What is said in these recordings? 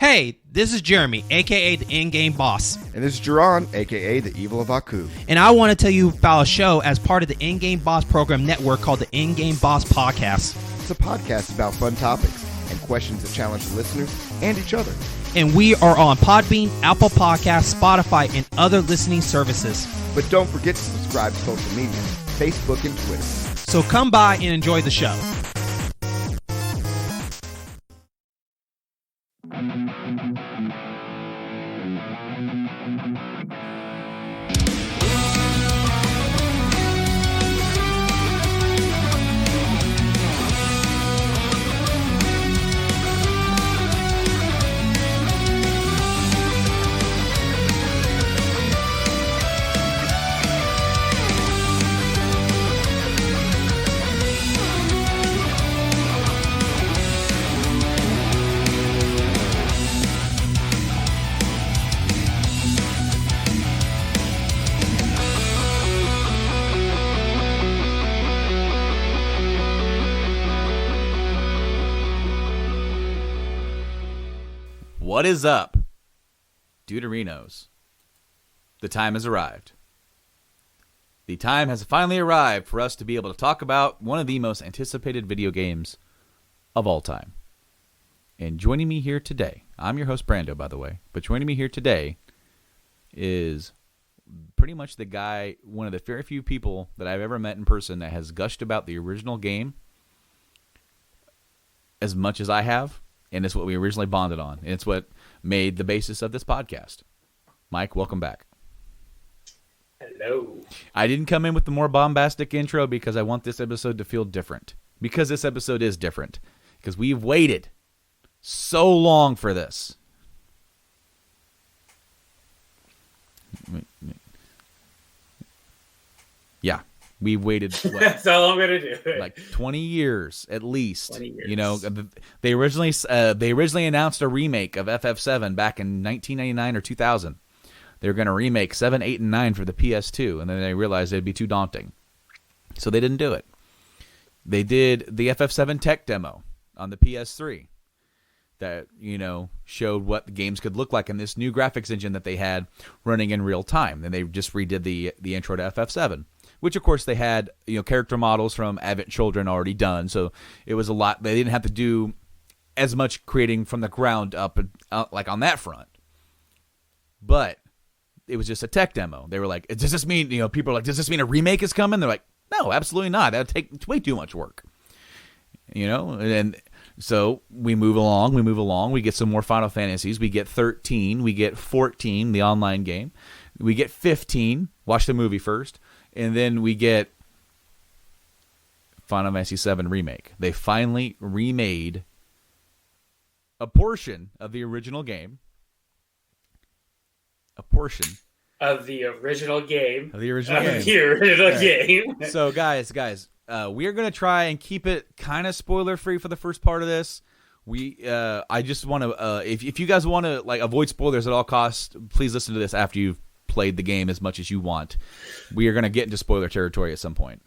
Hey, this is Jeremy, aka the in-game boss. And this is Jerron, aka the Evil of Aku. And I want to tell you about a show as part of the In-Game Boss program network called the In-Game Boss Podcast. It's a podcast about fun topics and questions that challenge the listeners and each other. And we are on Podbean, Apple Podcasts, Spotify, and other listening services. But don't forget to subscribe to social media, Facebook and Twitter. So come by and enjoy the show. What is up, Deuterinos? The time has arrived. The time has finally arrived for us to be able to talk about one of the most anticipated video games of all time. And joining me here today, I'm your host Brando, by the way, but joining me here today is pretty much the guy, one of the very few people that I've ever met in person that has gushed about the original game as much as I have. And it's what we originally bonded on. And it's what made the basis of this podcast. Mike, welcome back. Hello. I didn't come in with the more bombastic intro because I want this episode to feel different. Because this episode is different. Because we've waited so long for this. Yeah. We've waited. That's all I'm gonna do. Like 20 years at least. 20 years. You know, they originally announced a remake of FF7 back in 1999 or 2000. They were going to remake 7, 8, and 9 for the PS2, and then they realized it'd be too daunting, so they didn't do it. They did the FF7 tech demo on the PS3 that, you know, showed what the games could look like in this new graphics engine that they had running in real time. And they just redid the intro to FF7. Which, of course, they had, you know, character models from Advent Children already done, so it was a lot. They didn't have to do as much creating from the ground up, like on that front. But it was just a tech demo. They were like, "Does this mean?" You know, people are like, "Does this mean a remake is coming?" They're like, "No, absolutely not. That'd take way too much work." You know, and so we move along. We get some more Final Fantasies. We get 13. We get 14, the online game. We get 15. Watch the movie first. And then we get Final Fantasy VII Remake. They finally remade a portion of the original game. A portion. Of the original game. Game. So, guys, we are going to try and keep it kind of spoiler-free for the first part of this. I just want to, if you guys want to like avoid spoilers at all costs, please listen to this after you've played the game as much as you want. We are going to get into spoiler territory at some point.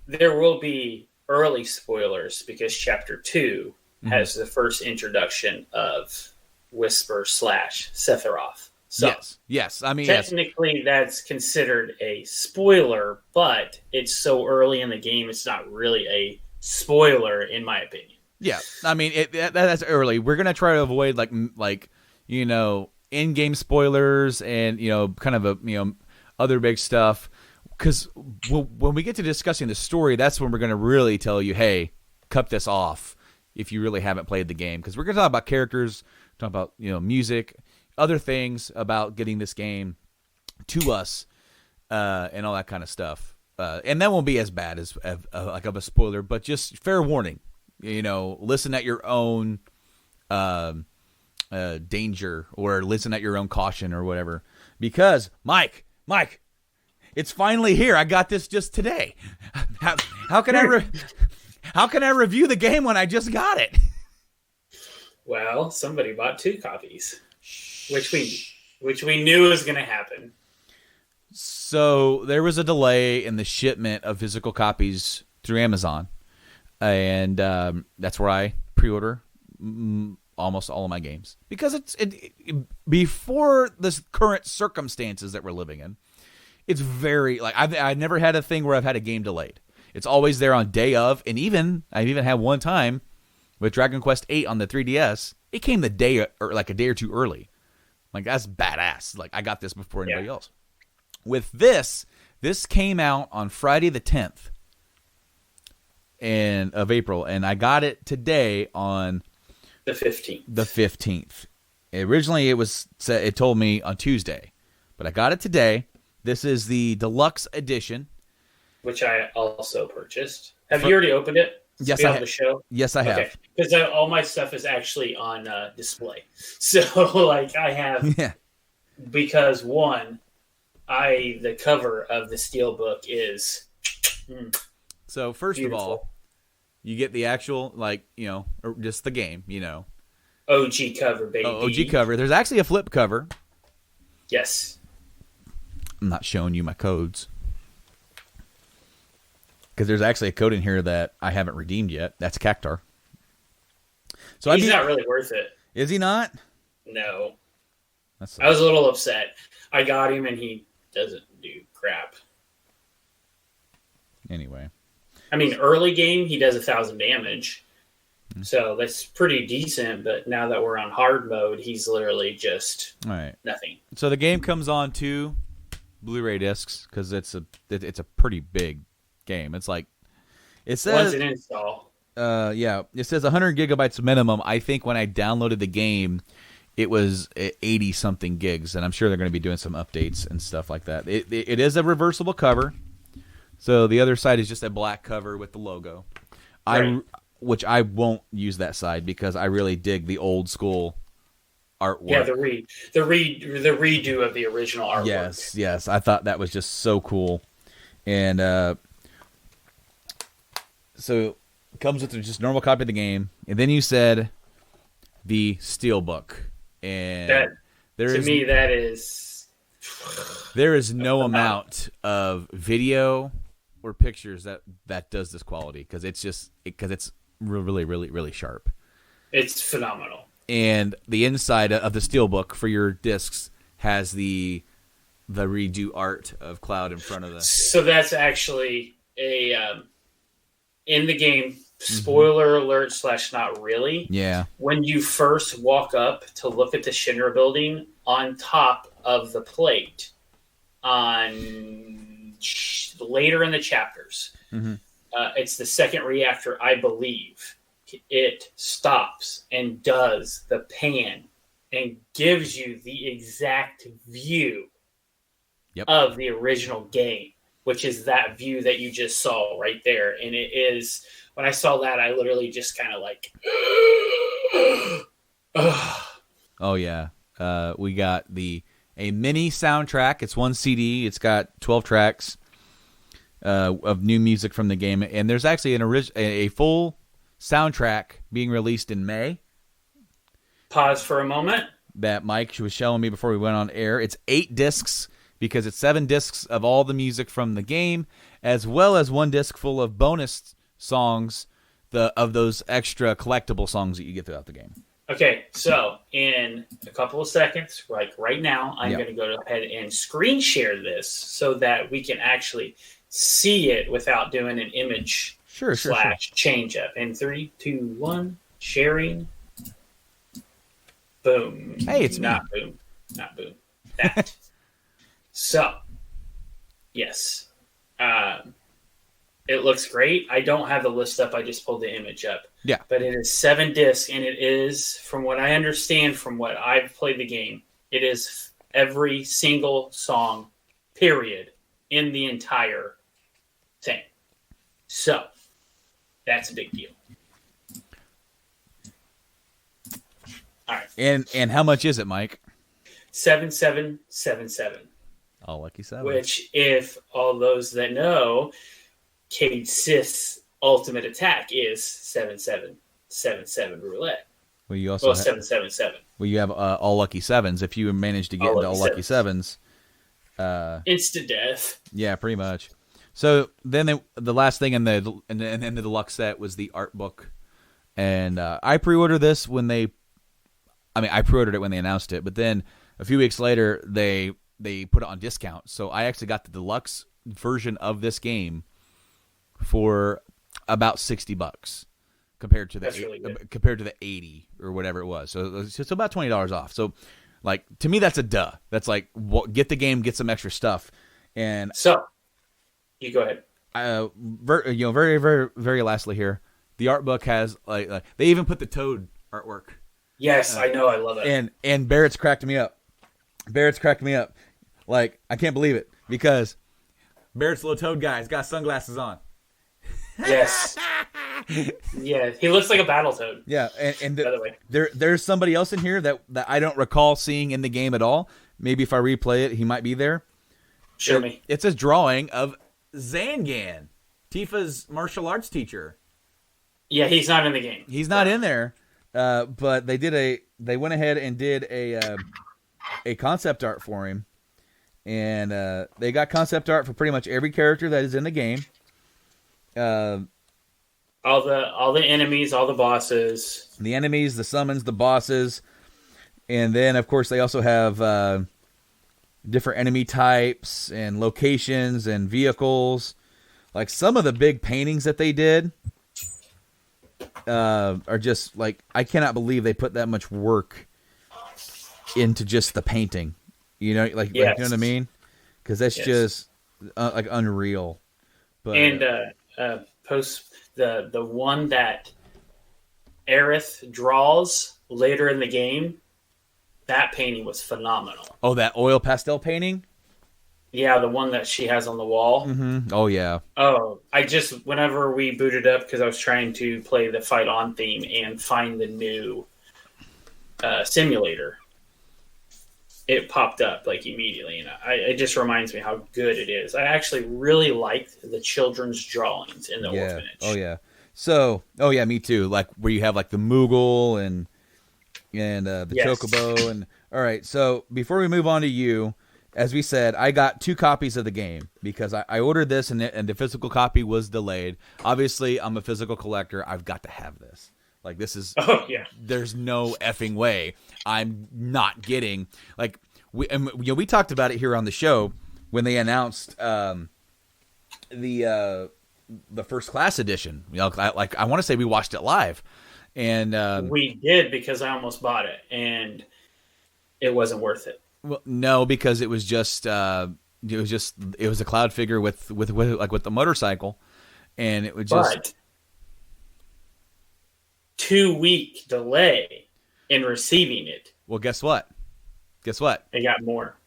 There will be early spoilers because Chapter 2 has the first introduction of Whisper / Sephiroth. So yes. I mean, technically that's considered a spoiler, but it's so early in the game, it's not really a spoiler, in my opinion. Yeah, I mean, that's early. We're going to try to avoid, like you know, in-game spoilers and, you know, kind of other big stuff, because when we get to discussing the story, that's when we're going to really tell you, hey, cut this off if you really haven't played the game, because we're going to talk about characters, talk about, you know, music, other things about getting this game to us, and all that kind of stuff, and that won't be as bad as like of a spoiler, but just fair warning, you know, listen at your own danger, or listen at your own caution, or whatever, because Mike, it's finally here. I got this just today. How can I review the game when I just got it? Well, somebody bought 2 copies, which we knew was going to happen. So there was a delay in the shipment of physical copies through Amazon, and that's where I pre-order almost all of my games because before this current circumstances that we're living in. It's very like I've never had a thing where I've had a game delayed. It's always there on day of, and I've even had one time with Dragon Quest VIII on the 3DS. It came the day or like a day or two early. Like that's badass. Like I got this before anybody else. With this came out on Friday the 10th of April, and I got it today on the 15th. The 15th. Originally, it told me on Tuesday, but I got it today. This is the deluxe edition, which I also purchased. Have you already opened it? Yes, I have. The show. Yes, I have. Because all my stuff is actually on display. So, like, I have. Yeah. Because one, the cover of the Steelbook is. So first beautiful. of all, you get the actual, like, or just the game, OG cover, baby. OG cover. There's actually a flip cover. Yes. I'm not showing you my codes. Because there's actually a code in here that I haven't redeemed yet. That's Cactar. So he's not really worth it. Is he not? No. I was a little upset. I got him and he doesn't do crap. Anyway. I mean, early game, he does 1,000 damage. So that's pretty decent, but now that we're on hard mode, he's literally just nothing. So the game comes on 2 Blu-ray discs because it's a pretty big game. It's like it says once an install. It says 100 gigabytes minimum. I think when I downloaded the game, it was 80 something gigs, and I'm sure they're going to be doing some updates and stuff like that. It is a reversible cover, so the other side is just a black cover with the logo. Right. Which I won't use that side because I really dig the old school artwork. Yeah, the redo of the original artwork. Yes. I thought that was just so cool. And so it comes with just a normal copy of the game. And then you said the Steelbook. And that is there is no amount of video or pictures that does this quality because it's really, really, really sharp. It's phenomenal. And the inside of the Steelbook for your discs has the redo art of Cloud in front of the. So that's actually a in the game. Spoiler alert / not really. Yeah. When you first walk up to look at the Shinra building, on top of the plate, later in the chapters, it's the second reactor, I believe. It stops and does the pan and gives you the exact view of the original game, which is that view that you just saw right there. And it is, when I saw that, I literally just kind of like, oh yeah. We got a mini soundtrack. It's one CD. It's got 12 tracks of new music from the game. And there's actually a full soundtrack being released in May. Pause for a moment. That Mike was showing me before we went on air. It's 8 discs because it's 7 discs of all the music from the game, as well as 1 disc full of bonus songs of those extra collectible songs that you get throughout the game. Okay, so in a couple of seconds, like right now, I'm going to go ahead and screen share this so that we can actually see it without doing an image / change up. In 3, 2, 1, sharing. Boom. Hey, it's not boom. That. So, yes. It looks great. I don't have the list up. I just pulled the image up. Yeah. But it is 7 discs, and it is, from what I understand, from what I've played the game, it is every single song, period, in the entire thing. So, that's a big deal. All right. And how much is it, Mike? 7777. All lucky 7. Which, if all those that know, Cade Sith's ultimate attack is 7777 roulette. Well, you also 777. Well, you have all lucky 7s. If you manage to get into all lucky 7s, instant death. Yeah, pretty much. So then the last thing in the deluxe set was the art book, and I pre-ordered this when they I mean, I pre-ordered it when they announced it, but then a few weeks later, they put it on discount. So I actually got the deluxe version of this game for about $60 compared to the 80 or whatever it was. So it's about $20 off. So, like, to me, that's a duh. That's like, get the game, get some extra stuff, and so you go ahead. Very, very, very lastly here, the art book has like they even put the Toad artwork. Yes, I know, I love it. And Barrett's cracked me up. Like, I can't believe it because Barrett's little Toad guy's got sunglasses on. Yes. Yeah, he looks like a Battletoad. Yeah, and by the way, there's somebody else in here that I don't recall seeing in the game at all. Maybe if I replay it, he might be there. Show me. It's a drawing of Zangan, Tifa's martial arts teacher. Yeah, he's not in the game. He's not in there, but they went ahead and did a concept art for him, and they got concept art for pretty much every character that is in the game. All the enemies, all the bosses. The enemies, the summons, the bosses. And then, of course, they also have different enemy types and locations and vehicles. Like, some of the big paintings that they did are just, like, I cannot believe they put that much work into just the painting. You know, like, yes. you know what I mean? Because that's just, like, unreal. But, and post the one that Aerith draws later in the game, that painting was phenomenal. Oh, that oil pastel painting? Yeah, the one that she has on the wall. Mm-hmm. Oh, yeah. Oh, whenever we booted up, because I was trying to play the Fight On theme and find the new simulator, it popped up like immediately, and it just reminds me how good it is. I actually really liked the children's drawings in the orphanage. Oh yeah. So, me too. Like where you have like the Moogle and the Chocobo and all right. So before we move on to you, as we said, I got 2 copies of the game because I ordered this and the physical copy was delayed. Obviously, I'm a physical collector. I've got to have this. Like this is there's no effing way I'm not getting like we talked about it here on the show when they announced the first class edition. You know, I want to say we watched it live, and we did because I almost bought it and it wasn't worth it. Well, no, because it was just it was a cloud figure with the motorcycle, and it was just. 2-week delay in receiving it. Well, guess what? They got more.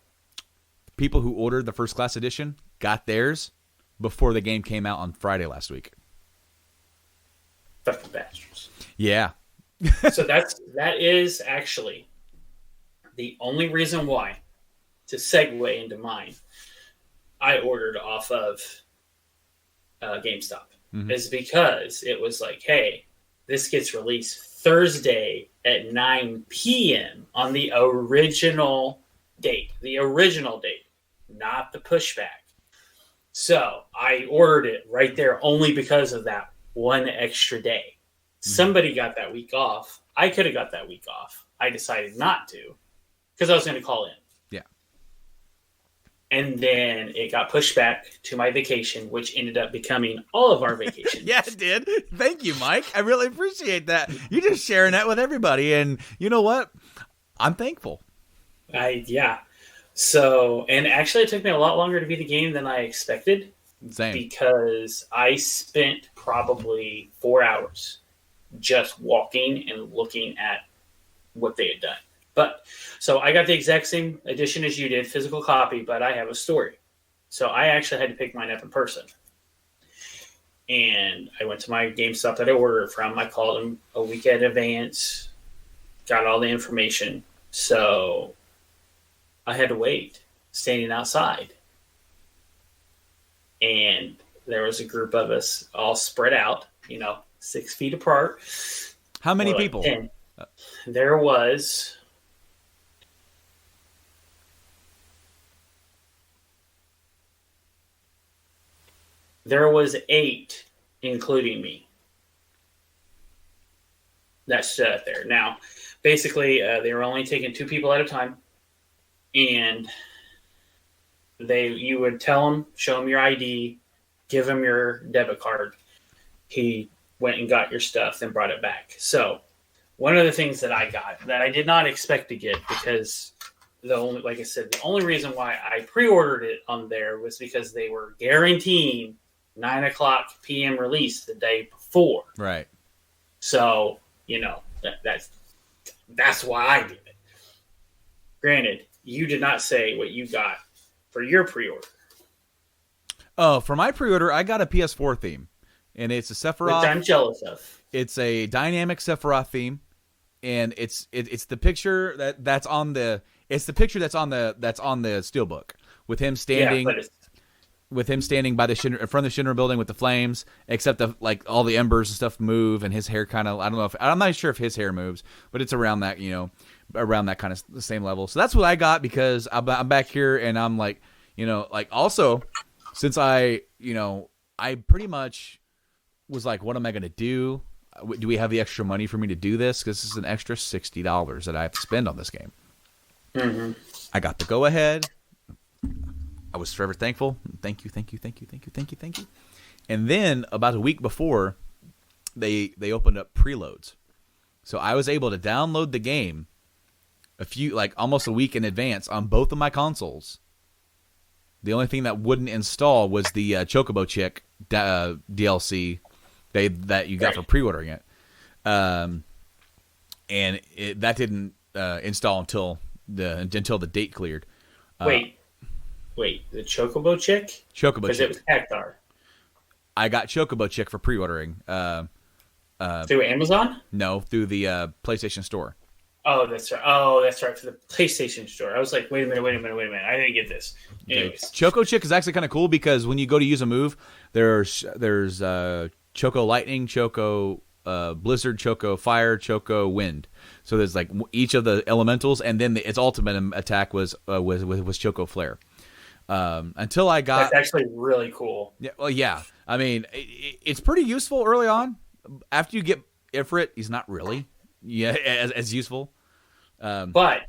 People who ordered the first class edition got theirs before the game came out on Friday last week. Fucking bastards. Yeah. So that is actually the only reason why, to segue into mine, I ordered off of GameStop. Mm-hmm. Is because it was like, hey, this gets released Thursday at 9 p.m. on the original date. The original date, not the pushback. So I ordered it right there only because of that one extra day. Somebody got that week off. I could have got that week off. I decided not to because I was going to call in. Yeah. And then it got pushed back to my vacation, which ended up becoming all of our vacation. Yeah, it did. Thank you, Mike. I really appreciate that. You're just sharing that with everybody. And you know what? I'm thankful. Yeah. So, and actually it took me a lot longer to beat the game than I expected. Same. Because I spent probably 4 hours just walking and looking at what they had done. But so I got the exact same edition as you did, physical copy, but I have a story. So I actually had to pick mine up in person. And I went to my GameStop that I ordered it from. I called them a week in advance, got all the information. So I had to wait, standing outside. And there was a group of us all spread out, 6 feet apart. How many people? 10. There was... There was 8, including me. that stood out there. Now, basically, they were only taking 2 people at a time, and you would tell him, show him your ID, give him your debit card. He went and got your stuff, then brought it back. So one of the things that I got that I did not expect to get, because like I said, the only reason why I pre-ordered it on there was because they were guaranteeing 9:00 p.m. release the day before. Right. So, that's why I did it. Granted, you did not say what you got for your pre-order. Oh, for my pre-order, I got a PS4 theme, and it's a Sephiroth. Which I'm jealous of. It's a dynamic Sephiroth theme, and it's the picture that's on the steelbook with him standing. Yeah, with him standing by in front of the Shinra building with the flames, except all the embers and stuff move, and his hair kind of, I'm not sure if his hair moves, but it's around that, around that kind of the same level. So that's what I got, because I'm back here, and I'm like, also, since I pretty much was like, what am I going to do? Do we have the extra money for me to do this? Because this is an extra $60 that I have to spend on this game. Mm-hmm. I got the go ahead. I was forever thankful. Thank you. And then about a week before, they opened up preloads. So I was able to download the game almost a week in advance on both of my consoles. The only thing that wouldn't install was the Chocobo Chick DLC that you got for pre-ordering it. And that didn't install until the date cleared. Wait, the Chocobo Chick? Chocobo Chick. Because it was Cactar. I got Chocobo Chick for pre-ordering. Through Amazon? No, through the PlayStation Store. Oh, that's right. For the PlayStation Store. I was like, wait a minute. I didn't get this. Anyways. Choco Chick is actually kind of cool, because when you go to use a move, there's Choco Lightning, Choco Blizzard, Choco Fire, Choco Wind. So there's each of the elementals, and then its ultimate attack was Choco Flare. Until I got... That's actually really cool. Yeah, well, yeah. I mean, it's pretty useful early on. After you get Ifrit, he's not really as useful. But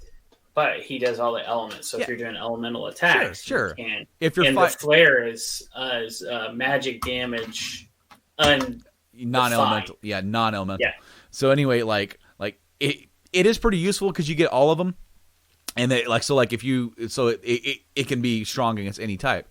he does all the elements. So if you're doing elemental attacks, sure. You can. If you're the flare is magic damage, non-elemental. Yeah, non-elemental. Yeah. So anyway, it is pretty useful because you get all of them. And it can be strong against any type.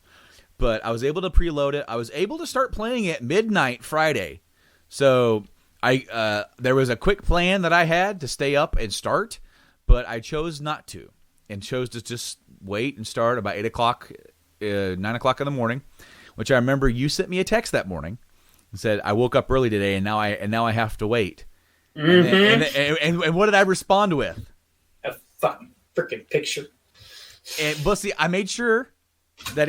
But I was able to preload it. I was able to start playing it midnight Friday. So there was a quick plan that I had to stay up and start, but I chose not to, and chose to just wait and start about 8:00, 9:00 in the morning. Which I remember you sent me a text that morning and said, "I woke up early today, and now I have to wait." Mm-hmm. And what did I respond with? A fucking freaking picture. But see, I made sure that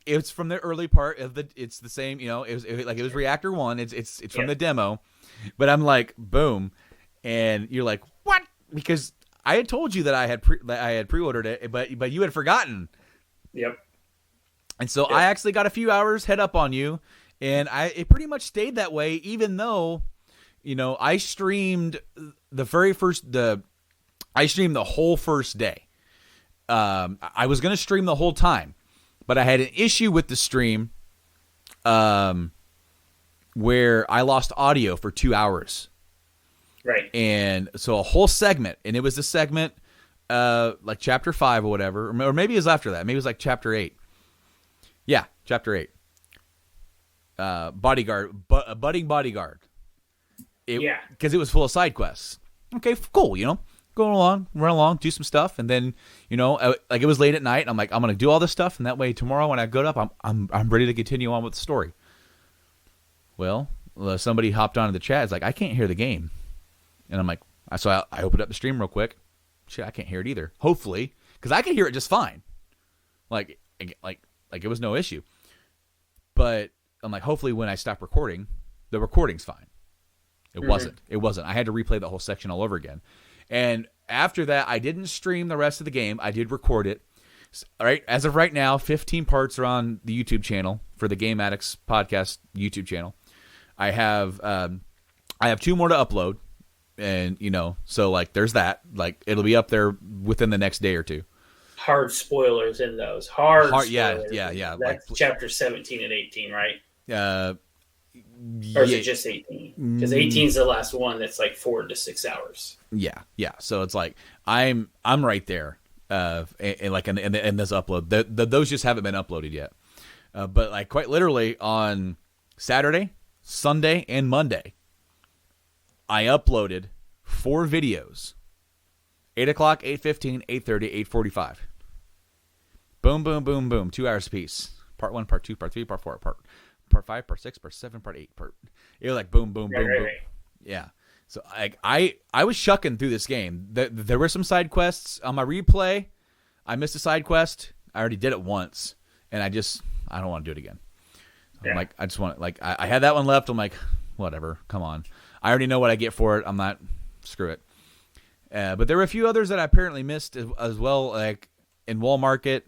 it's from the early part of it's the same, it was Reactor 1, it's from the demo, but I'm like, boom, and you're like, what? Because I had told you that I had pre-ordered it, but you had forgotten. Yep. And so I actually got a few hours head up on you, and it pretty much stayed that way, even though, I streamed the whole first day. I was going to stream the whole time, but I had an issue with the stream where I lost audio for 2 hours. Right. And so a whole segment, and it was the segment like chapter 5 or whatever, or maybe it was after that. Maybe it was like chapter 8. Yeah, chapter 8. Budding bodyguard. Because it was full of side quests. Okay, cool, run along, do some stuff, and then, it was late at night, and I'm like, I'm gonna do all this stuff, and that way tomorrow when I go up, I'm ready to continue on with the story. Well, somebody hopped onto the chat. It's like, I can't hear the game, and I'm like, so I opened up the stream real quick. Shit, I can't hear it either. Hopefully, because I could hear it just fine. Like it was no issue. But I'm like, hopefully when I stop recording, the recording's fine. It wasn't. It wasn't. I had to replay the whole section all over again. And after that, I didn't stream the rest of the game. I did record it. All right. As of right now, 15 parts are on the YouTube channel for the Game Addicts podcast YouTube channel. I have 2 more to upload, And, so, like, there's that. Like, it'll be up there within the next day or two. Hard spoilers in those. Hard spoilers. Yeah. That's like, chapter 17 and 18, right? Or yeah. is it just 18? Because 18 is the last one that's like 4 to 6 hours. Yeah. So it's like I'm right there. And like in this upload, those just haven't been uploaded yet. But like quite literally on Saturday, Sunday, and Monday, I uploaded 4 videos. 8 o'clock, 8:15, 8:30, 8:45. Boom, boom, boom, boom. 2 hours apiece. Part 1, Part 2, Part 3, Part 4, Part 5, Part 6, Part 7, Part 8. It was like boom, boom, boom, boom. Right. Yeah. So I was shucking through this game. There were some side quests on my replay. I missed a side quest. I already did it once, and I don't want to do it again. Yeah. I'm like, I just want I had that one left. I'm like, whatever. Come on. I already know what I get for it. I'm not. Screw it. But there were a few others that I apparently missed as well, like in Walmart.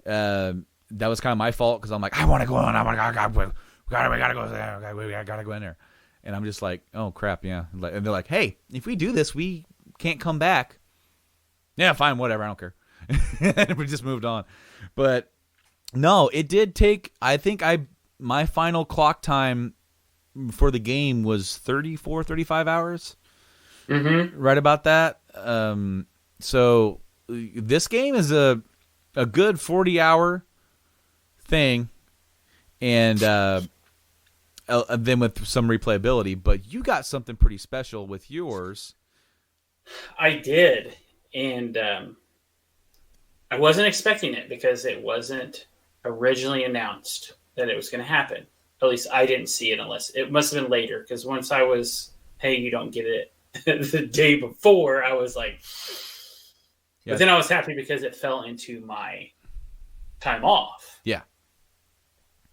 That was kind of my fault because I'm like, I want to go on. We gotta go there. We gotta go in there. And I'm just like, oh crap, yeah. And they're like, hey, if we do this, we can't come back. Yeah, fine, whatever. I don't care. And we just moved on. But no, it did take. I think my final clock time for the game was 34, 35 hours. Mm-hmm. Right about that. So this game is a good 40-hour thing, and then with some replayability. But you got something pretty special with yours. I did, and I wasn't expecting it because it wasn't originally announced that it was going to happen. At least I didn't see it unless it must have been later. Because once I was, hey, you don't get it the day before, I was like, yeah. But then I was happy because it fell into my time off. Yeah.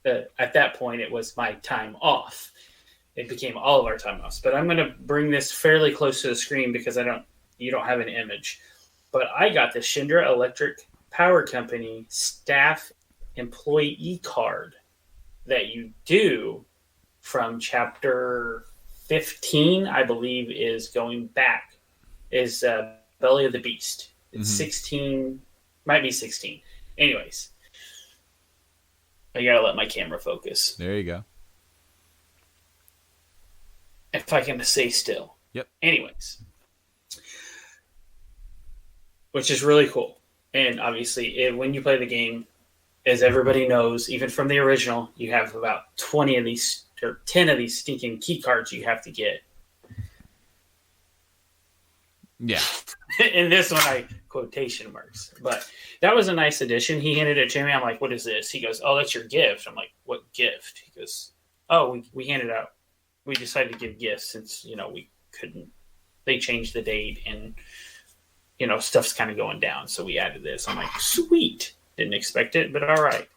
At that point, it was my time off. It became all of our time offs. But I'm going to bring this fairly close to the screen because you don't have an image. But I got the Shindra Electric Power Company staff employee card that you do from chapter 15, I believe, is going back, is Belly of the Beast. It's 16, might be 16. Anyways, I gotta let my camera focus. There you go. If I can stay still. Yep. Anyways. Which is really cool. And obviously, when you play the game, as everybody knows, even from the original, you have about 20 of these, or 10 of these stinking key cards you have to get. Yeah. In this one, quotation marks. But that was a nice addition. He handed it to me. I'm like, what is this? He goes, oh, that's your gift. I'm like, what gift? He goes, oh, we handed out. We decided to give gifts since, we couldn't. They changed the date and, stuff's kind of going down. So we added this. I'm like, sweet. Didn't expect it, but all right.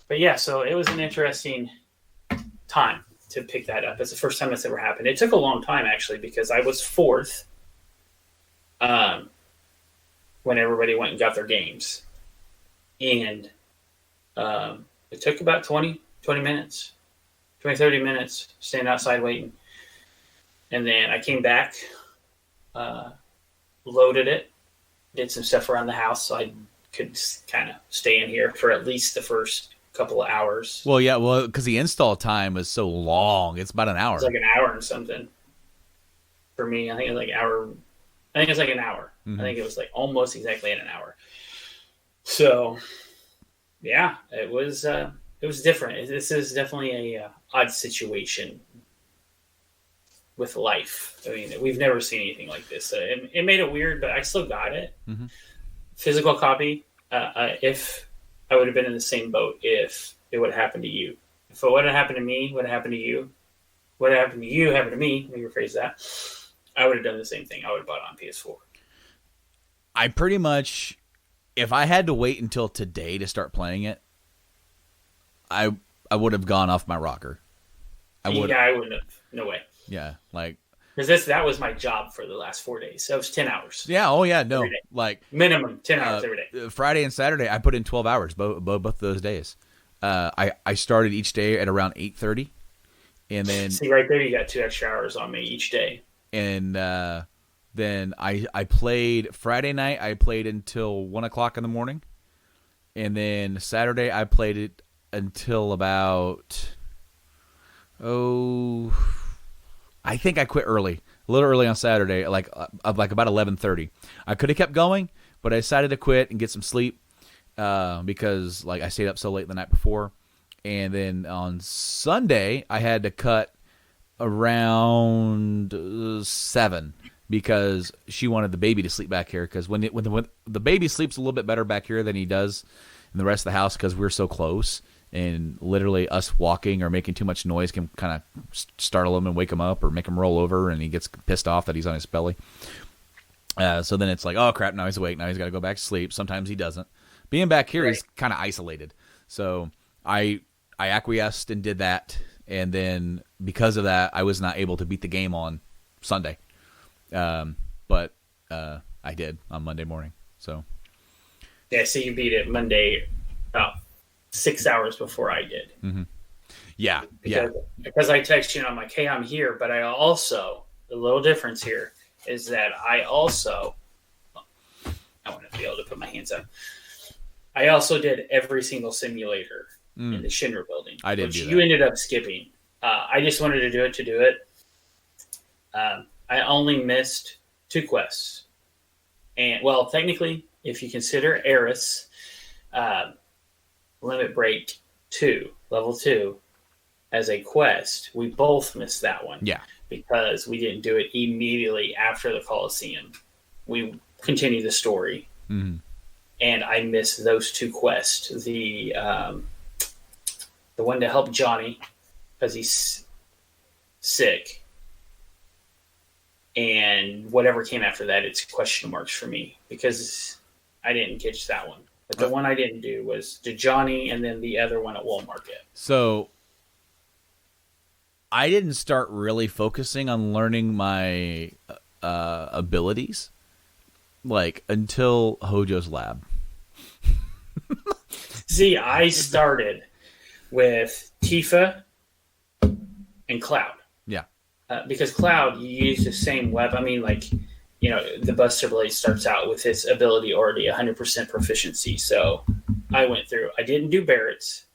But yeah, so it was an interesting time to pick that up. It's the first time that's ever happened. It took a long time, actually, because I was fourth when everybody went and got their games. And it took about 20 minutes, 30 minutes, standing outside waiting. And then I came back, loaded it, did some stuff around the house, so I could kind of stay in here for at least the first couple of hours. Well, yeah, because the install time is so long. It's about an hour. It's like an hour and something. For me, I think it's like an hour. Mm-hmm. I think it was like almost exactly in an hour. So, yeah, it was different. This is definitely a odd situation with life. I mean, we've never seen anything like this. It made it weird, but I still got it. Mm-hmm. Physical copy. If I would have been in the same boat, if it would have happened to you. If it would have happened to me, would have happened to you. What happened to you happened to me. Let me rephrase that. I would have done the same thing. I would have bought it on PS4. I pretty much, if I had to wait until today to start playing it, I would have gone off my rocker. I wouldn't have. No way. Yeah, like because that was my job for the last 4 days. That was 10 hours. Yeah. Oh yeah. No. Like minimum 10 hours every day. Friday and Saturday, I put in 12 hours both those days. I started each day at around 8:30, and then see right there, you got 2 extra hours on me each day. and then I played Friday night. I played until 1 o'clock in the morning, and then Saturday I played it until about I think I quit early, a little early on Saturday, like about 11:30. I could have kept going, but I decided to quit and get some sleep because like I stayed up so late the night before. And then on Sunday, I had to cut around 7 because she wanted the baby to sleep back here. Because when the baby sleeps a little bit better back here than he does in the rest of the house because we're so close. And literally us walking or making too much noise can kind of startle him and wake him up or make him roll over, and he gets pissed off that he's on his belly. So then it's like, oh, crap, now he's awake. Now he's got to go back to sleep. Sometimes he doesn't. Being back here, he's kind of isolated. So I acquiesced and did that, and then because of that, I was not able to beat the game on Sunday. But I did on Monday morning. So yeah, so you beat it Monday about 6 hours before I did. Mm-hmm. Yeah, because I texted you and I'm like, hey, I'm here, but I also, the little difference here is that I want to be able to put my hands up. I also did every single simulator in the Shinra building. I didn't which do that. You ended up skipping. I just wanted to do it. I only missed 2 quests. And, well, technically, if you consider Eris, Limit Break 2, level 2, as a quest, we both missed that one. Yeah. Because we didn't do it immediately after the Coliseum. We continued the story. Mm-hmm. And I missed those 2 quests. The one to help Johnny because he's sick. And whatever came after that, it's question marks for me because I didn't catch that one. But the one I didn't do was to Johnny and then the other one at Walmart. So I didn't start really focusing on learning my abilities like until Hojo's lab. See, I started with Tifa and Cloud. Yeah. Because Cloud, you use the same weapon. I mean, like, you know, the Buster Blade starts out with his ability already 100% proficiency. So I went through. I didn't do Barrett's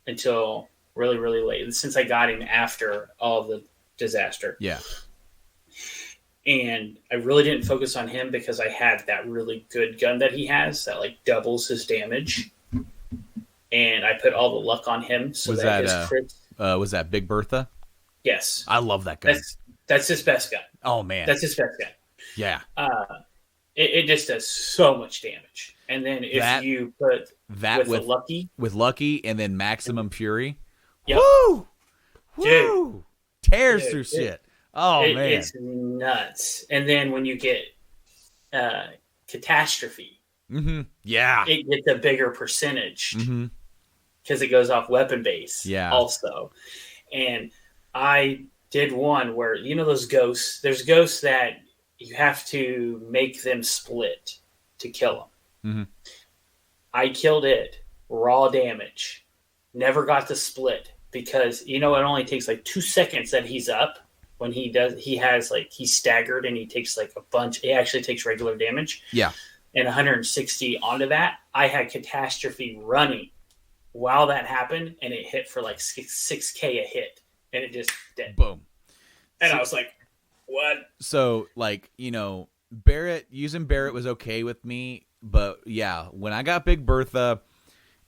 until really, really late. Since I got him after all the disaster. Yeah. And I really didn't focus on him because I had that really good gun that he has that like doubles his damage. And I put all the luck on him so was that his crits. Was that Big Bertha? Yes. I love that gun. That's his best gun. Oh man. That's his best gun. Yeah. It just does so much damage. And then if you put that with Lucky and then Maximum Fury. Yep. Woo! Dude. Woo! Tears through shit. Oh man. It's nuts. And then when you get Catastrophe. Mm-hmm. Yeah. It gets a bigger percentage. Mm-hmm. Because it goes off weapon base. Yeah. Also. And I did one where, you know those ghosts? There's ghosts that you have to make them split to kill them. Mm-hmm. I killed it. Raw damage. Never got to split. Because, you know, it only takes like 2 seconds that he's up. When he's staggered and he takes like a bunch. He actually takes regular damage. Yeah. And 160 onto that. I had Catastrophe running while that happened. And it hit for like 6K a hit. And it just dead. Boom. And I was like, what? So, like, you know, using Barrett was okay with me. But, yeah, when I got Big Bertha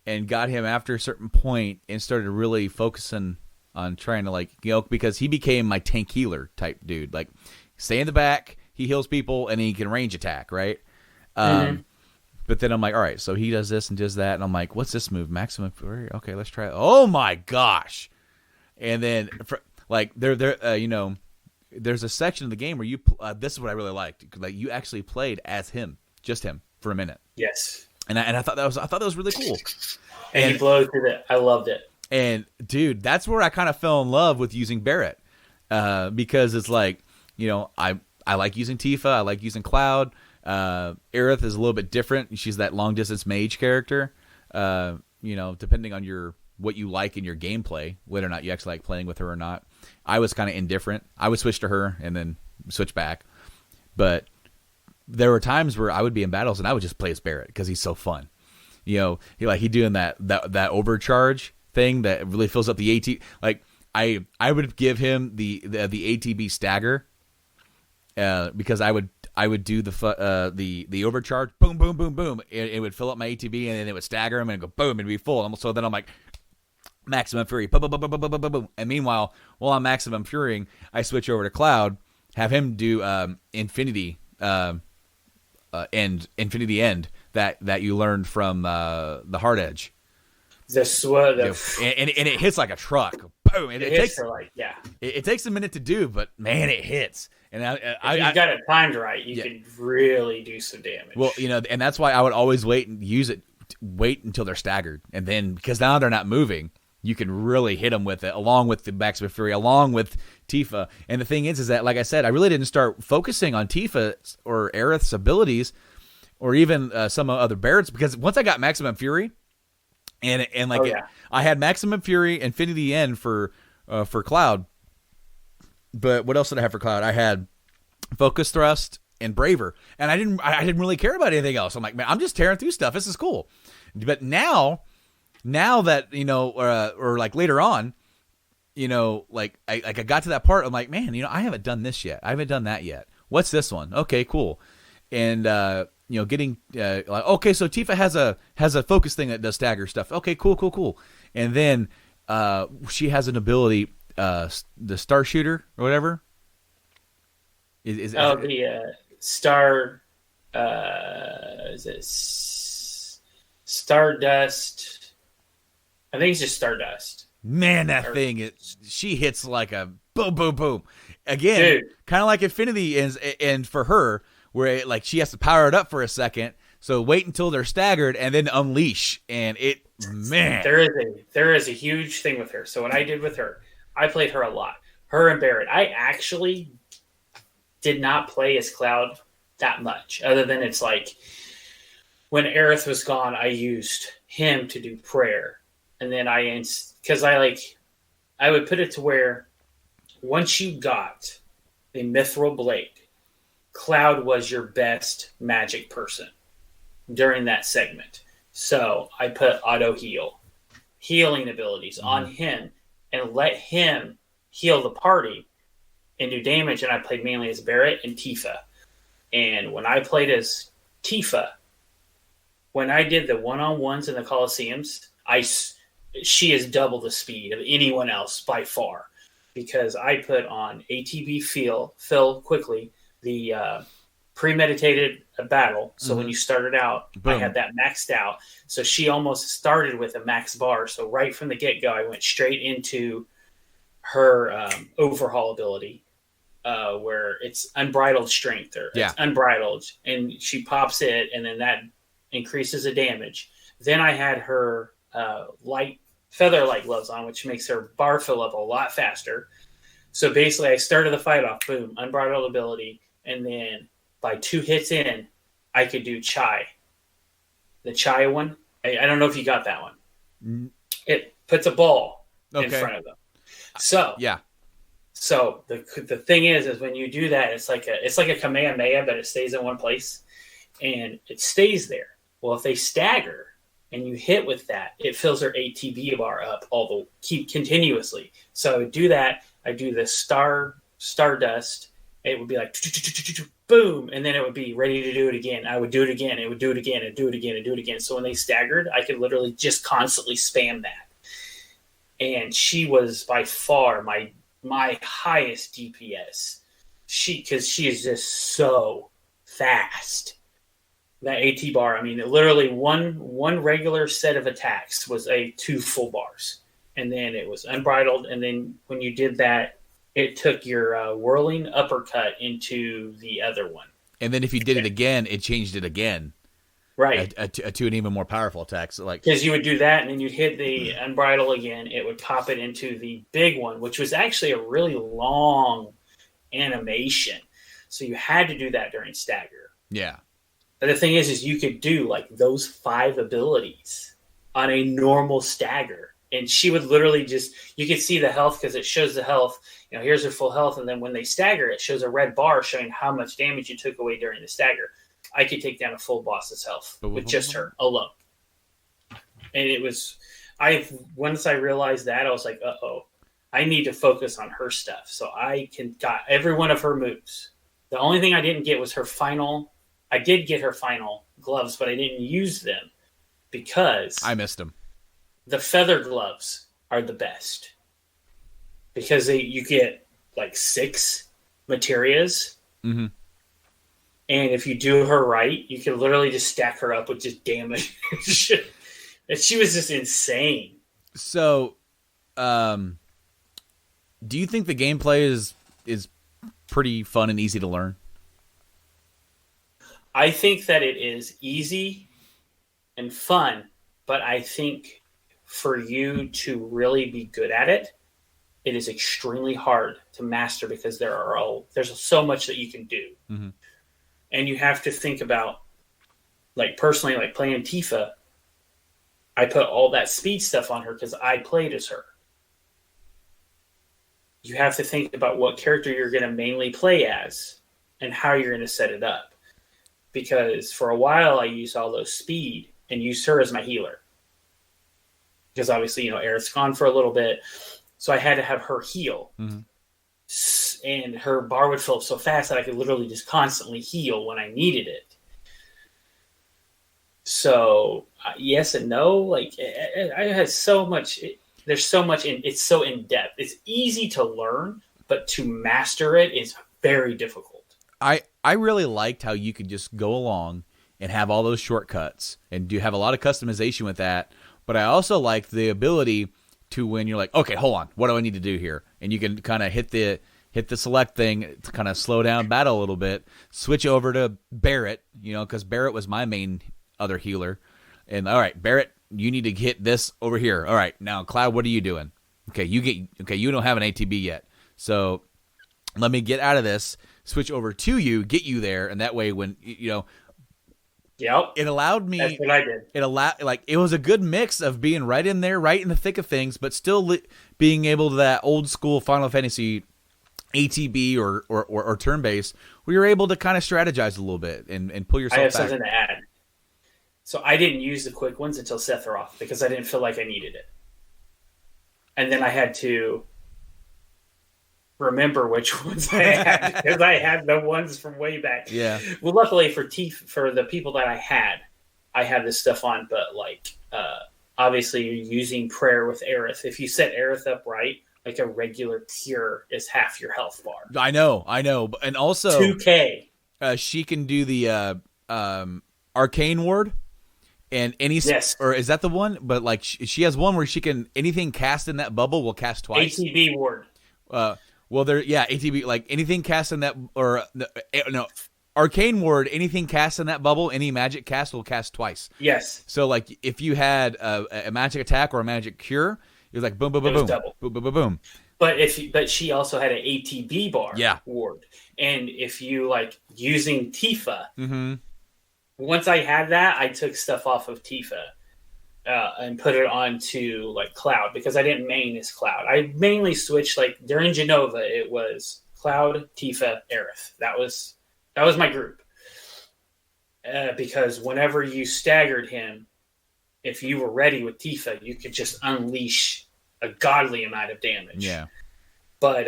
and got him after a certain point and started really focusing on trying to, like, you know, because he became my tank healer type dude. Like, stay in the back, he heals people, and he can range attack, right? But then I'm like, all right, so he does this and does that. And I'm like, what's this move? Maximum Fury? Okay, let's try it. Oh, my gosh. And then, you know, there's a section of the game where you. This is what I really liked. Like you actually played as him, just him, for a minute. Yes. And I thought that was really cool. And he blows through it. I loved it. And dude, that's where I kind of fell in love with using Barrett, because it's like, you know, I like using Tifa. I like using Cloud. Aerith is a little bit different. She's that long distance mage character. You know, depending on what you like in your gameplay, whether or not you actually like playing with her or not. I was kind of indifferent. I would switch to her, and then switch back. But there were times where I would be in battles and I would just play as Barrett because he's so fun. He doing that overcharge thing that really fills up the AT. Like I would give him the ATB stagger because I would do the overcharge, boom, boom, boom, boom. It would fill up my ATB and then it would stagger him and go boom, it'd be full. So then I'm like, maximum fury, boom, boom, boom, boom, boom, boom, boom. And meanwhile, while I'm maximum furying, I switch over to Cloud, have him do infinity end that you learned from the Hard Edge. And it hits like a truck. Boom! And it takes a minute to do, but man, it hits. And if you've got it timed right, you can really do some damage. Well, and that's why I would always wait until they're staggered, and then because now they're not moving, you can really hit them with it, along with the Maximum Fury, along with Tifa. And the thing is that, like I said, I really didn't start focusing on Tifa or Aerith's abilities, or even some other Barrett's, because once I got Maximum Fury, I had Maximum Fury, Infinity End for Cloud. But what else did I have for Cloud? I had Focus Thrust and Braver, and I didn't really care about anything else. I'm like, man, I'm just tearing through stuff. This is cool. But now that or like later on, like I got to that part, I'm like, man, I haven't done this yet. I haven't done that yet. What's this one? Okay, cool. And getting like, okay, so Tifa has a focus thing that does stagger stuff. Okay, cool. And then she has an ability, the Star Shooter or whatever. The Star. Is it Stardust? I think it's just Stardust. Man, that thing she hits like a boom, boom, boom. Again, kind of like Infinity and for her, where like she has to power it up for a second. So wait until they're staggered and then unleash. And there is a huge thing with her. So what I did with her, I played her a lot. Her and Barrett. I actually did not play as Cloud that much, other than it's like when Aerith was gone, I used him to do prayer. And then I would put it to where once you got the Mithril Blade, Cloud was your best magic person during that segment. So I put auto healing abilities on him and let him heal the party and do damage. And I played mainly as Barrett and Tifa. And when I played as Tifa, when I did the one-on-ones in the Colosseums, she is double the speed of anyone else by far, because I put on ATB fill quickly, the premeditated battle. So when you started out, boom. I had that maxed out. So she almost started with a max bar. So right from the get-go, I went straight into her overhaul ability, where it's unbridled strength, or it's unbridled, and she pops it, and then that increases the damage. Then I had her light feather-light gloves on, which makes her bar fill up a lot faster. So basically, I started the fight off, boom, unbridled ability, and then by 2 hits in, I could do Chai. The Chai one, I don't know if you got that one. It puts a ball in front of them. So So the thing is when you do that, it's like a Kamehameha, but it stays in one place, and it stays there. Well, if they stagger and you hit with that, it fills their ATB bar up continuously. So I would do that. I do the Stardust. It would be like boom, and then it would be ready to do it again. I would do it again. It would do it again, and do it again, and do it again. So when they staggered, I could literally just constantly spam that. And she was by far my highest DPS. Because she is just so fast. That AT bar, I mean, literally one regular set of attacks was 2 full bars. And then it was unbridled. And then when you did that, it took your whirling uppercut into the other one. And then if you did it again, it changed it again. Right. To an even more powerful attack. So because you would do that, and then you'd hit the unbridled again. It would pop it into the big one, which was actually a really long animation. So you had to do that during stagger. Yeah. But the thing is you could do like those 5 abilities on a normal stagger And she would literally just, you could see the health because it shows the health. Here's her full health. And then when they stagger, it shows a red bar showing how much damage you took away during the stagger. I could take down a full boss's health with just her alone. And it was, once I realized that, I was like, uh-oh, I need to focus on her stuff. So I got every one of her moves. The only thing I didn't get was I did get her final gloves, but I didn't use them because I missed them. The feather gloves are the best because you get like 6 materias. Mm-hmm. And if you do her right, you can literally just stack her up with just damage. And she was just insane. So, do you think the gameplay is pretty fun and easy to learn? I think that it is easy and fun, but I think for you to really be good at it, it is extremely hard to master because there's so much that you can do. Mm-hmm. And you have to think about, like personally, like playing Tifa, I put all that speed stuff on her because I played as her. You have to think about what character you're going to mainly play as and how you're going to set it up. Because for a while I used all those speed and used her as my healer. Because obviously, Aerith's gone for a little bit. So I had to have her heal. Mm-hmm. And her bar would fill up so fast that I could literally just constantly heal when I needed it. So yes and no. Like I had so much. There's so much. It's so in depth. It's easy to learn, but to master it is very difficult. I really liked how you could just go along and have all those shortcuts and have a lot of customization with that. But I also liked the ability to, when you're like, okay, hold on, what do I need to do here? And you can kind of hit the select thing to kind of slow down battle a little bit, switch over to Barrett, because Barrett was my main other healer. And all right, Barrett, you need to hit this over here. All right, now Cloud, what are you doing? Okay, you don't have an ATB yet. So let me get out of this, switch over to you, get you there, and that way when Yep. It allowed me. That's what I did. It was a good mix of being right in there, right in the thick of things, but still being able to that old school Final Fantasy ATB or turn based, where you're able to kind of strategize a little bit and pull yourself I have back. something to add. So I didn't use the quick ones until Sephiroth because I didn't feel like I needed it, and then I had to remember which ones I had because I had the ones from way back. Yeah. Well, luckily for the people that I had this stuff on, but obviously you're using prayer with Aerith. If you set Aerith up right, like a regular cure is half your health bar. I know. And also 2K. She can do the arcane ward and yes. or is that the one? But like she has one where she can, anything cast in that bubble will cast twice. ATB ward. Well, ATB, like anything cast in that, or no, arcane ward, anything cast in that bubble, any magic cast will cast twice. Yes. So like if you had a magic attack or a magic cure, it was like boom, boom, boom, boom, double. boom, boom, boom, boom. But she also had an ATB bar ward, and if you like using Tifa, mm-hmm. once I had that, I took stuff off of Tifa. And put it onto like Cloud because I didn't main as Cloud. I mainly switched like during Genova. It was Cloud, Tifa, Aerith. That was my group. Because whenever you staggered him, if you were ready with Tifa, you could just unleash a godly amount of damage. Yeah. But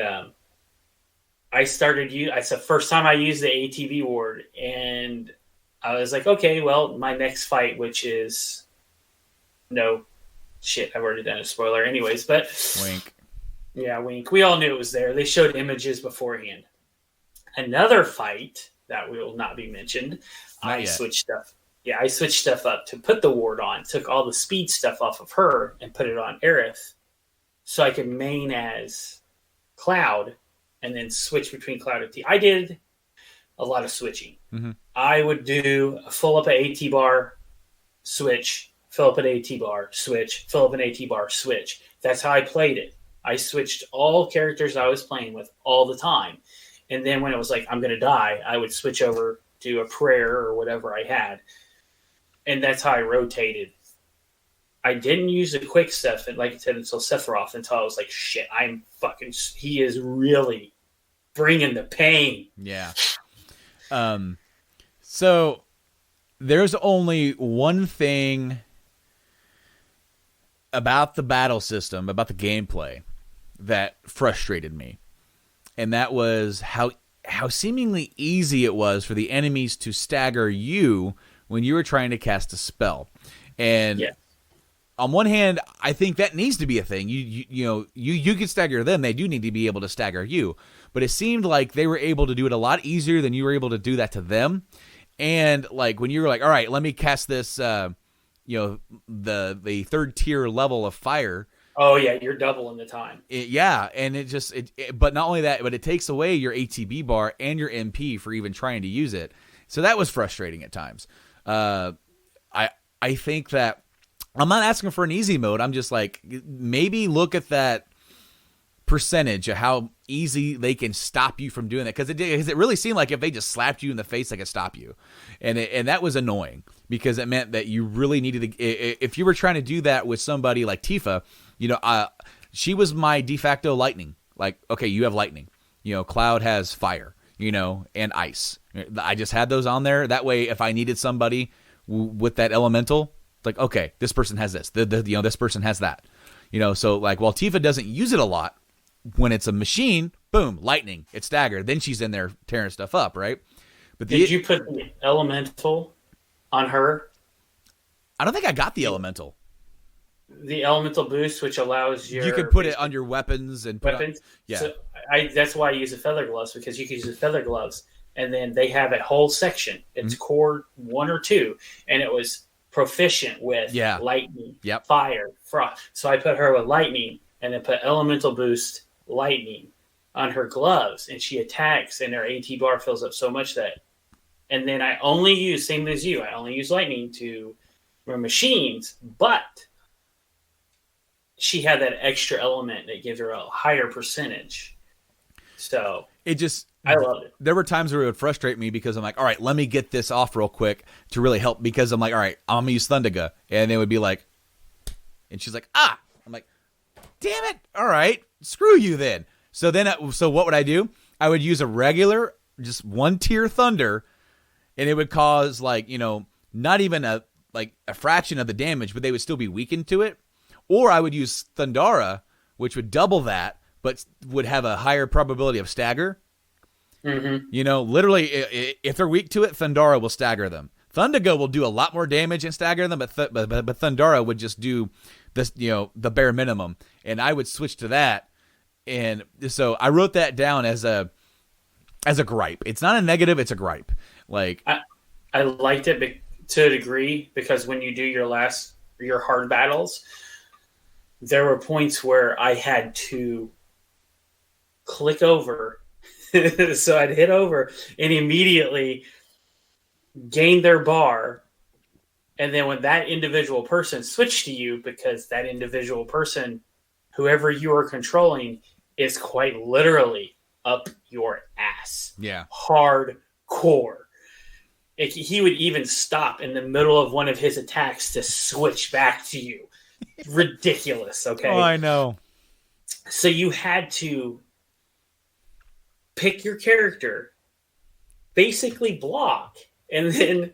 it's the first time I used the ATV ward, and I was like, okay, well, my next fight, which is. No, shit, I've already done a spoiler anyways, but... Wink. Yeah, wink. We all knew it was there. They showed images beforehand. Another fight that will not be mentioned, I switched stuff up to put the ward on, took all the speed stuff off of her and put it on Aerith so I could main as Cloud and then switch between Cloud and T. I did a lot of switching. Mm-hmm. I would do a full up at AT bar, switch, fill up an AT bar, switch, fill up an AT bar, switch. That's how I played it. I switched all characters I was playing with all the time. And then when it was like, I'm going to die, I would switch over to a prayer or whatever I had. And that's how I rotated I didn't use the quick stuff, and like I said, until Sephiroth, until I was like, shit, he is really bringing the pain. Yeah. So there's only one thing about the battle system, about the gameplay, that frustrated me. And that was how seemingly easy it was for the enemies to stagger you when you were trying to cast a spell. And on one hand, I think that needs to be a thing. You can stagger them. They do need to be able to stagger you. But it seemed like they were able to do it a lot easier than you were able to do that to them. And like when you were like, all right, let me cast this, the third tier level of fire. Oh yeah, you're doubling the time. But not only that, but it takes away your ATB bar and your MP for even trying to use it. So that was frustrating at times. I think that I'm not asking for an easy mode. I'm just like, maybe look at that percentage of how easy they can stop you from doing that, because it really seemed like if they just slapped you in the face, they could stop you, and that was annoying because it meant that you really needed to. If you were trying to do that with somebody like Tifa, she was my de facto lightning. Like, okay, you have lightning. Cloud has fire. And ice. I just had those on there. That way, if I needed somebody with that elemental, like, okay, this person has this. This person has that. So like, while Tifa doesn't use it a lot, when it's a machine, boom, lightning, it's staggered. Then she's in there tearing stuff up, right? But did you put the elemental on her? I don't think I got the elemental. The elemental boost, which allows you could put it on your weapons and weapons. Yeah, so that's why I use the feather gloves, because you can use the feather gloves, and then they have a whole section. It's core 1 or 2, and it was proficient with lightning, fire, frost. So I put her with lightning, and then put elemental boost, lightning on her gloves, and she attacks, and her AT bar fills up so much that. And then I only use, same as you, I only use lightning to machines, but she had that extra element that gives her a higher percentage. So I loved it. There were times where it would frustrate me because I'm like, all right, let me get this off real quick to really help, because I'm like, all right, I'm gonna use Thundaga, and it would be like, and she's like, I'm like, damn it, all right, screw you then. So what would I do? I would use a regular, just 1 tier thunder, and it would cause like, not even a fraction of the damage, but they would still be weakened to it. Or I would use Thundara, which would double that, but would have a higher probability of stagger. Mm-hmm. Literally, if they're weak to it, Thundara will stagger them. Thundaga will do a lot more damage and stagger them, but Thundara would just do this, the bare minimum. And I would switch to that. And so I wrote that down as a gripe. It's not a negative; it's a gripe. Like I liked it to a degree, because when you do your hard battles, there were points where I had to click over. So I'd hit over and immediately gain their bar. And then when that individual person switched to you, because that individual person, whoever you are controlling, is quite literally up your ass. Yeah. Hardcore. He would even stop in the middle of one of his attacks to switch back to you. Ridiculous, okay? Oh, I know. So you had to pick your character, basically block, and then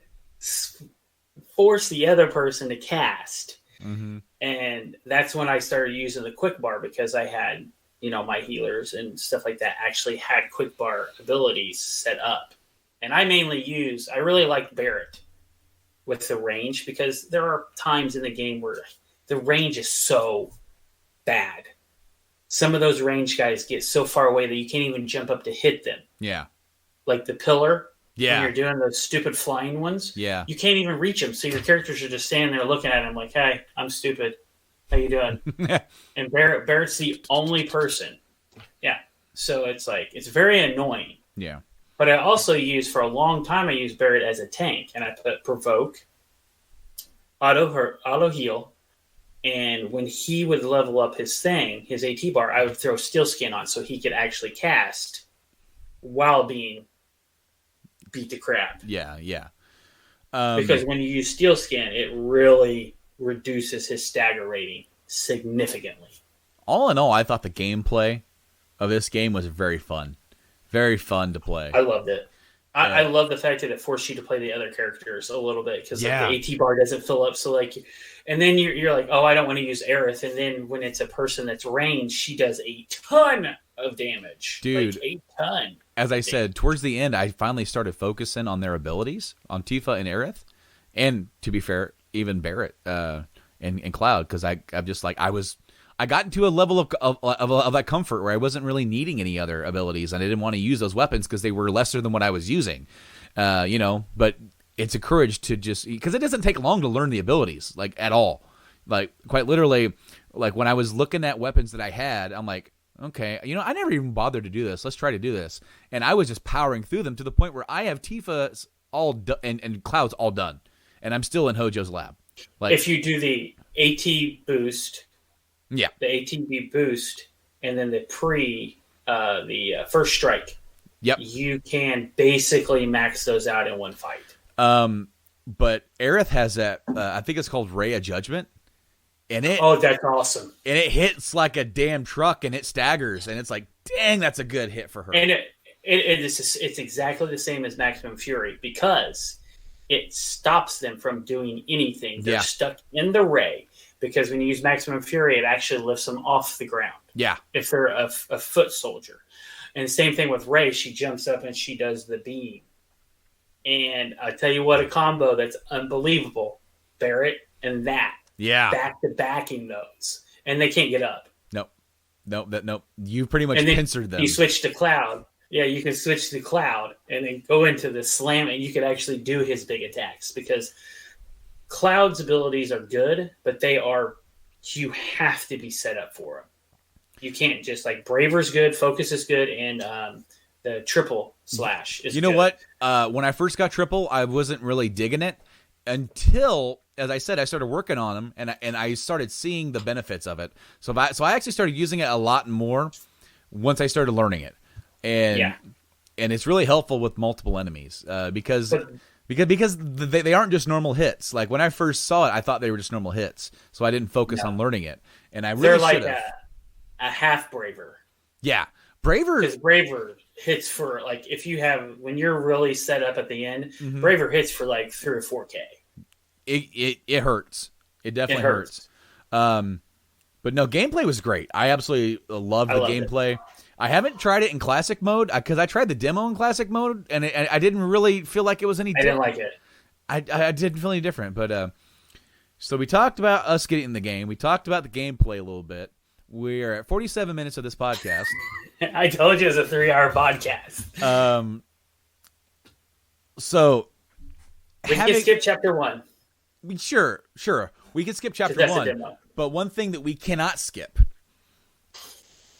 force the other person to cast. Mm-hmm. And that's when I started using the quick bar, because I had, my healers and stuff like that actually had quick bar abilities set up. And I really like Barrett with the range, because there are times in the game where the range is so bad. Some of those range guys get so far away that you can't even jump up to hit them. Yeah. Like the pillar. Yeah. When you're doing those stupid flying ones. Yeah. You can't even reach them. So your characters are just standing there looking at him like, hey, I'm stupid. How you doing? And Barrett's the only person. Yeah. So it's like, it's very annoying. Yeah. But I also for a long time, I used Barrett as a tank. And I put provoke, auto heal. And when he would level up his AT bar, I would throw Steel Skin on so he could actually cast while being beat to crap. Yeah. Because when you use Steel Skin, it really reduces his stagger rating significantly. All in all, I thought the gameplay of this game was very fun. Very fun to play. I loved it. I love the fact that it forced you to play the other characters a little bit because Yeah. the AT bar doesn't fill up. So like, and then you're like, oh, I don't want to use Aerith. And then when it's a person that's ranged, she does a ton of damage. Dude. Like a ton. As I said, towards the end, I finally started focusing on their abilities, on Tifa and Aerith. And to be fair, even Barrett and Cloud, because I'm just like, I got into a level of that comfort where I wasn't really needing any other abilities, and I didn't want to use those weapons because they were lesser than what I was using, But it's a courage to just, because it doesn't take long to learn the abilities, like at all. Like quite literally, like when I was looking at weapons that I had, I'm like, okay, I never even bothered to do this. Let's try to do this, and I was just powering through them to the point where I have Tifa's all and Cloud's all done, and I'm still in Hojo's lab. Like if you do the AT boost. Yeah, the ATB boost, and then the first strike. Yep, you can basically max those out in one fight. But Aerith has that. I think it's called Ray of Judgment, and that's awesome. And it hits like a damn truck, and it staggers, and it's like, dang, that's a good hit for her. And it's exactly the same as Maximum Fury because it stops them from doing anything. They're stuck in the ray. Because when you use Maximum Fury, it actually lifts them off the ground. Yeah. If they're a foot soldier. And same thing with Rey. She jumps up and she does the beam. And I tell you what, a combo that's unbelievable. Barrett and that. Yeah. Back-to-backing those. And they can't get up. Nope. You pretty much pincered them. You switch to Cloud. Yeah, you can switch to Cloud and then go into the slam, and you could actually do his big attacks because Cloud's abilities are good, but you have to be set up for them. You can't just like Braver's good, Focus is good, and the triple slash is good. You know what? When I first got triple, I wasn't really digging it until, as I said, I started working on them and I started seeing the benefits of it. So I actually started using it a lot more once I started learning it, and it's really helpful with multiple enemies because they aren't just normal hits. Like when I first saw it, I thought they were just normal hits, so I didn't focus on learning it. And I really should have. They're like a half Braver. Yeah, Braver. Because Braver hits for like when you're really set up at the end, Braver hits for like 3 or 4K. It hurts. It definitely hurts. But no, gameplay was great. I absolutely loved the gameplay. I haven't tried it in classic mode because I tried the demo in classic mode and I didn't really feel like it was any different. I didn't like it. I didn't feel any different. But so we talked about us getting in the game. We talked about the gameplay a little bit. We're at 47 minutes of this podcast. I told you it was a 3-hour podcast. So we can skip chapter 1. Sure. We can skip chapter 1. But one thing that we cannot skip.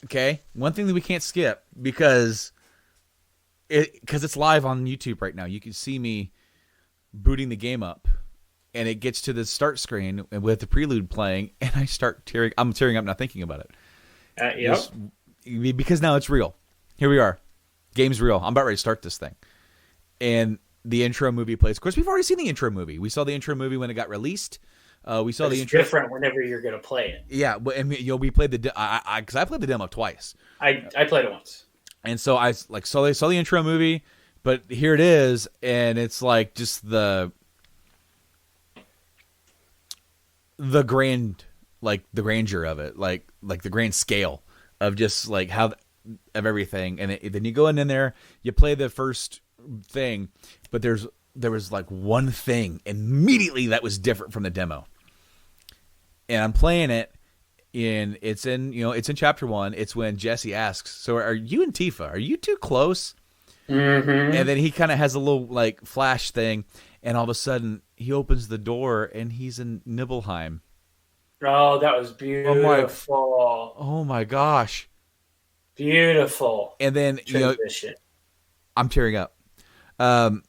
Okay? One thing that we can't skip because it's live on YouTube right now. You can see me booting the game up. And it gets to the start screen with the prelude playing, and I start tearing. I'm tearing up now thinking about it. Because now it's real. Here we are. Game's real. I'm about ready to start this thing. And the intro movie plays. Of course, we've already seen the intro movie. We saw the intro movie when it got released. We saw the intro. It's different whenever you're going to play it. Yeah, but we played because I played the demo twice. I played it once. And so I saw the intro movie, but here it is, and it's like just the grandeur of it, like the grand scale of just like how of everything, and then you go in there, you play the first thing, but there was like one thing immediately that was different from the demo, and I'm playing it, and it's in chapter 1. It's when Jesse asks, "So are you and Tifa? Are you too close?" Mm-hmm. And then he kind of has a little like flash thing. And all of a sudden, he opens the door, and he's in Nibelheim. Oh, that was beautiful. Oh, my gosh. Beautiful. And then, transition. I'm tearing up. I'm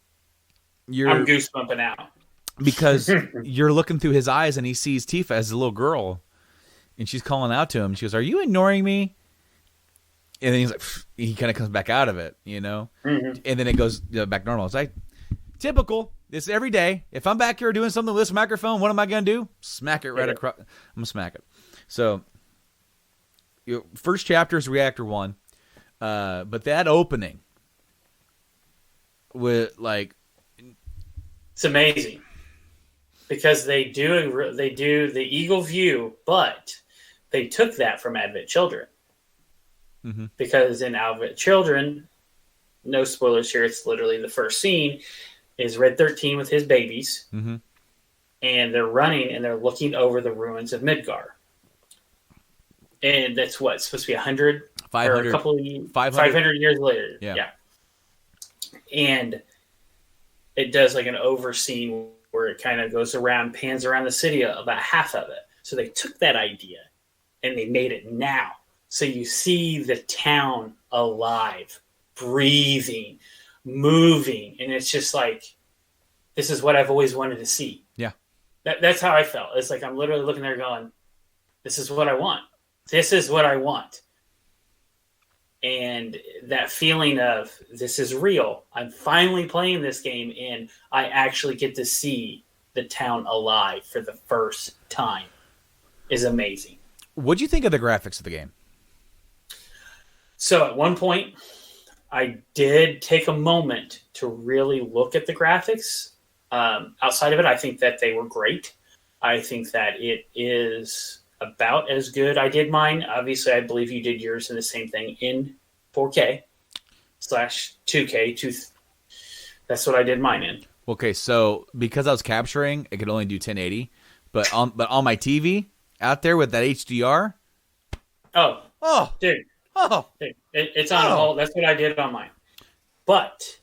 goosebumping out. Because you're looking through his eyes, and he sees Tifa as a little girl. And she's calling out to him. She goes, "Are you ignoring me?" And then he's like, he kind of comes back out of it, Mm-hmm. And then it goes back normal. It's like, typical. It's every day. If I'm back here doing something with this microphone, what am I going to do? Smack it right across. I'm going to smack it. So, first chapter is Reactor 1. But that opening with, like... It's amazing. Because they do the Eagle View, but they took that from Advent Children. Mm-hmm. Because in Advent Children, no spoilers here, it's literally the first scene, is Red 13 with his babies, mm-hmm. and they're running and they're looking over the ruins of Midgar. And that's what, supposed to be 100? 500. Or a couple of 500 years later. Yeah. And it does like an overseen where it kind of goes around, pans around the city, about half of it. So they took that idea and they made it now. So you see the town alive, breathing, moving, and it's just like, this is what I've always wanted to see. Yeah. That's how I felt. It's like I'm literally looking there going, this is what I want. This is what I want. And that feeling of, this is real. I'm finally playing this game, and I actually get to see the town alive for the first time is amazing. What'd you think of the graphics of the game? So at one point, I did take a moment to really look at the graphics. Outside of it, I think that they were great. I think that it is about as good. I did mine. Obviously, I believe you did yours in the same thing in 4K/2K. That's what I did mine in. Okay, so because I was capturing, it could only do 1080. But on my TV out there with that HDR. Oh, dude. Dude, it's on all. That's what I did on mine. But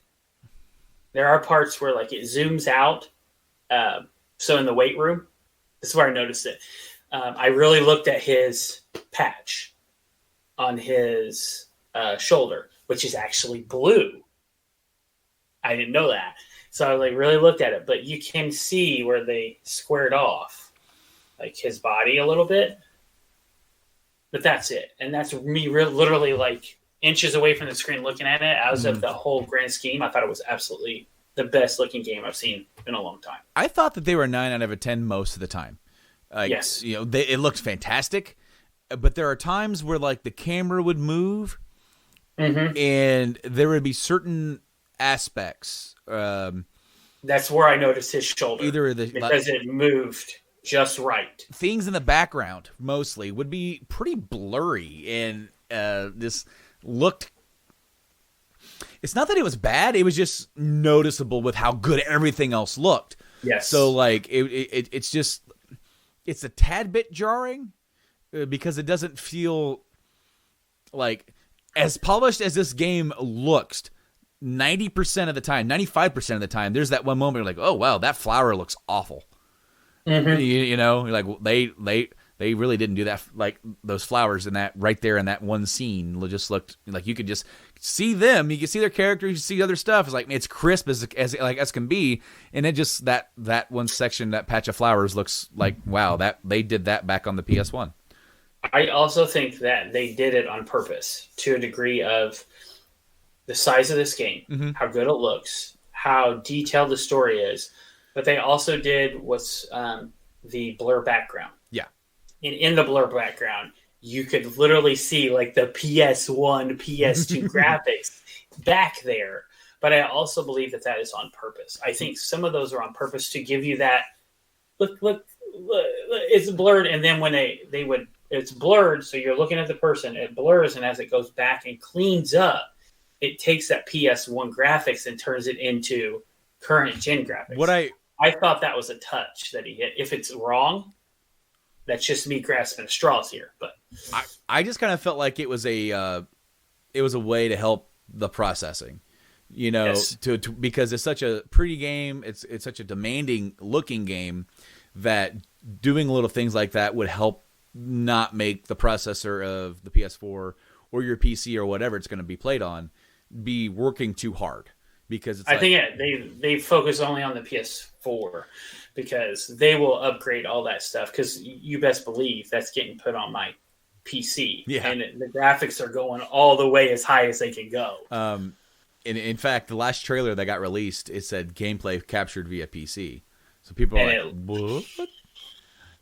there are parts where like it zooms out. So in the weight room, this is where I noticed it. I really looked at his patch on his shoulder, which is actually blue. I didn't know that. So I like really looked at it, but you can see where they squared off like his body a little bit. But that's it. And that's me literally like inches away from the screen looking at it. As of the whole grand scheme, I thought it was absolutely the best looking game I've seen in a long time. I thought that they were 9 out of 10 most of the time. Yes. It looked fantastic. But there are times where like the camera would move and there would be certain aspects. That's where I noticed his shoulder. Because it moved just right. Things in the background mostly would be pretty blurry, and this looked. It's not that it was bad; it was just noticeable with how good everything else looked. Yes. So like it's just a tad bit jarring because it doesn't feel like as polished as this game looks. 90% of the time, 95% of the time, there's that one moment you're like, oh wow, that flower looks awful. Mm-hmm. You know, like they really didn't do that. Like those flowers in that right there in that one scene just looked like you could just see them. You can see their characters. You see other stuff. It's like it's crisp as can be. And it just that one section, that patch of flowers looks like wow, that they did that back on the PS1. I also think that they did it on purpose to a degree of the size of this game, how good it looks, how detailed the story is. But they also did what's the blur background. Yeah. And in the blur background, you could literally see like the PS1, PS2 graphics back there. But I also believe that is on purpose. I think some of those are on purpose to give you that, look, it's blurred. And then when it's blurred, so you're looking at the person, it blurs. And as it goes back and cleans up, it takes that PS1 graphics and turns it into current gen graphics. I thought that was a touch that he hit. If it's wrong, that's just me grasping straws here. But I just kind of felt like it was a way to help the processing, yes. Because it's such a pretty game. It's such a demanding looking game that doing little things like that would help not make the processor of the PS4 or your PC or whatever it's going to be played on be working too hard. Because I think they focus only on the PS4 because they will upgrade all that stuff. Because you best believe that's getting put on my PC, and the graphics are going all the way as high as they can go. in fact, the last trailer that got released, it said gameplay captured via PC. So people are like, what?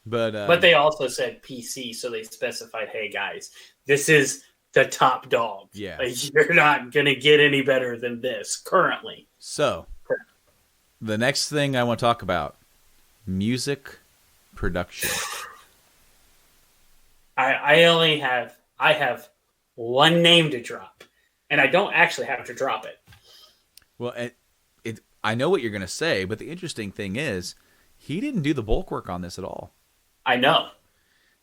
But they also said PC, so they specified, hey guys, this is the top dog. Yeah. Like, you're not going to get any better than this currently. So, the next thing I want to talk about, music production. I have one name to drop, and I don't actually have to drop it. Well, I know what you're going to say, but the interesting thing is, he didn't do the bulk work on this at all. I know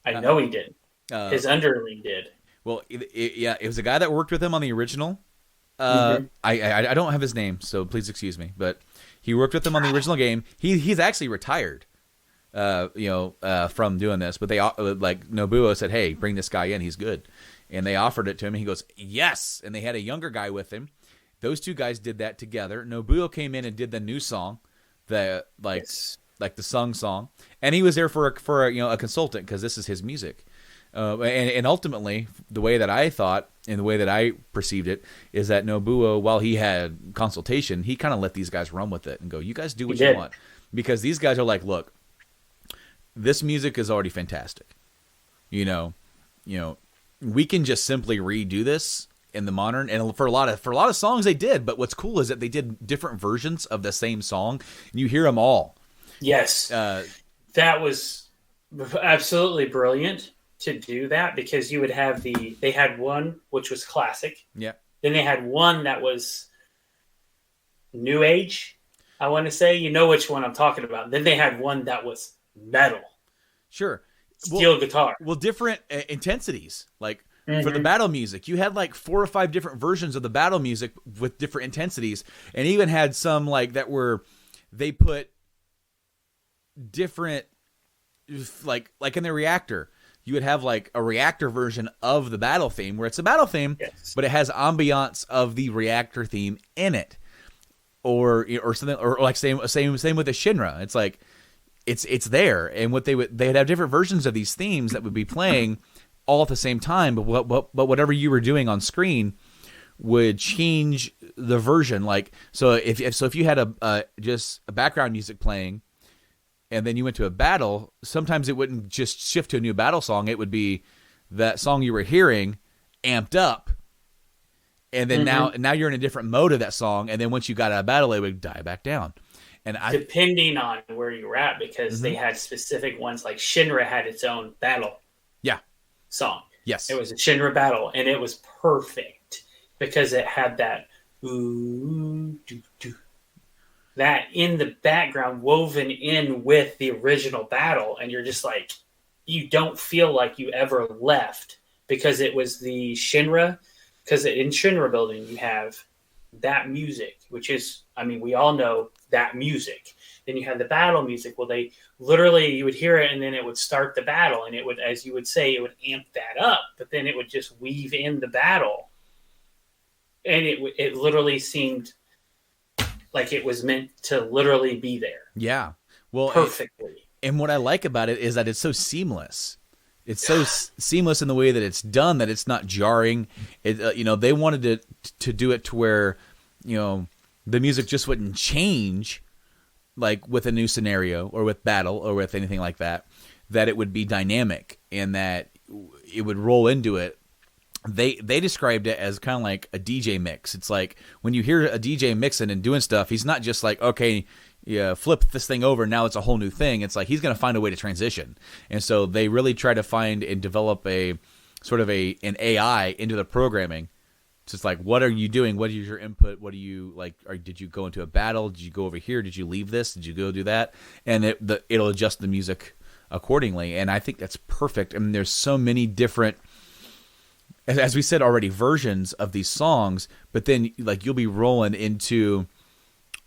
he did. His underling did. Well, it was a guy that worked with him on the original. I don't have his name, so please excuse me. But he worked with him on the original game. He's actually retired, from doing this. But they Nobuo said, "Hey, bring this guy in. He's good." And they offered it to him. And he goes, "Yes." And they had a younger guy with him. Those two guys did that together. Nobuo came in and did the new song, like the song, and he was there for a consultant because this is his music. And ultimately, the way that I thought and the way that I perceived it is that Nobuo, while he had consultation, he kind of let these guys run with it and go, "You guys do what you want," because these guys are like, "Look, this music is already fantastic. We can just simply redo this in the modern." And for a lot of songs they did, but what's cool is that they did different versions of the same song, and you hear them all. Yes, that was absolutely brilliant to do that, because you would have they had one which was classic. Yeah. Then they had one that was new age, I want to say. You know which one I'm talking about. Then they had one that was metal. Sure. Steel guitar. Well, different intensities. Like for the battle music, you had like 4 or 5 different versions of the battle music with different intensities, and even had some they put different, like in the reactor. You would have like a reactor version of the battle theme where it's a battle theme, yes, but it has ambiance of the reactor theme in it, or something, or like same with the Shinra. It's like it's there, and they'd have different versions of these themes that would be playing all at the same time, but whatever you were doing on screen would change the version. Like so if you had just a background music playing, and then you went to a battle, sometimes it wouldn't just shift to a new battle song. It would be that song you were hearing amped up. And then now you're in a different mode of that song. And then once you got out of battle, it would die back down. And depending on where you were at, because they had specific ones, like Shinra had its own battle song. Yes. It was a Shinra battle, and it was perfect because it had that ooh, doo, doo, that in the background woven in with the original battle, and you're just like, you don't feel like you ever left, because it was the Shinra, because in Shinra building you have that music, which is, we all know that music. Then you have the battle music. Well, they literally, you would hear it and then it would start the battle, and it would, as you would say, it would amp that up, but then it would just weave in the battle, and it literally seemed like it was meant to literally be there. Yeah. Well, perfectly. And what I like about it is that it's so seamless. It's so seamless in the way that it's done, that it's not jarring. They wanted to do it to where, the music just wouldn't change, like with a new scenario or with battle or with anything like that, that it would be dynamic and that it would roll into it. They described it as kind of like a DJ mix. It's like when you hear a DJ mixing and doing stuff, he's not just like, okay, yeah, flip this thing over, now it's a whole new thing. It's like he's going to find a way to transition. And so they really try to find and develop a sort of an AI into the programming. It's just like, what are you doing? What is your input? What do you like? Or did you go into a battle? Did you go over here? Did you leave this? Did you go do that? And it'll adjust the music accordingly. And I think that's perfect. I mean, there's so many different, as we said already, versions of these songs, but then like you'll be rolling into,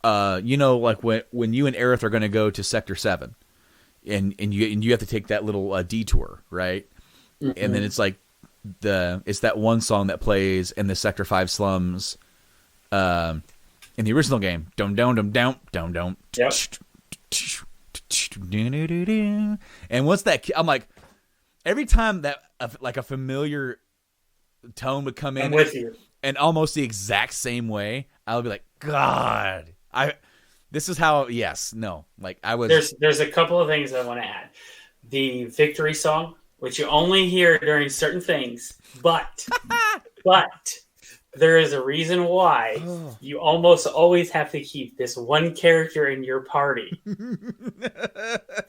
like when you and Aerith are going to go to Sector 7 and you have to take that little detour, right? Mm-hmm. And then it's like it's that one song that plays in the Sector 5 slums in the original game. Dum dum dum dum dum dum. Yep. And once that, I'm like, every time that like a familiar tone would come in, I'm with you. and almost the exact same way, I'll be like, God, this is how. Yes, no, like I was. There's a couple of things I want to add. The victory song, which you only hear during certain things, but there is a reason why you almost always have to keep this one character in your party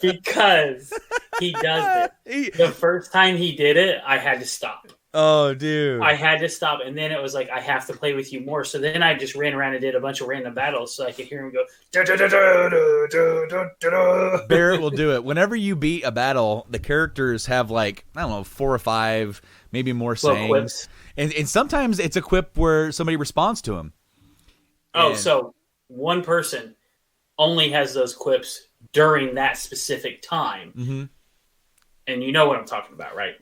because he does it. The first time he did it, I had to stop. Oh, dude. I had to stop, and then it was like, I have to play with you more. So then I just ran around and did a bunch of random battles so I could hear him go. Barrett will do it. Whenever you beat a battle, the characters have like, I don't know, 4 or 5, maybe more sayings. And sometimes it's a quip where somebody responds to him. Oh, so one person only has those quips during that specific time. Mm-hmm. And you know what I'm talking about, right?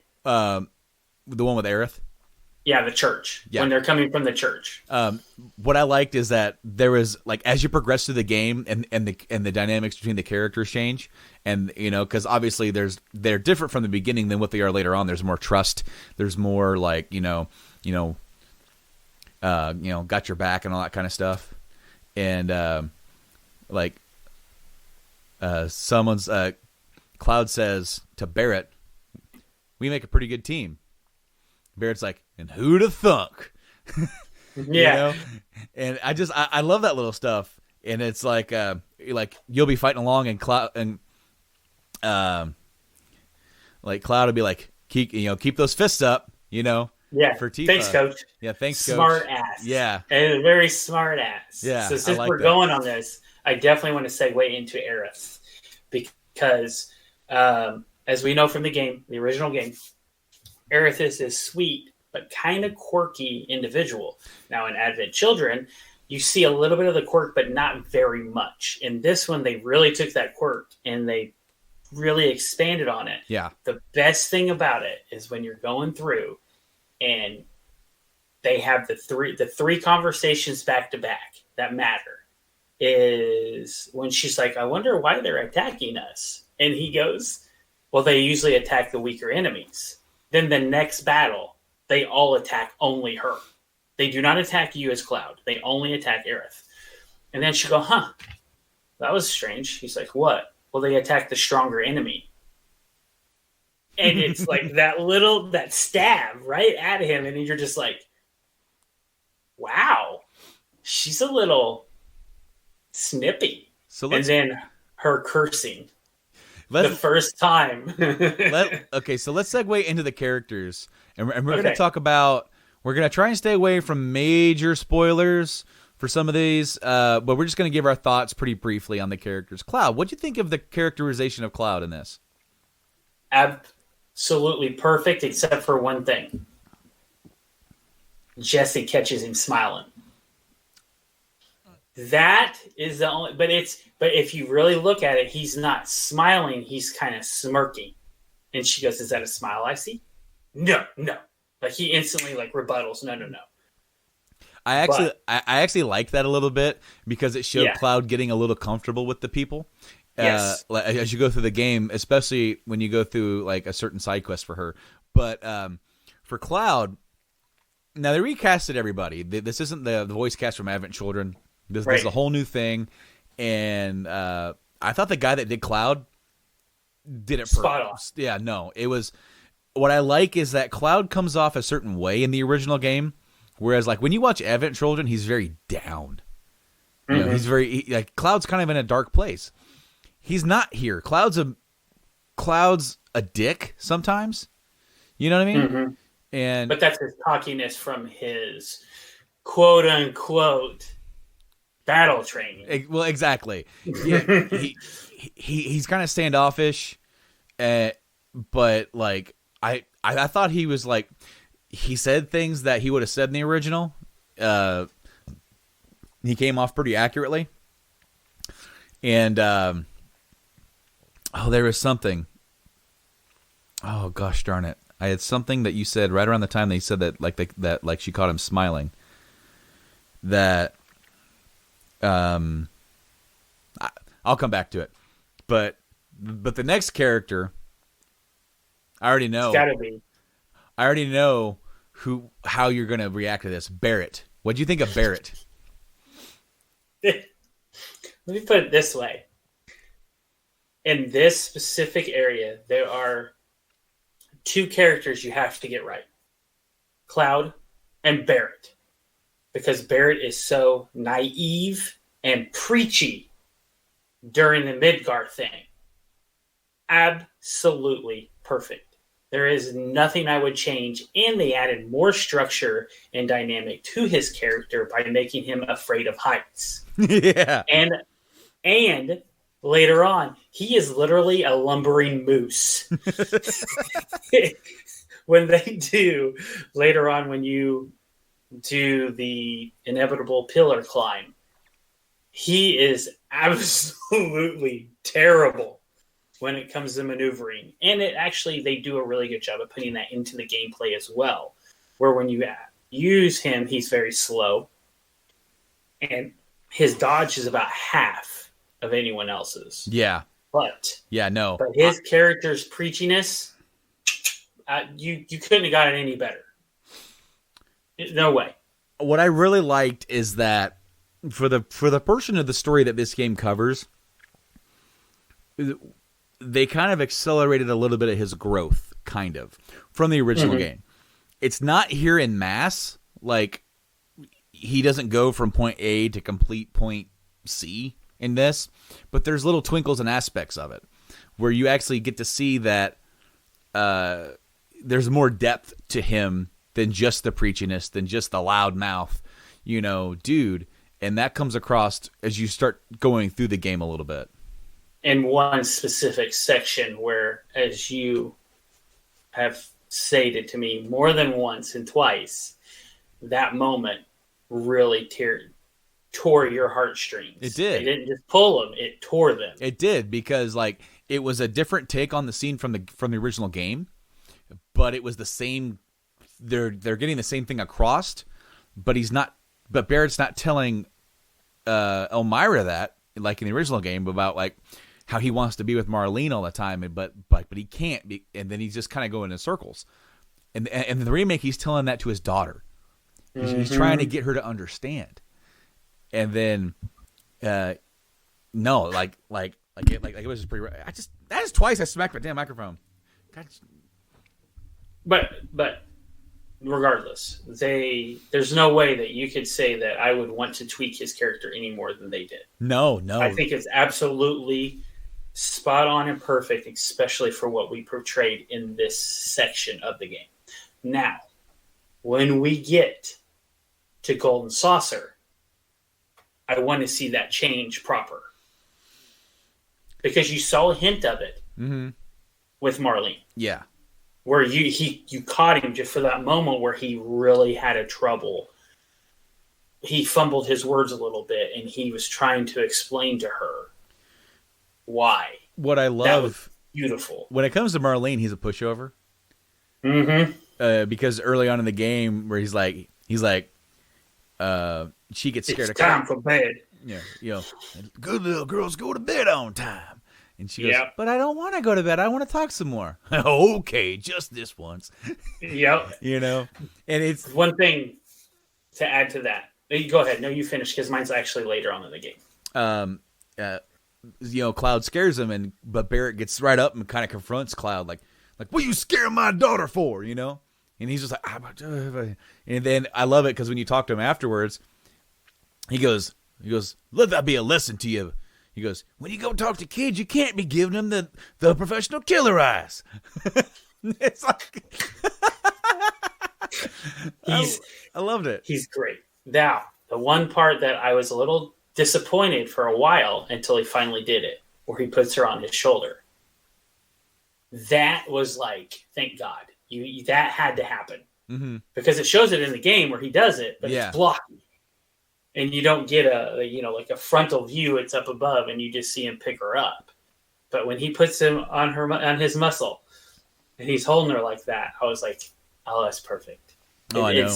The one with Aerith? Yeah, the church. Yeah. When they're coming from the church. What I liked is that there was, like, as you progress through the game and the dynamics between the characters change, and, you know, because obviously they're different from the beginning than what they are later on. There's more trust. There's more, like, got your back and all that kind of stuff. And, Cloud says to Barrett, we make a pretty good team. Barrett's like, and who'da thunk? Yeah. You know? And I love that little stuff. And it's like you'll be fighting along and Cloud will be like, keep those fists up, Yeah. For Tifa. Thanks, coach. Yeah, thanks, coach. Smart ass. Yeah. And very smart ass. Yeah. So since we're going on this, I definitely want to segue into Aerith. Because as we know from the game, the original game, Aerith is this sweet but kind of quirky individual. Now in Advent Children, you see a little bit of the quirk, but not very much. In this one, they really took that quirk and they really expanded on it. Yeah. The best thing about it is when you're going through and they have the three conversations back to back that matter, is when she's like, I wonder why they're attacking us. And he goes, well, they usually attack the weaker enemies. Then the next battle, they all attack only her. They do not attack you as Cloud. They only attack Aerith. And then she go, that was strange. He's like, what? Well, they attack the stronger enemy. And it's like that stab right at him. And you're just like, wow, she's a little snippy. And then her cursing. The first time. Okay, so let's segue into the characters. And we're going to talk about... We're going to try and stay away from major spoilers for some of these, but we're just going to give our thoughts pretty briefly on the characters. Cloud, what do you think of the characterization of Cloud in this? Absolutely perfect, except for one thing. Jesse catches him smiling. That is the only... But if you really look at it, he's not smiling. He's kind of smirking. And she goes, is that a smile I see? No. Like he instantly rebuttals. No. I actually like that a little bit because it showed Cloud getting a little comfortable with the people. Yes. As you go through the game, especially when you go through a certain side quest for her. But for Cloud, now they recasted everybody. This isn't the voice cast from Advent Children. This is a whole new thing. And I thought the guy that did Cloud did it spot on. Yeah, no, it was. What I like is that Cloud comes off a certain way in the original game, whereas when you watch Advent Children, he's very down. Mm-hmm. You know, he's very Cloud's kind of in a dark place. He's not here. Cloud's a dick sometimes. You know what I mean? Mm-hmm. But that's his cockiness from his quote unquote battle training. Well, exactly. Yeah, he's kind of standoffish, but I thought he was he said things that he would have said in the original. He came off pretty accurately. And there was something. Oh gosh darn it! I had something that you said right around the time they said that she caught him smiling. That I'll come back to it, but the next character. I already know. It's gotta be. I already know how you're going to react to this. Barrett. What do you think of Barrett? Let me put it this way. In this specific area, there are 2 characters you have to get right. Cloud and Barrett. Because Barrett is so naive and preachy during the Midgar thing. Absolutely perfect. There is nothing I would change, and they added more structure and dynamic to his character by making him afraid of heights. Yeah. And later on, he is literally a lumbering moose. When they do, later on, when you do the inevitable pillar climb, he is absolutely terrible when it comes to maneuvering. And they do a really good job of putting that into the gameplay as well, where when you use him, he's very slow. And his dodge is about half of anyone else's. Yeah. But his character's preachiness, you couldn't have got it any better. No way. What I really liked is that for the portion of the story that this game covers, they kind of accelerated a little bit of his growth, kind of, from the original game. It's not here in mass. Like, he doesn't go from point A to complete point C in this, but there's little twinkles and aspects of it where you actually get to see that there's more depth to him than just the preachiness, than just the loud mouth, dude. And that comes across as you start going through the game a little bit. In one specific section where, as you have stated to me more than once and twice, that moment really tore your heartstrings. It did. They didn't just pull them; it tore them. It did, because it was a different take on the scene from the original game, but it was the same. They're getting the same thing across, but But Barrett's not telling Elmira that, like in the original game, about how he wants to be with Marlene all the time, but he can't be, and then he's just kind of going in circles. And in the remake, he's telling that to his daughter. He's trying to get her to understand. And then, no, it was just pretty. That is twice I smacked my damn microphone. But regardless, there's no way that you could say that I would want to tweak his character any more than they did. No. I think it's absolutely spot on and perfect, especially for what we portrayed in this section of the game. Now, when we get to Golden Saucer, I want to see that change proper. Because you saw a hint of it with Marlene. Yeah. Where you caught him just for that moment where he really had a trouble. He fumbled his words a little bit, and he was trying to explain to her why. What I love, that was beautiful. When it comes to Marlene, he's a pushover. Because early on in the game, where he's like, she gets scared. It's time for bed. Yeah, good little girls go to bed on time. And she goes, but I don't want to go to bed. I want to talk some more. Okay, just this once. Yep. And it's one thing to add to that. Go ahead. No, you finish, because mine's actually later on in the game. Cloud scares him, but Barrett gets right up and kind of confronts Cloud, like, what are you scaring my daughter for? And he's just like, and then I love it because when you talk to him afterwards, he goes, let that be a lesson to you. He goes, when you go talk to kids, you can't be giving them the professional killer eyes. It's like, I loved it. He's great. Now, the one part that I was a little disappointed for a while until he finally did it, where he puts her on his shoulder. That was like, thank God. That had to happen. Because it shows it in the game where he does it, but it's blocky. And you don't get a frontal view. It's up above, and you just see him pick her up. But when he puts him on his muscle, and he's holding her like that, I was like, "Oh, that's perfect." I know.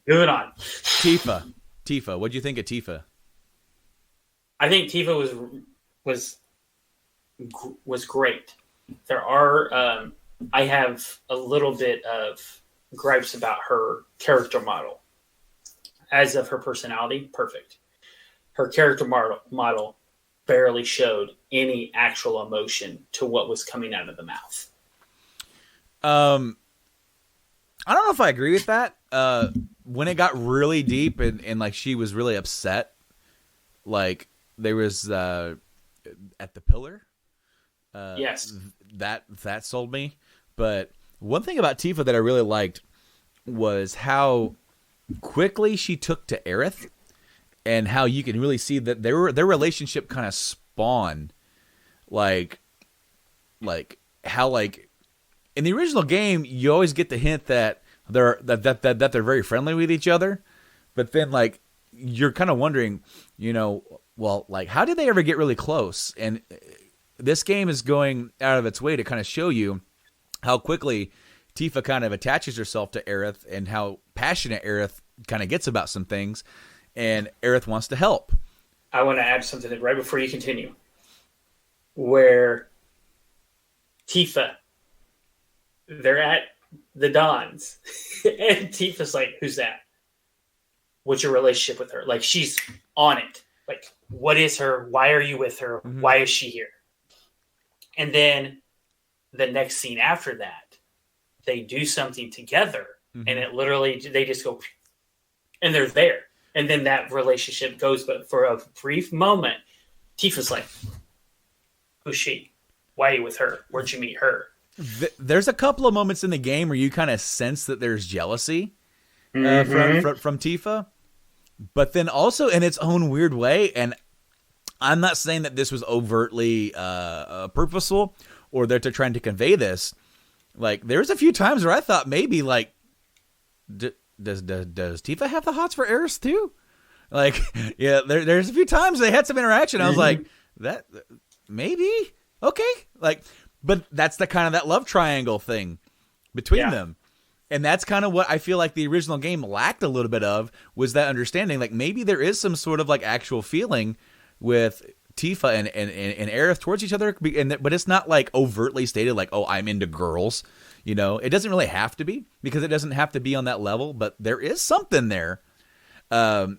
Moving on. Tifa. What'd you think of Tifa? I think Tifa was great. There are I have a little bit of gripes about her character model. As of her personality, perfect. Her character model barely showed any actual emotion to what was coming out of the mouth. I don't know if I agree with that. When it got really deep and like she was really upset, like there was at the pillar. Yes, that sold me. But one thing about Tifa that I really liked was how quickly she took to Aerith, and how you can really see that their relationship kind of spawned, like how like in the original game you always get the hint that they're very friendly with each other, but then like you're kind of wondering, well, like how did they ever get really close? And this game is going out of its way to kind of show you how quickly Tifa kind of attaches herself to Aerith and how passionate Aerith kind of gets about some things, and Aerith wants to help. I want to add something right before you continue. Where Tifa, they're at the Dons, and Tifa's like, "Who's that? What's your relationship with her?" Like she's on it. Like, what is her? Why are you with her? Mm-hmm. Why is she here? And then the next scene after that, they do something together, and it literally, they just go, and they're there. And then that relationship goes, but for a brief moment, Tifa's like, who's she? Why are you with her? Where'd you meet her? There's a couple of moments in the game where you kind of sense that there's jealousy from Tifa, but then also in its own weird way, and I'm not saying that this was overtly purposeful or that they're trying to convey this. Like, there's a few times where I thought maybe, like, does Tifa have the hots for Aerith too? Like, yeah, there's a few times they had some interaction. I was like, that maybe okay, like, but that's the kind of that love triangle thing between them, and that's kind of what I feel like the original game lacked a little bit of, was that understanding. Like maybe there is some sort of like actual feeling with Tifa and Aerith towards each other, but it's not like overtly stated like, oh, I'm into girls. It doesn't really have to be, because it doesn't have to be on that level, but there is something there,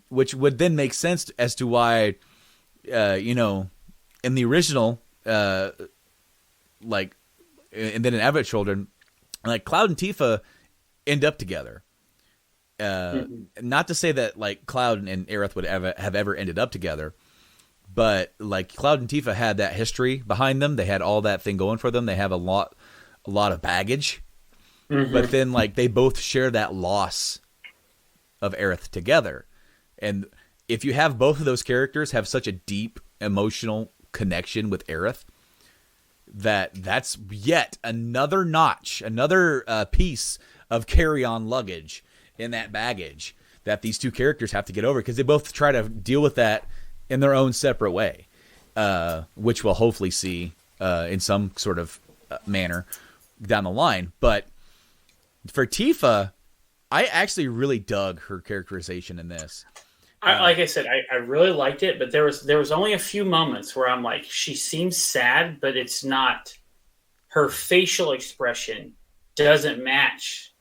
which would then make sense as to why, in the original, like, and then in Advent Children, like Cloud and Tifa end up together. Not to say that like Cloud and Aerith would have ever ended up together, but like Cloud and Tifa had that history behind them. They had all that thing going for them. They have a lot of baggage, but then like they both share that loss of Aerith together. And if you have both of those characters have such a deep emotional connection with Aerith, that's yet another notch, another piece of carry-on luggage in that baggage that these two characters have to get over, because they both try to deal with that in their own separate way, which we'll hopefully see in some sort of manner down the line. But for Tifa, I actually really dug her characterization in this. Like I said, I really liked it, but there was only a few moments where I'm like, she seems sad, but it's not. Her facial expression doesn't match.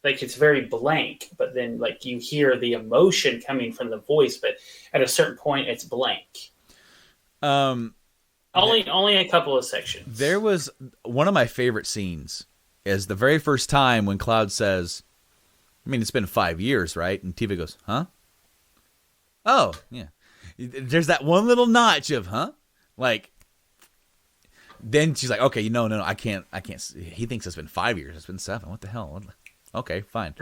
Like, it's very blank, but then like you hear the emotion coming from the voice, but at a certain point it's blank. Only a couple of sections. There was one of my favorite scenes is the very first time when Cloud says, I mean, it's been 5 years, right? And Tifa goes, huh? Oh, yeah. There's that one little notch of, huh? Like, then she's like, okay, no, I can't. He thinks it's been 5 years. It's been 7. What the hell? Okay, fine.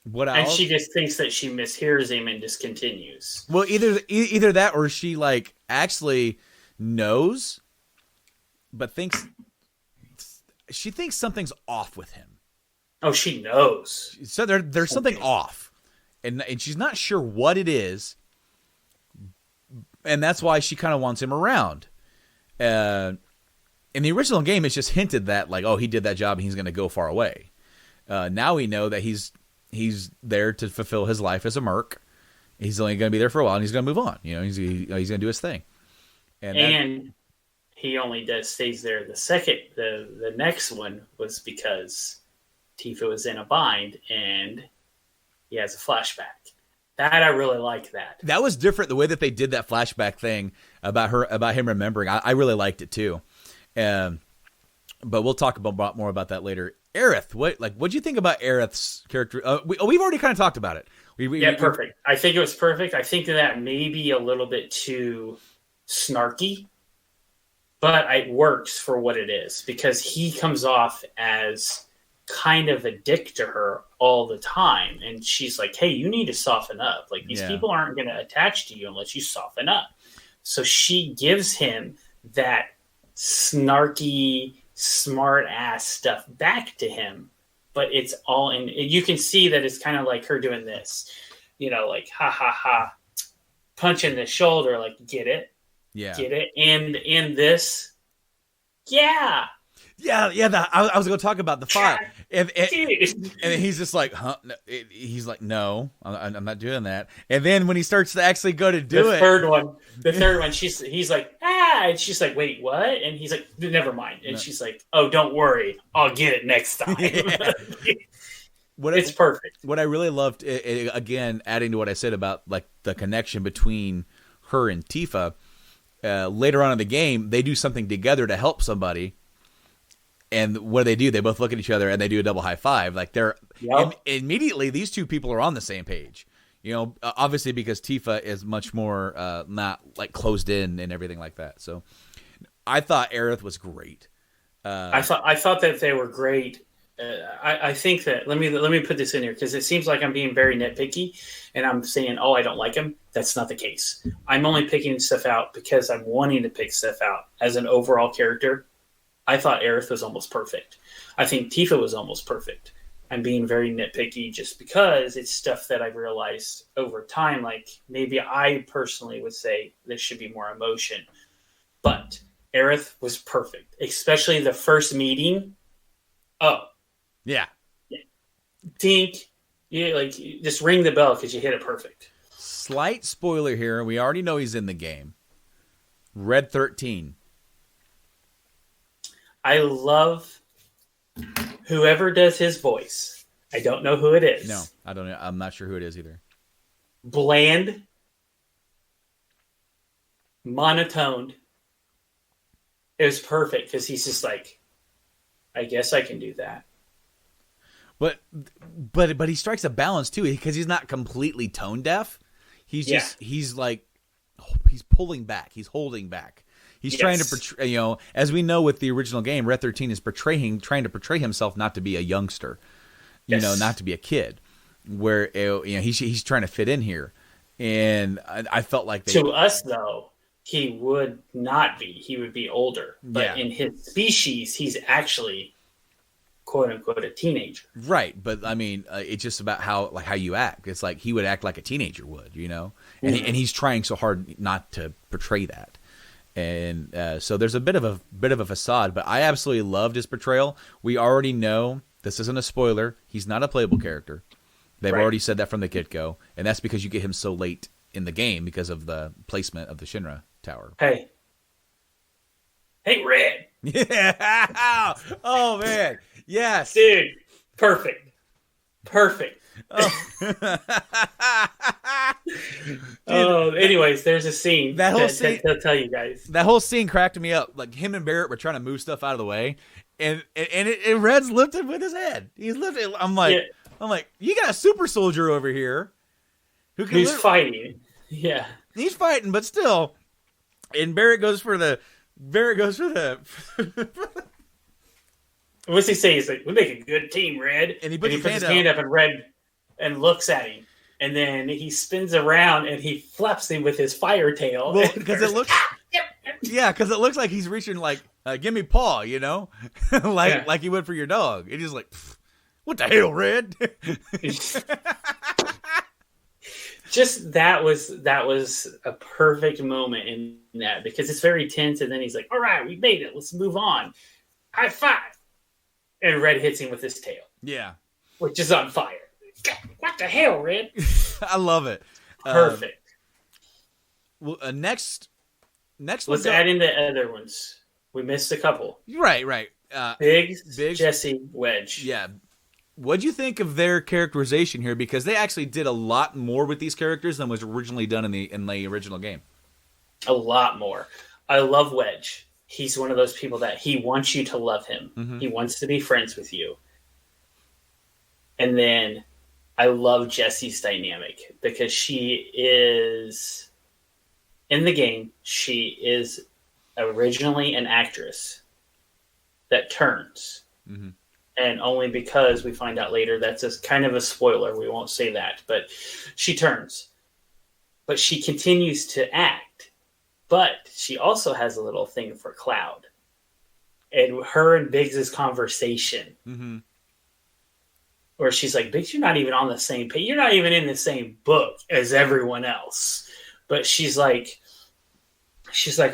What else? And she just thinks that she mishears him and just continues. Well, either that, or she like actually knows, but she thinks something's off with him. Oh, she knows. So there's something off, and she's not sure what it is, and that's why she kind of wants him around. In the original game, it's just hinted that like, oh, he did that job and he's going to go far away. Now we know that he's there to fulfill his life as a merc. He's only going to be there for a while, and he's going to move on. He's going to do his thing. And he only stays there the next one was because Tifa was in a bind and he has a flashback. That I really like that. That was different. The way that they did that flashback thing about him remembering, I really liked it too. But we'll talk more about that later. Aerith, what'd you think about Aerith's character? We've already kind of talked about it. Perfect. I think it was perfect. I think that may be a little bit too snarky, but it works for what it is because he comes off as kind of a dick to her all the time, and she's like, hey, you need to soften up. Like, these people aren't going to attach to you unless you soften up. So she gives him that snarky, smart ass stuff back to him, but it's all in. You can see that it's kind of like her doing this, like ha ha ha, punch in the shoulder, like get it. And in this, I was going to talk about the fight, and he's just like, huh? He's like, no, I'm not doing that. And then when he starts to actually go to do the third one, he's like, and she's like, wait, what? And he's like, never mind. And she's like, oh, don't worry, I'll get it next time. It's perfect. What I really loved, again, adding to what I said about like the connection between her and Tifa, later on in the game, they do something together to help somebody. And what do? They both look at each other and they do a double high five. Like immediately, these two people are on the same page. Obviously because Tifa is much more not like closed in and everything like that. So I thought Aerith was great. I thought that they were great. I think that let me put this in here because it seems like I'm being very nitpicky and I'm saying, oh, I don't like him. That's not the case. I'm only picking stuff out because I'm wanting to pick stuff out as an overall character. I thought Aerith was almost perfect. I think Tifa was almost perfect. I'm being very nitpicky just because it's stuff that I've realized over time. Like maybe I personally would say there should be more emotion, but Aerith was perfect, especially the first meeting. Oh, yeah. Dink. Yeah, like just ring the bell because you hit it perfect. Slight spoiler here. We already know he's in the game. Red 13. I love whoever does his voice. I don't know who it is. No, I don't know. I'm not sure who it is either. Bland, monotoned. It was perfect because he's just like, I guess I can do that. But he strikes a balance too because he's not completely tone deaf. He's like, he's pulling back. He's holding back. He's trying to portray, as we know with the original game, Red 13 is trying to portray himself not to be a youngster, not to be a kid, where he's trying to fit in here, and I felt like to us though he would not be. He would be older, but in his species, he's actually quote unquote a teenager. Right, but I mean, it's just about how you act. It's like he would act like a teenager would, and he's trying so hard not to portray that. And so there's a bit of a facade, but I absolutely loved his portrayal. We already know this isn't a spoiler. He's not a playable character. They've already said that from the get-go, and that's because you get him so late in the game because of the placement of the Shinra Tower. Hey, Red. Yeah. Oh man. Yes, dude. Perfect. Oh. Anyways, there's a scene. That whole scene. I'll tell you guys. That whole scene cracked me up. Like him and Barrett were trying to move stuff out of the way, and Red's lifted with his head. He's lifted. I'm like, you got a super soldier over here who's fighting. Yeah, he's fighting, but still. And Barrett goes for the. What's he say? He's like, "We make a good team, Red." And he puts his hand up, and Red and looks at him, and then he spins around and he flaps him with his fire tail. Well, because it looks, because it looks like he's reaching like, "Give me paw," like he would for your dog. And he's like, "What the hell, Red?" Just that was a perfect moment in that because it's very tense, and then he's like, "All right, we made it. Let's move on. High five." And Red hits him with his tail. Yeah. Which is on fire. What the hell, Red? I love it. Perfect. Well, next. Let's add in the other ones. We missed a couple. Right. Biggs, Biggs, Jesse, Wedge. Yeah. What'd you think of their characterization here? Because they actually did a lot more with these characters than was originally done in the original game. A lot more. I love Wedge. He's one of those people that he wants you to love him. Mm-hmm. He wants to be friends with you. And then I love Jesse's dynamic because she is, in the game, she is originally an actress that turns. Mm-hmm. And only because we find out later that's a kind of a spoiler. We won't say that. But she turns. But she continues to act. But she also has a little thing for Cloud. And her and Biggs' conversation. Mm-hmm. Where she's like, Biggs, you're not even on the same page. You're not even in the same book as everyone else. But she's like,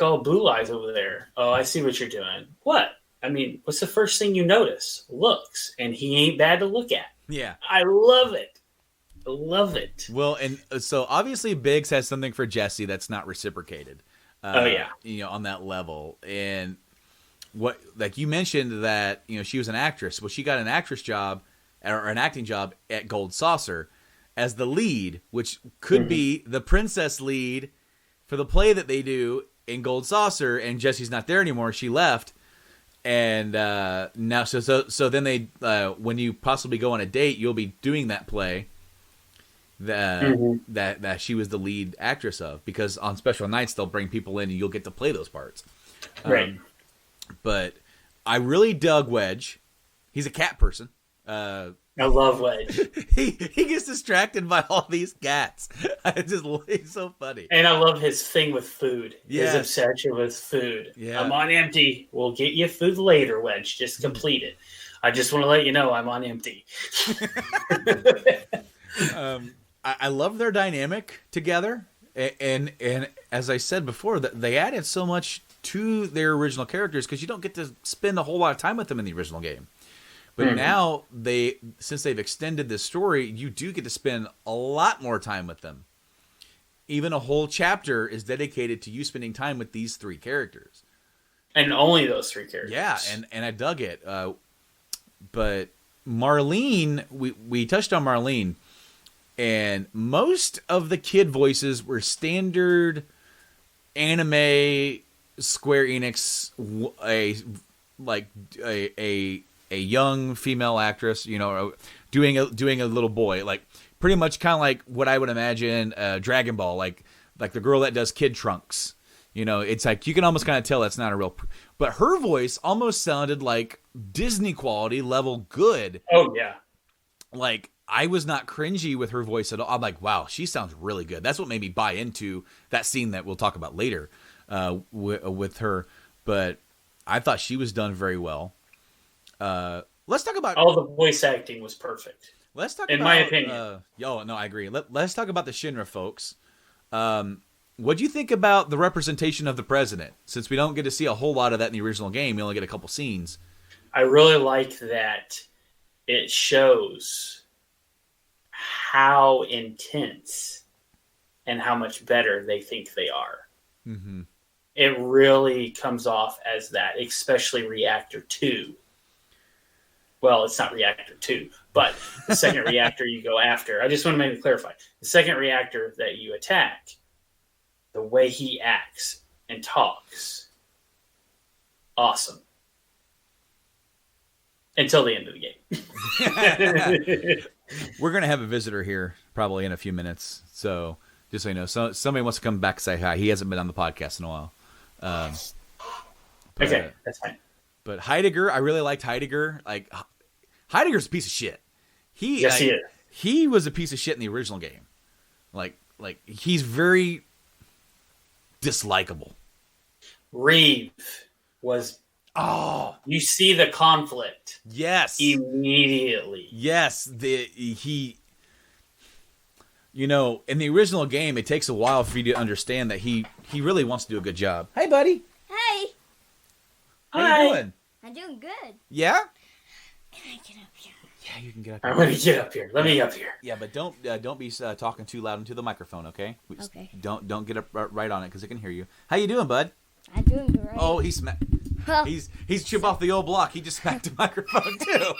oh, Blue Eyes over there. Oh, I see what you're doing. What? I mean, what's the first thing you notice? Looks. And he ain't bad to look at. Yeah. I love it. I love it. Well, and so obviously Biggs has something for Jesse that's not reciprocated. On that level. And what, like you mentioned that, she was an actress. Well, she got an actress job or an acting job at Gold Saucer as the lead, which could be the princess lead for the play that they do in Gold Saucer. And Jesse's not there anymore. She left. And now, so then they, when you possibly go on a date, you'll be doing that play that she was the lead actress of, because on special nights they'll bring people in and you'll get to play those parts. Right. But I really dug Wedge. He's a cat person. I love Wedge. he gets distracted by all these cats. He's so funny. And I love his thing with food. Yes. His obsession with food. Yeah. I'm on empty. We'll get you food later, Wedge. Just complete it. I just want to let you know I'm on empty. I love their dynamic together. And as I said before, that they added so much to their original characters because you don't get to spend a whole lot of time with them in the original game. But now, since they've extended this story, you do get to spend a lot more time with them. Even a whole chapter is dedicated to you spending time with these three characters. And only those three characters. Yeah, and I dug it. But Marlene, we touched on Marlene, and most of the kid voices were standard anime Square Enix, a young female actress, doing a little boy, like pretty much kind of like what I would imagine Dragon Ball, like the girl that does Kid Trunks. It's like you can almost kind of tell that's not a real, but her voice almost sounded like Disney quality level good. Oh yeah. Like I was not cringy with her voice at all. I'm like, wow, she sounds really good. That's what made me buy into that scene that we'll talk about later with her. But I thought she was done very well. Let's talk about all the voice acting was perfect. Let's talk in about, my opinion. No, I agree. Let's talk about the Shinra folks. What do you think about the representation of the president? Since we don't get to see a whole lot of that in the original game, we only get a couple scenes. I really like that it shows how intense and how much better they think they are. Mm-hmm. It really comes off as that, especially Reactor 2. Well, it's not Reactor 2, but the second reactor you go after. I just want to maybe clarify. The second reactor that you attack, the way he acts and talks, awesome. Until the end of the game. We're going to have a visitor here probably in a few minutes. So just so you know, somebody wants to come back and say hi. He hasn't been on the podcast in a while. Okay, that's fine. But Heidegger, I really liked Heidegger. Like Heidegger's a piece of shit. He is. He was a piece of shit in the original game. Like he's very dislikable. Reeve was. Oh, you see the conflict. Yes, immediately. Yes, in the original game, it takes a while for you to understand that he really wants to do a good job. Hey, buddy. Hey. How you doing? I'm doing good. Yeah? Can I get up here? Yeah, you can get up here. I'm going to get up here. Let me up here. Yeah, but don't be talking too loud into the microphone, okay? Okay. Don't get up right on it because it can hear you. How you doing, bud? I'm doing great. Oh, he smacked. He's chip off the old block. He just smacked the microphone too.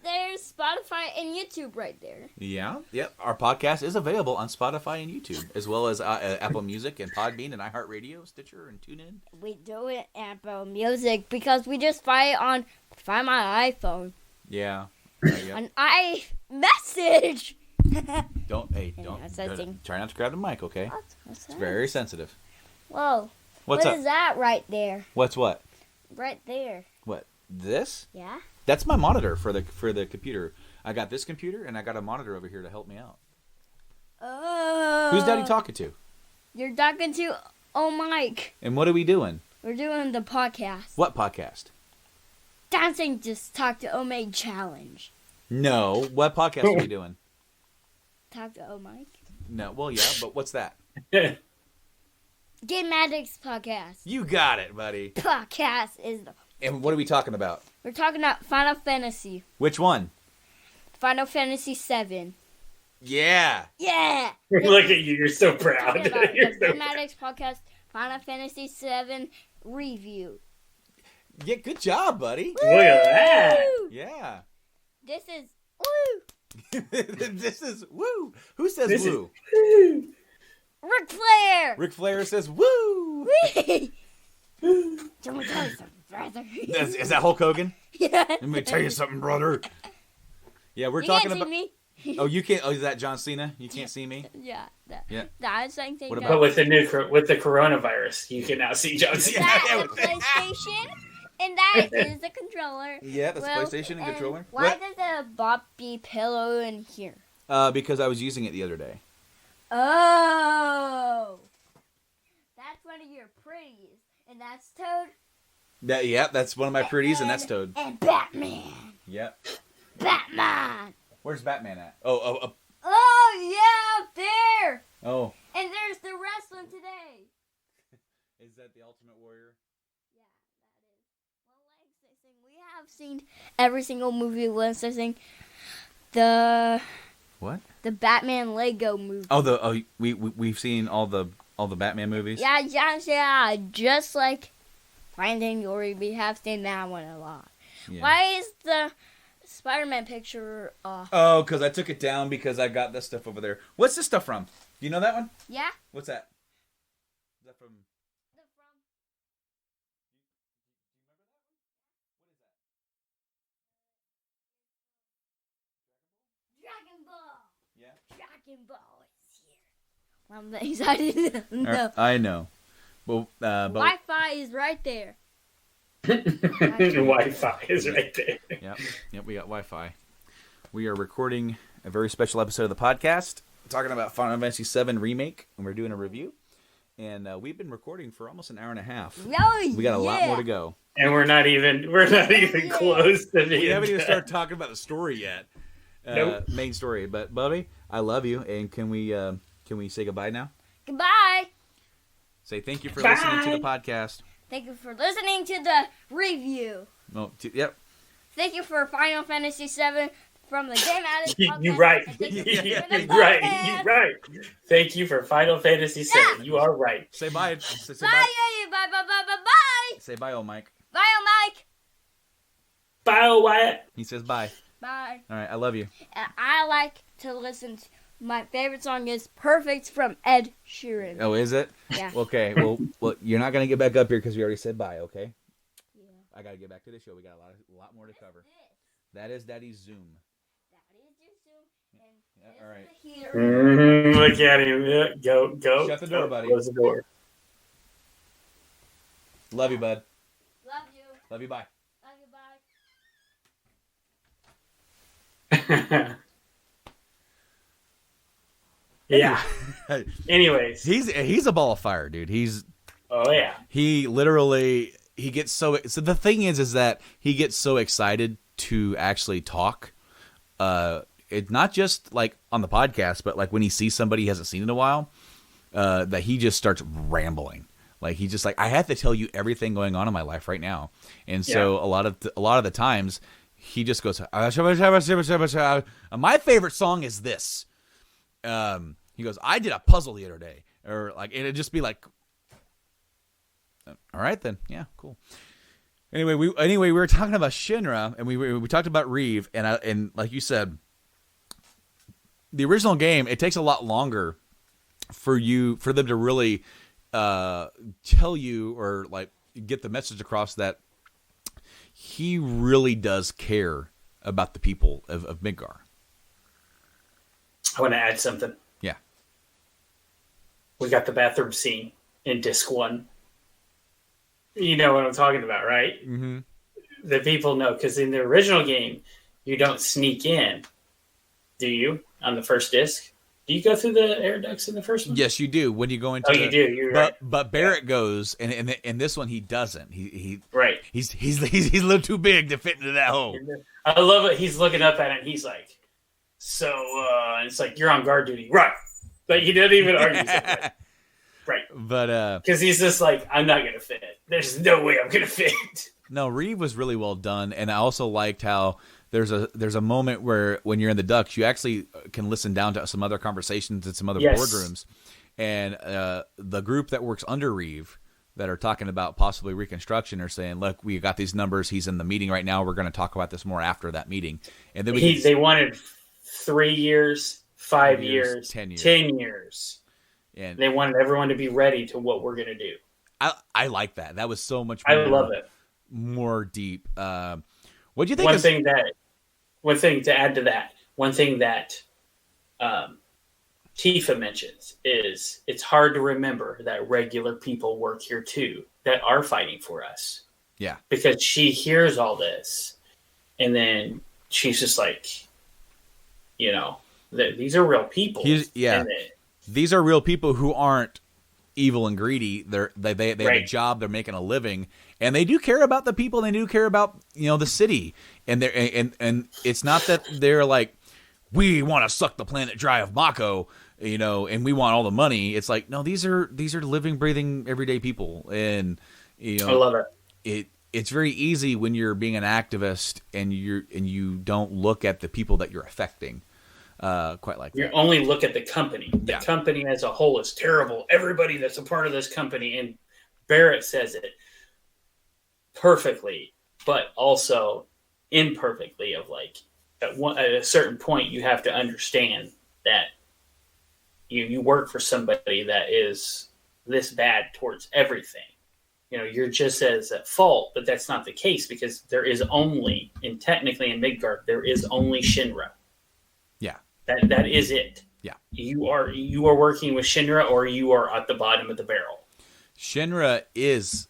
There's Spotify and YouTube right there. Yeah. Yep. Our podcast is available on Spotify and YouTube, as well as Apple Music and Podbean and iHeartRadio, Stitcher, and TuneIn. We do it Apple Music because we just find my iPhone. Yeah. An iMessage. Don't try not to grab the mic, okay? What's It's very sensitive. Whoa. What's What up? is that right there? What's what? Right there. What? This? Yeah? That's my monitor for the computer. I got this computer and I got a monitor over here to help me out. Oh. Who's Daddy talking to? You're talking to Mike. And what are we doing? We're doing the podcast. What podcast? Dancing Just Talk to Mike Challenge. No. What podcast are we doing? Talk to Mike. No. Well, yeah, but what's that? Game Addicts Podcast. You got it, buddy. Podcast is the... And what are we talking about? We're talking about Final Fantasy. Which one? Final Fantasy VII. Yeah. Yeah! Look at you. You're so proud. Talking about You're the so Game Addicts Podcast Final Fantasy VII review. Yeah, good job, buddy. Look at that. Woo! Yeah. This is... Woo! This is woo. Who says This is- woo? Ric Flair! Ric Flair says woo. Whee! Don't we tell you something, brother? Is that Hulk Hogan? Yeah. Let me tell you something, brother. Yeah, we're You talking can't about. see me. Oh, you can't. Oh, is that John Cena? You can't see me. Yeah. Yeah. That's something. What But about- with the coronavirus, you can now see John Cena. That is PlayStation, and that is the controller. Yeah, that's PlayStation and controller. Why What? does the Boppy pillow in here? Because I was using it the other day. Oh, that's one of your pretties, and that's Toad. That's one of my pretties, and that's Toad. And Batman. Yep. Batman. Where's Batman at? Oh. Oh yeah, up there. Oh. And there's the wrestling today. Is that the Ultimate Warrior? Yeah, that is. Well, like we have seen every single movie listing. The What? The Batman Lego movie. Oh, we've seen all the Batman movies. Yeah. Just like Finding Dory, we have seen that one a lot. Yeah. Why is the Spider-Man picture off? Oh, because I took it down because I got this stuff over there. What's this stuff from? Do you know that one? Yeah. What's that? Is that from? Dragon Ball. Yeah. Dragon Ball is here. One of the things I didn't know. I know. Well, but Wi-Fi is right there. Wi-Fi is right there. Yep, we got Wi-Fi. We are recording a very special episode of the podcast, talking about Final Fantasy VII Remake, and we're doing a review. And we've been recording for almost an hour and a half. Oh, We got a lot more to go. And we're not even close to We being haven't even done. started talking about the story yet. Nope. Main story. But Bubby, I love you, and can we say goodbye now? Goodbye. Say thank you for Bye. listening to the podcast. Thank you for listening to the review. Yep. Thank you for Final Fantasy VII from the Game Addicts Podcast. You're right. And thank you for You're the right. podcast. You're right. Thank you for Final Fantasy VII. Yeah. You are right. Say bye. Say Bye, bye, bye, bye, bye, bye. Say bye, old Mike. Bye, Mike. Bye, Wyatt. He says bye. Bye. All right, I love you. And I like to listen to my favorite song is Perfect from Ed Sheeran. Oh, is it? Yeah. Okay. Well, you're not gonna get back up here because we already said bye. Okay. Yeah. I gotta get back to the show. We got a lot more to cover. That is Daddy's Zoom. That is your Zoom. And Yeah, all right. this is the heater. Look at him. Yeah, go. Shut the door, buddy. Close the door. Love you, bud. Love you. Love you. Bye. Love you. Bye. Yeah. Anyways. He's a ball of fire, dude. Oh yeah. He literally gets so the thing is that he gets so excited to actually talk. It's not just like on the podcast, but like when he sees somebody he hasn't seen in a while, that he just starts rambling. Like he's just like, I have to tell you everything going on in my life right now. And so a lot of the times he just goes, my favorite song is this. He goes, I did a puzzle the other day, or like it'd just be like, All right then. Yeah, cool. Anyway, we were talking about Shinra, and we talked about Reeve, and like you said, the original game, it takes a lot longer for them to really tell you or like get the message across that he really does care about the people of Midgar. I want to add something. Yeah. We got the bathroom scene in Disc 1. You know what I'm talking about, right? Mm-hmm. The people know, because in the original game, you don't sneak in, do you, on the first disc? Do you go through the air ducts in the first one? Yes, you do. When you go into you do. You're right. But Barrett goes, and in this one he doesn't. Right. He's a little too big to fit into that hole. I love it. He's looking up at it, and he's like, so, and it's like, you're on guard duty. Right. Like, he didn't even argue. Right. But because he's just like, I'm not gonna fit. There's no way I'm gonna fit. No, Reeve was really well done, and I also liked how there's a moment where when you're in the ducts, you actually can listen down to some other conversations in some other boardrooms, and the group that works under Reeve that are talking about possibly reconstruction are saying, "Look, we got these numbers. He's in the meeting right now. We're going to talk about this more after that meeting." And then they wanted 3 years, 5 years, 10 years. 10 years. And they wanted everyone to be ready to what we're going to do. I like that. That was so much more, I love it. More deep. What do you think? One thing to add to that, one thing that Tifa mentions is it's hard to remember that regular people work here too that are fighting for us. Yeah. Because she hears all this and then she's just like, these are real people. These are real people who aren't evil and greedy. They have a job. They're making a living, and they do care about the people. And they do care about the city. And and it's not that they're like, we want to suck the planet dry of Mako, and we want all the money. It's like, no, these are living, breathing, everyday people, and I love it. It's very easy when you're being an activist and you don't look at the people that you're affecting. Quite like you that. only look at the company. The company as a whole is terrible. Everybody that's a part of this company, and Barrett says it perfectly, but also imperfectly. Of like, at a certain point, you have to understand that you work for somebody that is this bad towards everything. You're just as at fault, but that's not the case because there is only, and technically in Midgard, there is only Shinra. Yeah. That is it. Yeah. You are working with Shinra, or you are at the bottom of the barrel. Shinra is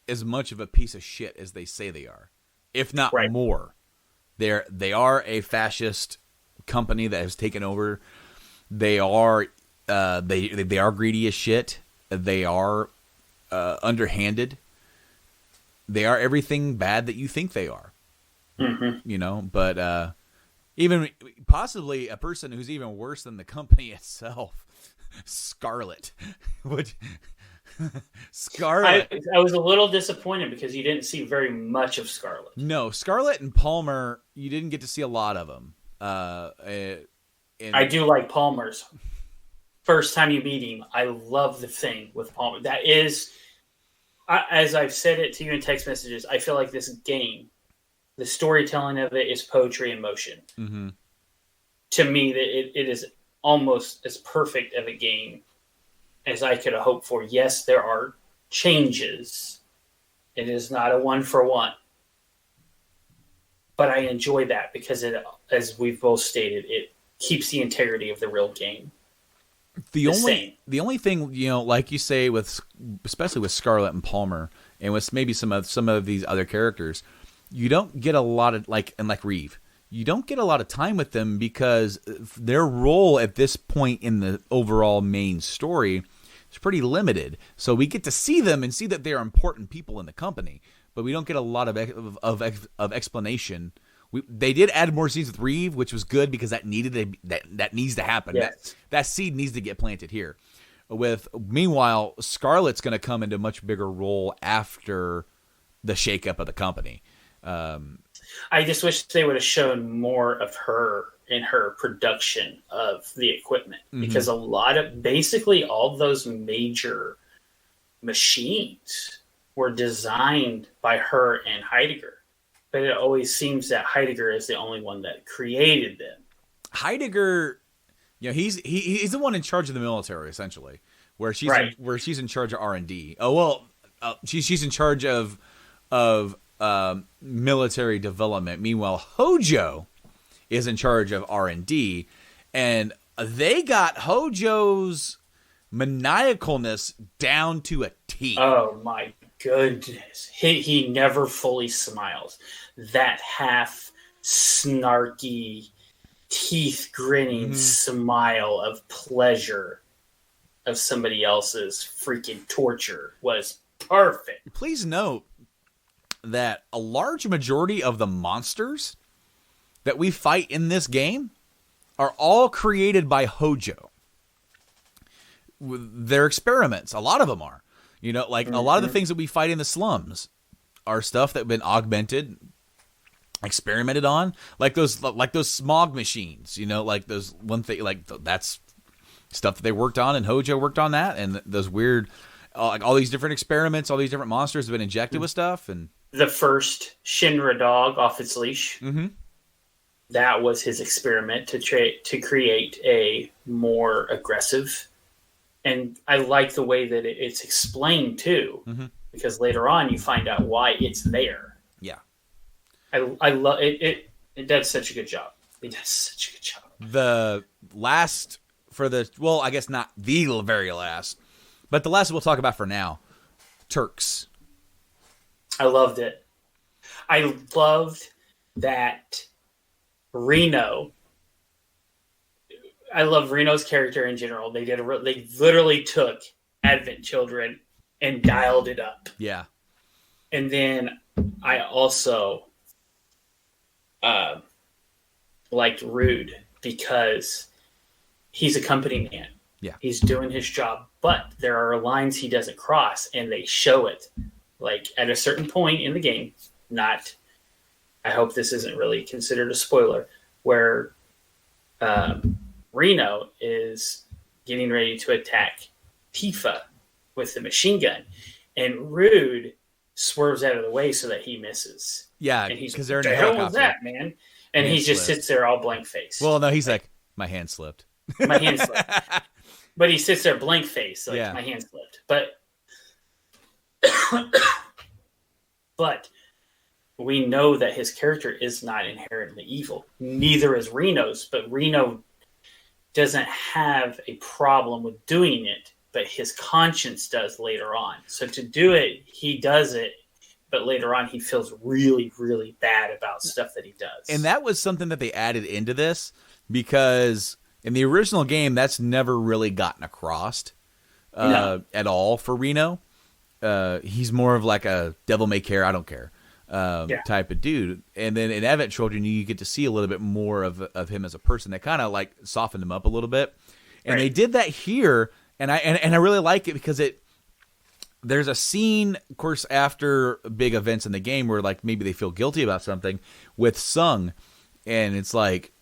as much of a piece of shit as they say they are, if not more. They are a fascist company that has taken over. They are they are greedy as shit. They are underhanded. They are everything bad that you think they are. Mm-hmm. But even possibly a person who's even worse than the company itself, Scarlet. Scarlet. I was a little disappointed because you didn't see very much of Scarlet. No, Scarlet and Palmer, you didn't get to see a lot of them. I do like Palmer's. First time you meet him, I love the thing with Palmer. That is, as I've said it to you in text messages, I feel like this game, the storytelling of it is poetry in motion. Mm-hmm. To me, it is almost as perfect of a game as I could have hoped for. Yes, there are changes. It is not a one for one. But I enjoy that because it, as we've both stated, it keeps the integrity of the real game. The only thing, like you say, especially with Scarlet and Palmer, and with maybe some of these other characters, you don't get a lot of like Reeve. You don't get a lot of time with them because their role at this point in the overall main story is pretty limited. So we get to see them and see that they are important people in the company, but we don't get a lot of explanation. They did add more scenes with Reeve, which was good because that needs to happen. Yes. That seed needs to get planted here. Meanwhile, Scarlet's going to come into a much bigger role after the shakeup of the company. I just wish they would have shown more of her in her production of the equipment, because basically all those major machines were designed by her and Heidegger, but it always seems that Heidegger is the only one that created them. Heidegger, he's the one in charge of the military, essentially, where she's in charge of R&D. Oh well, she's in charge of military development. Meanwhile, Hojo is in charge of R&D, and they got Hojo's maniacalness down to a T. Oh my goodness. He never fully smiles. That half snarky, teeth grinning smile of pleasure of somebody else's freaking torture was perfect. Please note that a large majority of the monsters that we fight in this game are all created by Hojo. They're experiments. A lot of them are. A lot of the things that we fight in the slums are stuff that have been augmented, experimented on, like those smog machines. Like those one thing, like that's stuff that they worked on, and Hojo worked on that, and those weird, like all these different experiments, all these different monsters have been injected with stuff, and the first Shinra dog off its leash. That was his experiment to create a more aggressive. And I like the way that it's explained too, because later on you find out why it's there. Yeah, I love it. It does such a good job. It does such a good job. The last I guess not the very last, but the last we'll talk about for now, Turks. I loved it. I loved that Reno. I love Reno's character in general. They literally took Advent Children and dialed it up. Yeah. And then I also liked Rude because he's a company man. Yeah. He's doing his job, but there are lines he doesn't cross, and they show it. Like at a certain point in the game, I hope this isn't really considered a spoiler, where Reno is getting ready to attack Tifa with the machine gun, and Rude swerves out of the way so that he misses. Yeah, and he's because they're in a the hell helicopter. was that, man? And he just sits there all blank faced. Well, no, he's like, my hand slipped. My hand slipped. But he sits there blank faced, like my hand slipped. But we know that his character is not inherently evil. Neither is Reno's, but Reno doesn't have a problem with doing it, but his conscience does later on. So to do it, he does it, but later on he feels really, really bad about stuff that he does. And that was something that they added into this, because in the original game, that's never really gotten across at all for Reno. He's more of like a devil may care, I don't care type of dude. And then in Advent Children, you get to see a little bit more of him as a person. That kind of like softened him up a little bit. And they did that here, and I really like it because there's a scene, of course, after big events in the game where like maybe they feel guilty about something with Sung, and it's like,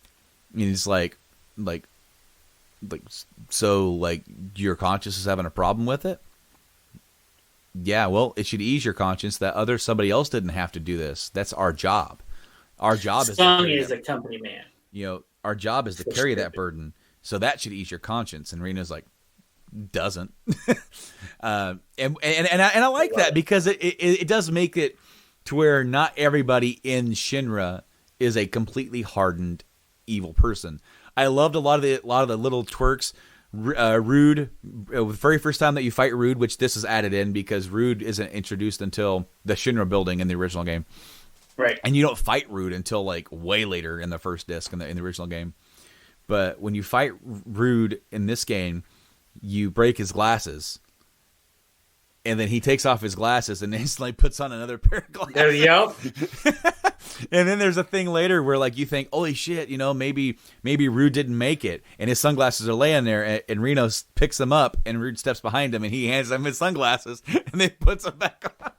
so like your conscience is having a problem with it. Yeah, well, it should ease your conscience that somebody else didn't have to do this. That's our job. Our job Sung is a company man. Our job is to carry that burden. So that should ease your conscience. And Rena's like, doesn't. and I like that because it does make it to where not everybody in Shinra is a completely hardened evil person. I loved a lot of the little twerks. Rude, the very first time that you fight Rude, which this is added in because Rude isn't introduced until the Shinra building in the original game, right? And you don't fight Rude until like way later in the first disc in the original game. But when you fight Rude in this game, you break his glasses, and then he takes off his glasses and instantly puts on another pair of glasses. There you go. And then there's a thing later where like you think, holy shit, maybe Rude didn't make it, and his sunglasses are laying there, and Reno picks them up, and Rude steps behind him, and he hands him his sunglasses, and then puts them back on.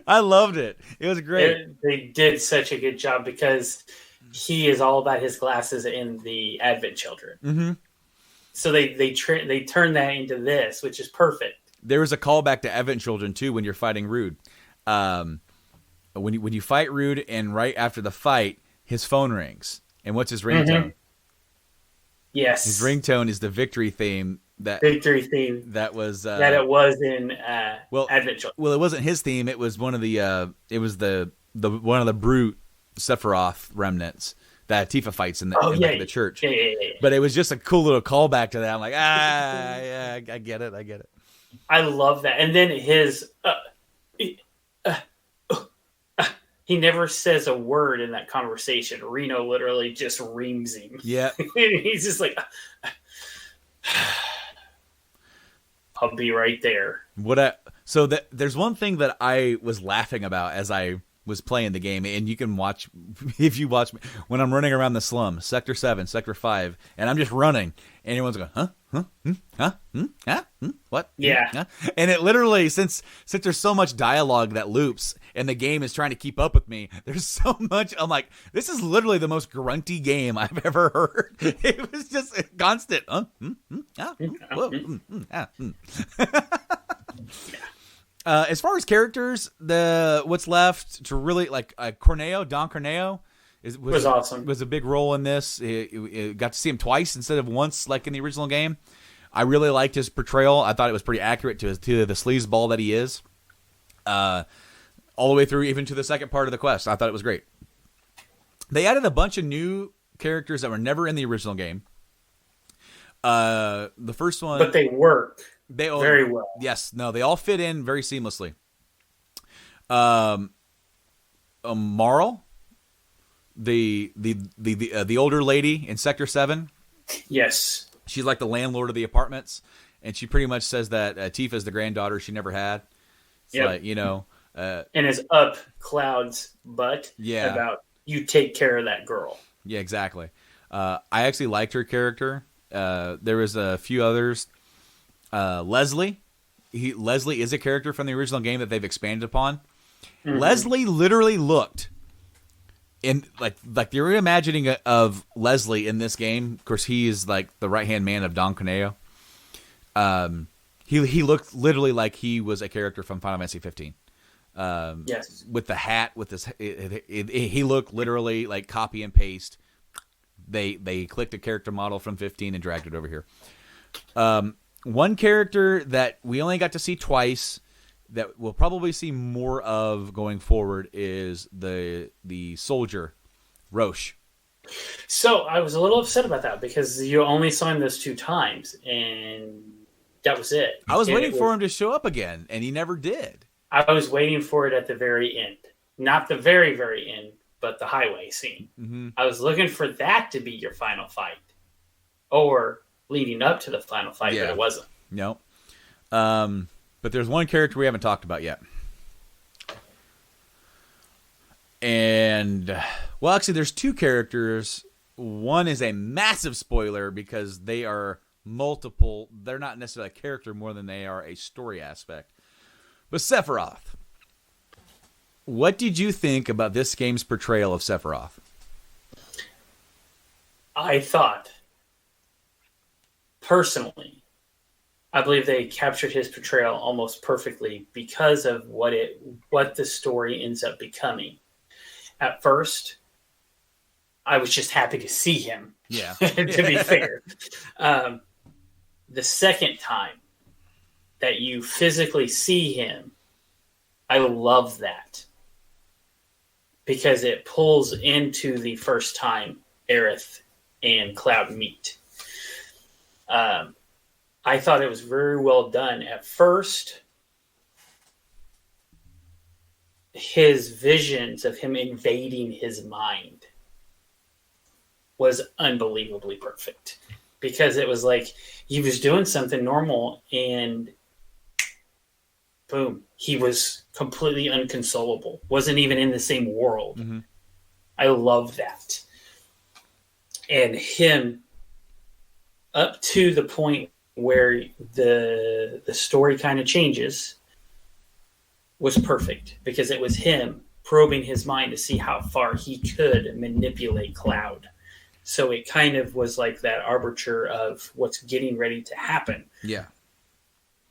I loved it. It was great. They did such a good job because he is all about his glasses in the Advent Children. Mm-hmm. So they turn that into this, which is perfect. there was a callback to Evan Children too when you're fighting Rude. When you fight Rude, and right after the fight, his phone rings, and what's his ringtone? Mm-hmm. Yes, his ringtone is the victory theme. That was that it was in Advent Children. Well, it wasn't his theme. It was one of the one of the brute Sephiroth remnants that Tifa fights in the church. Yeah. But it was just a cool little callback to that. I'm like, yeah, I get it. I love that. And then his he never says a word in that conversation. Reno literally just reams him. Yeah. He's just like, I'll be right there. There's one thing that I was laughing about as I was playing the game, and you can watch, if you watch me, when I'm running around the slum, Sector 7, Sector 5, and I'm just running, and everyone's going, what? Yeah. Huh? And it literally, since there's so much dialogue that loops, and the game is trying to keep up with me, there's so much, I'm like, this is literally the most grunty game I've ever heard. It was just constant, as far as characters, what's left to really like Don Corneo was awesome. Was a big role in this. It got to see him twice instead of once, like in the original game. I really liked his portrayal. I thought it was pretty accurate to the sleazeball that he is. All the way through, even to the second part of the quest, I thought it was great. They added a bunch of new characters that were never in the original game. The first one, but they work. Very well. Yes, no, they all fit in very seamlessly. Marl, the older lady in Sector 7. Yes, she's like the landlord of the apartments, and she pretty much says that Tifa's the granddaughter she never had. Yeah, like, and is up Cloud's butt. Yeah, about you take care of that girl. Yeah, exactly. I actually liked her character. There was a few others. Leslie. Leslie is a character from the original game that they've expanded upon. Mm-hmm. Leslie literally looked in like you're imagining of Leslie in this game. Of course, he is like the right-hand man of Don Corneo. He looked literally like he was a character from Final Fantasy 15. Yes, with the hat, with this, he looked literally like copy and paste. They clicked a character model from 15 and dragged it over here. One character that we only got to see twice, that we'll probably see more of going forward, is the soldier, Roche. So I was a little upset about that because you only saw him those 2 times, and that was it. I was waiting for him to show up again, and he never did. I was waiting for it at the very end. Not the very, very end, but the highway scene. Mm-hmm. I was looking for that to be your final fight. Or leading up to the final fight, but it wasn't. No. But there's one character we haven't talked about yet. And, well, actually, there's 2 characters. One is a massive spoiler because they are multiple. They're not necessarily a character more than they are a story aspect. But Sephiroth. What did you think about this game's portrayal of Sephiroth? I thought, personally, I believe they captured his portrayal almost perfectly because of what the story ends up becoming. At first, I was just happy to see him. Yeah. To be fair. The second time that you physically see him, I love that. Because it pulls into the first time Aerith and Cloud meet. I thought it was very well done. At first, his visions of him invading his mind was unbelievably perfect. Because it was like he was doing something normal and boom, he was completely unconsolable. Wasn't even in the same world. Mm-hmm. I love that. And him up to the point where the story kind of changes was perfect because it was him probing his mind to see how far he could manipulate Cloud. So it kind of was like that arbiter of what's getting ready to happen. Yeah.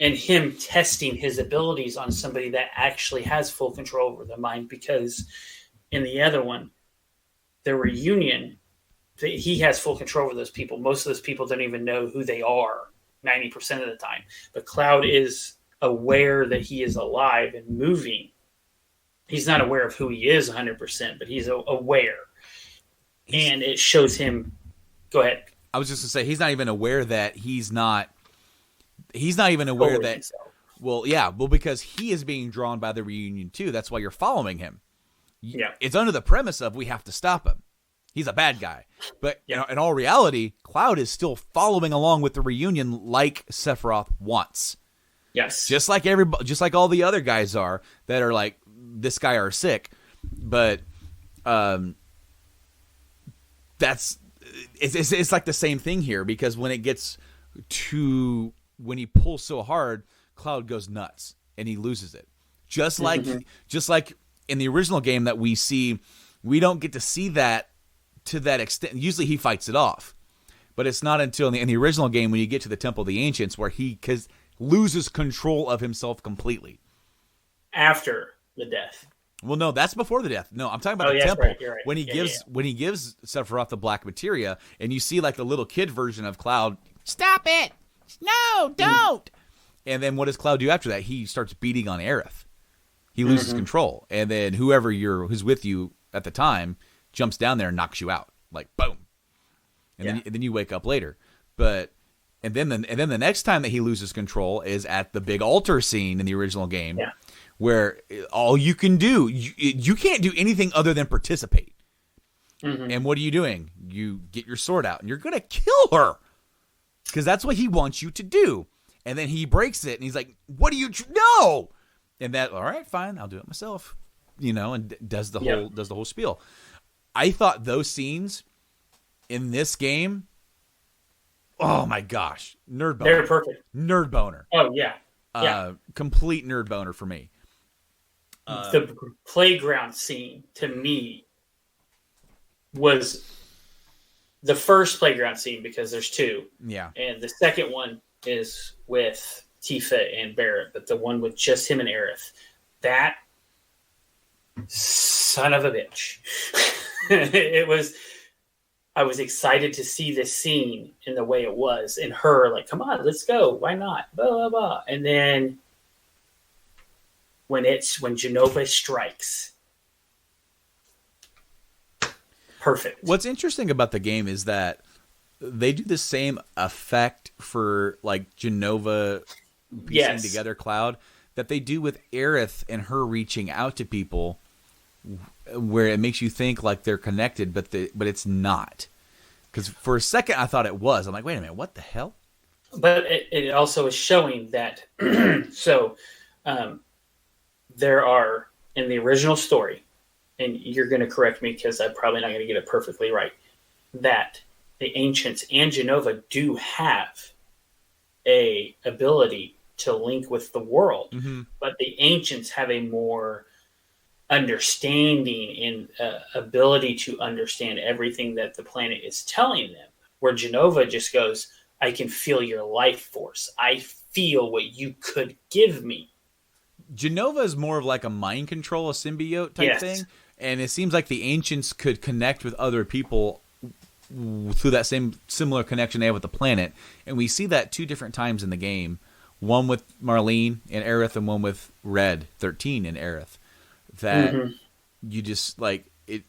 and him testing his abilities on somebody that actually has full control over the mind, because in the other one, the reunion, he has full control over those people. Most of those people don't even know who they are 90% of the time. But Cloud is aware that he is alive and moving. He's not aware of who he is 100%, but he's aware. And it shows him. Go ahead. I was just going to say, he's not even aware that he's not even aware Totally that. himself. Well, yeah. Well, because he is being drawn by the reunion too. That's why you're following him. Yeah. It's under the premise of we have to stop him. He's a bad guy. But in all reality, Cloud is still following along with the reunion like Sephiroth wants. Yes. Just like everybody, just like all the other guys are that are like, this guy are sick. But it's like the same thing here, because when it gets to when he pulls so hard, Cloud goes nuts and he loses it. Just like in the original game that we see, we don't get to see that to that extent. Usually he fights it off, but it's not until in the original game when you get to the Temple of the Ancients where he loses control of himself completely. After the death. Well, no, that's before the death. No, I'm talking about the yes, temple. right, you're right. When he gives Sephiroth the black materia, and you see like the little kid version of Cloud. Stop it! No, don't! And then what does Cloud do after that? He starts beating on Aerith. He loses control, and then who's with you at the time jumps down there and knocks you out, like boom. And then you wake up later, and then the next time that he loses control is at the big altar scene in the original game. Yeah. Where all you can do, you can't do anything other than participate. And what are you doing? You get your sword out, and you're going to kill her. Because that's what he wants you to do. And then he breaks it, and he's like, what do you... No! And all right, fine, I'll do it myself. And does the whole spiel. I thought those scenes in this game, oh my gosh, nerd boner. They're perfect. Nerd boner. Oh, yeah. Complete nerd boner for me. The playground scene to me was the first playground scene, because there's two. Yeah. And the second one is with Tifa and Barrett, but the one with just him and Aerith, that son of a bitch. I was excited to see this scene in the way it was, and her like, come on, let's go. Why not? Blah, blah, blah. And then when Jenova strikes. Perfect. What's interesting about the game is that they do the same effect for like Jenova piecing together Cloud that they do with Aerith and her reaching out to people, where it makes you think like they're connected, but it's not. Because for a second I thought it was. I'm like, wait a minute, what the hell? But it also is showing that there are, in the original story, and you're going to correct me because I'm probably not going to get it perfectly right, that the Ancients and Jenova do have a ability to link with the world, but the Ancients have a more understanding and ability to understand everything that the planet is telling them, where Jenova just goes, I can feel your life force. I feel what you could give me. Jenova is more of like a mind control, a symbiote type thing. And it seems like the Ancients could connect with other people through that similar connection they have with the planet. And we see that 2 different times in the game. One with Marlene and Aerith, and one with Red 13 and Aerith. That you just like, it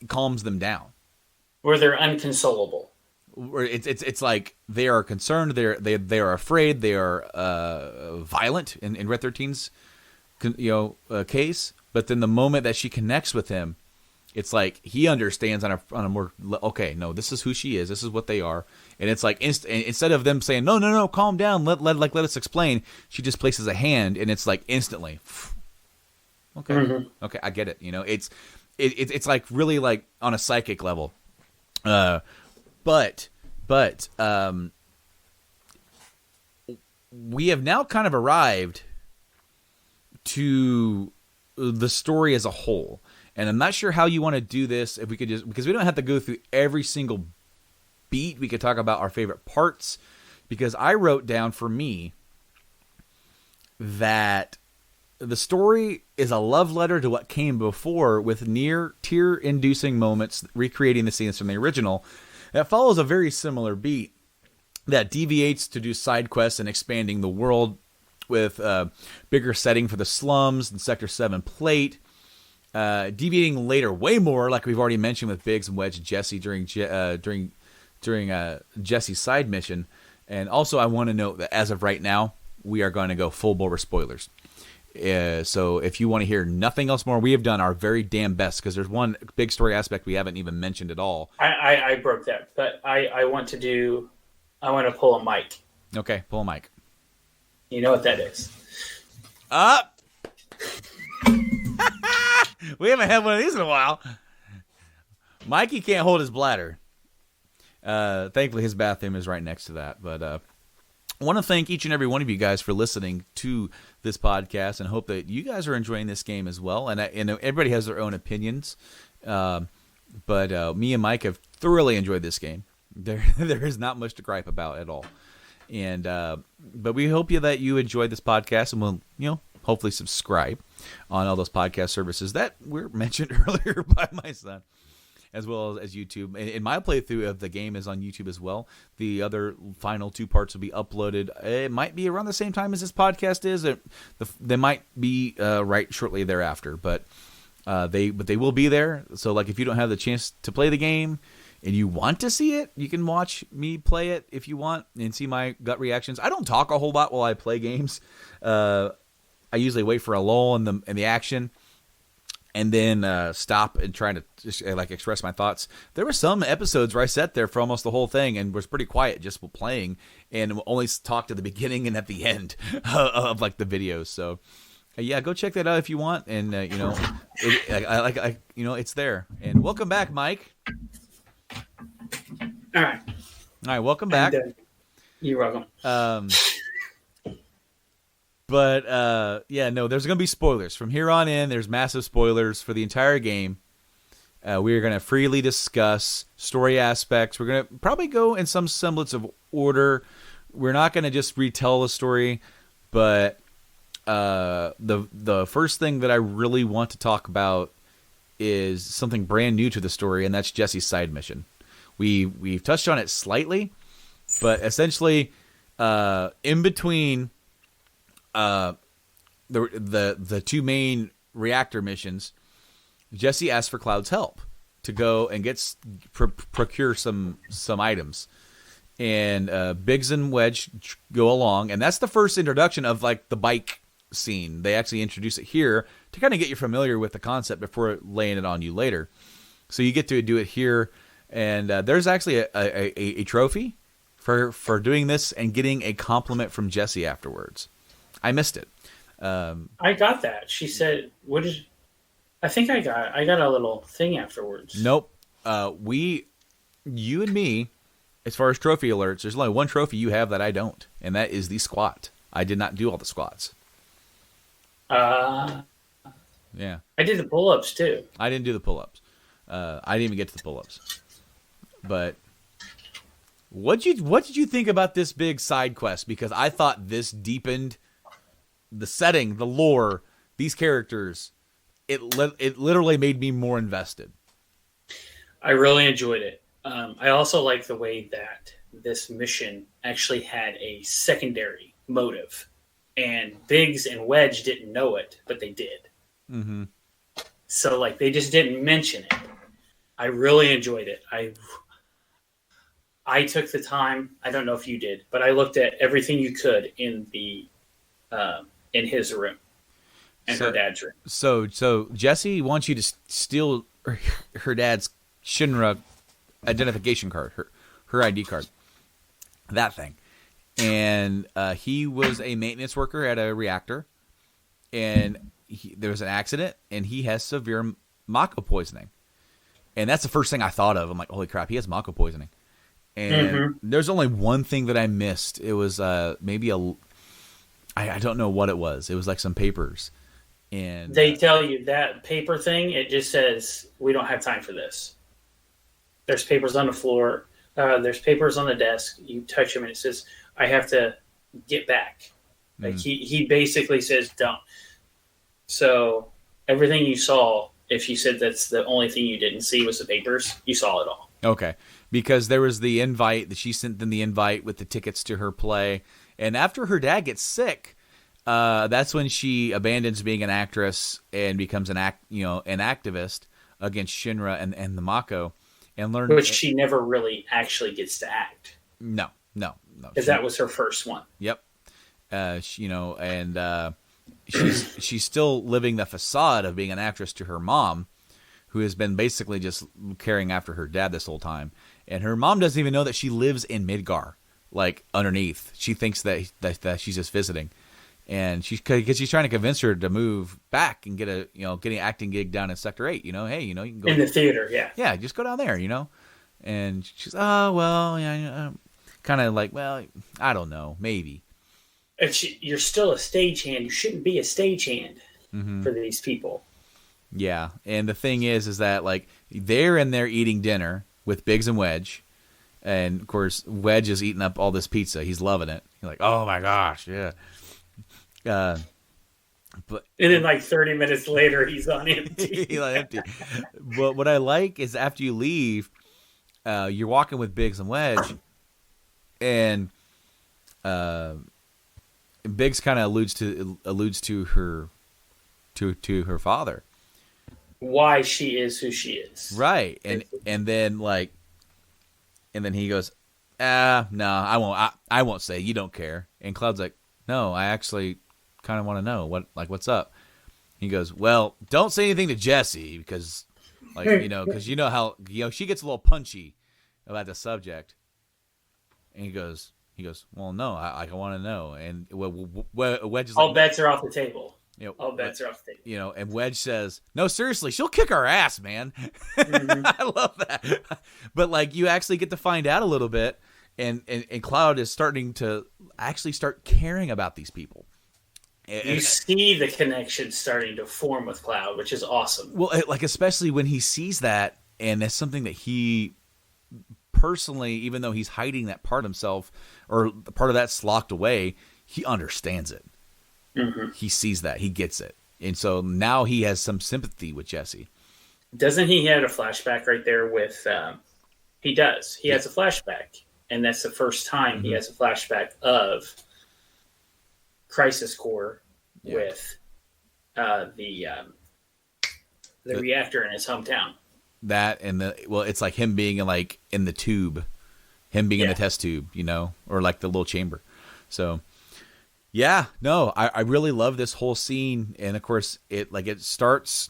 calms them down. Where they're unconsolable. Where it's like they are concerned, they are afraid, they are violent in Red 13's case. But then the moment that she connects with him, it's like he understands on a more, okay, no, this is who she is, this is what they are, and it's like instead of them saying no, calm down, let us explain, she just places a hand, and it's like instantly, okay, okay, I get it. It's like really like on a psychic level, but we have now kind of arrived to the story as a whole. And I'm not sure how you want to do this. If we could just, because we don't have to go through every single beat. We could talk about our favorite parts, because I wrote down for me that the story is a love letter to what came before, with near tear-inducing moments recreating the scenes from the original. That follows a very similar beat that deviates to do side quests and expanding the world with a bigger setting for the slums and Sector 7 plate. Deviating later way more, like we've already mentioned with Biggs and Wedge and Jesse during Jesse's side mission. And also I want to note that as of right now, we are going to go full bore with spoilers. So if you want to hear nothing else more, we have done our very damn best, because there's one big story aspect we haven't even mentioned at all. I broke that, but I want to pull a mic. Okay, pull a mic. You know what that is. We haven't had one of these in a while. Mikey can't hold his bladder. Thankfully, his bathroom is right next to that. But I want to thank each and every one of you guys for listening to this podcast, and hope that you guys are enjoying this game as well. And everybody has their own opinions. But me and Mike have thoroughly enjoyed this game. There is not much to gripe about at all. And but we hope that you enjoyed this podcast, and will hopefully subscribe on all those podcast services that were mentioned earlier by my son, as well as YouTube. And my playthrough of the game is on YouTube as well. The other final 2 parts will be uploaded. It might be around the same time as this podcast is. They might be right shortly thereafter, but they will be there. So like, if you don't have the chance to play the game and you want to see it, you can watch me play it if you want and see my gut reactions. I don't talk a whole lot while I play games. I usually wait for a lull in the action, and then stop and try to just, express my thoughts. There were some episodes where I sat there for almost the whole thing and was pretty quiet just playing, and only talked at the beginning and at the end of the videos. So yeah, go check that out if you want. And it's there. And welcome back, Mike. All right, welcome back. You're welcome. But there's going to be spoilers. From here on in, there's massive spoilers for the entire game. We are going to freely discuss story aspects. We're going to probably go in some semblance of order. We're not going to just retell the story, but the first thing that I really want to talk about is something brand new to the story, and that's Jesse's side mission. We've touched on it slightly, but essentially, in between the 2 main reactor missions, Jesse asked for Cloud's help to go and procure some items, and Biggs and Wedge go along, and that's the first introduction of the bike scene. They actually introduce it here to kind of get you familiar with the concept before laying it on you later. So you get to do it here, and there's actually a trophy for doing this and getting a compliment from Jesse afterwards. I missed it. I got that. She said, I think I got a little thing afterwards. Nope. You and me, as far as trophy alerts, there's only one trophy you have that I don't, and that is the squat. I did not do all the squats. Yeah. I did the pull-ups too. I didn't do the pull-ups. I didn't even get to the pull-ups. But what did you think about this big side quest? Because I thought this deepened the setting, the lore, these characters. It literally made me more invested. I really enjoyed it. I also like the way that this mission actually had a secondary motive, and Biggs and Wedge didn't know it, but they did. Mm-hmm. So they just didn't mention it. I really enjoyed it. I took the time. I don't know if you did, but I looked at everything you could in the in his room and her dad's room. So Jesse wants you to steal her dad's Shinra identification card, her ID card, that thing. And he was a maintenance worker at a reactor, and there was an accident, and he has severe Mako poisoning. And that's the first thing I thought of. I'm like, holy crap, he has Mako poisoning. And there's only one thing that I missed. It was maybe I don't know what it was. It was some papers. And they tell you that paper thing, it just says, we don't have time for this. There's papers on the floor. There's papers on the desk. You touch them and it says, I have to get back. Like he basically says don't. So everything you saw, if you said that's the only thing you didn't see was the papers, you saw it all. Okay, because there was the invite that she sent them the invite with the tickets to her play, and after her dad gets sick, that's when she abandons being an actress and becomes an activist against Shinra and the Mako, and learned which she never really actually gets to act. No, because that was her first one. Yep, she's still living the facade of being an actress to her mom, who has been basically just caring after her dad this whole time. And her mom doesn't even know that she lives in Midgar, like underneath. She thinks that she's just visiting, and because she's trying to convince her to move back and get an acting gig down in Sector 8. Hey, you can go in the theater. Yeah, just go down there. And she's kind of like, well, I don't know, maybe. You're still a stagehand. You shouldn't be a stagehand for these people. Yeah, and the thing is that like they're in there eating dinner with Biggs and Wedge, and of course Wedge is eating up all this pizza. He's loving it. He's like, oh my gosh, yeah. But and then like 30 minutes later, he's on empty. He's on empty. But what I like is after you leave, you're walking with Biggs and Wedge, and Biggs kind of alludes to her her father. Why she is who she is, right? And then he goes, no, I won't say. You don't care. And Cloud's like, no, I actually kind of want to know what's up. He goes, well, don't say anything to Jessie because because how she gets a little punchy about the subject. And he goes, well, no, I want to know. And Wedge is all like, bets are off the table. All bets are off the table. And Wedge says, no, seriously, she'll kick our ass, man. I love that. But you actually get to find out a little bit, and Cloud is starting to actually start caring about these people. You see the connection starting to form with Cloud, which is awesome. Well, especially when he sees that, and that's something that he personally, even though he's hiding that part of himself or part of that's locked away, he understands it. He sees that. He gets it. And so now he has some sympathy with Jessie. Doesn't he have a flashback right there with... he does. He has a flashback. And that's the first time he has a flashback of Crisis Core with the reactor in his hometown. That and it's like him being in the tube. Him being in the test tube, or like the little chamber. So... yeah, no, I really love this whole scene, and of course it starts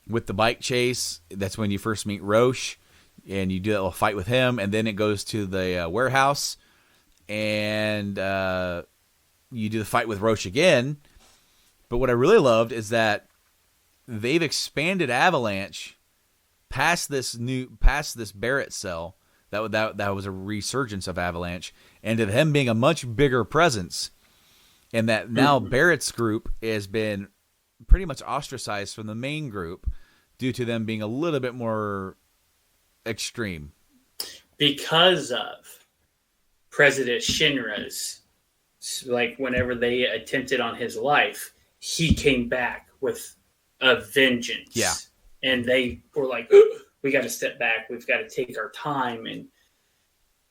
with the bike chase. That's when you first meet Roche, and you do that little fight with him, and then it goes to the warehouse, and you do the fight with Roche again. But what I really loved is that they've expanded Avalanche past this Barrett cell. That was a resurgence of Avalanche, and to them being a much bigger presence. And that now Barrett's group has been pretty much ostracized from the main group due to them being a little bit more extreme. Because of President Shinra's, whenever they attempted on his life, he came back with a vengeance. Yeah. And they were like, we got to step back. We've got to take our time and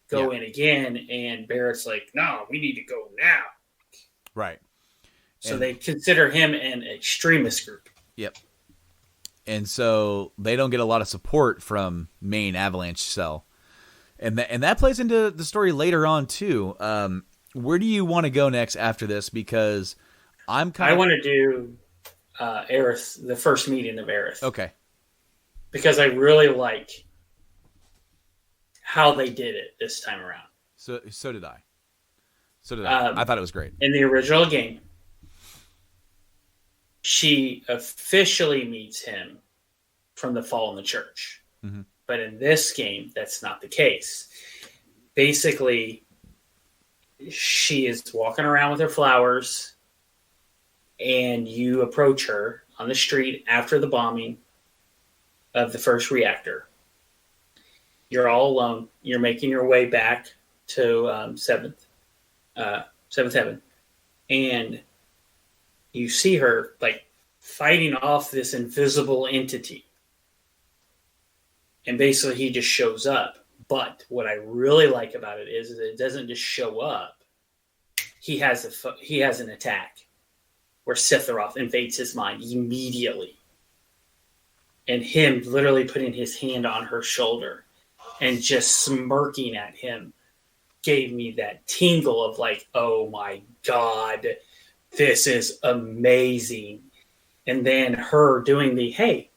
go in again. And Barrett's like, no, we need to go now. Right. So they consider him an extremist group. Yep. And so they don't get a lot of support from main Avalanche cell. And that plays into the story later on too. Where do you want to go next after this? Because I want to do Aerith, the first meeting of Aerith. Okay. Because I really like how they did it this time around. So did I. I thought it was great. In the original game, she officially meets him from the fall in the church. Mm-hmm. But in this game, that's not the case. Basically, she is walking around with her flowers, and you approach her on the street after the bombing of the first reactor. You're all alone. You're making your way back to Seventh Heaven. and you see her like fighting off this invisible entity. And basically he just shows up. But what I really like about it is that it doesn't just show up. He has an attack where Sephiroth invades his mind immediately. And him literally putting his hand on her shoulder and just smirking at him gave me that tingle of like, oh my God, this is amazing. And then her doing the, hey,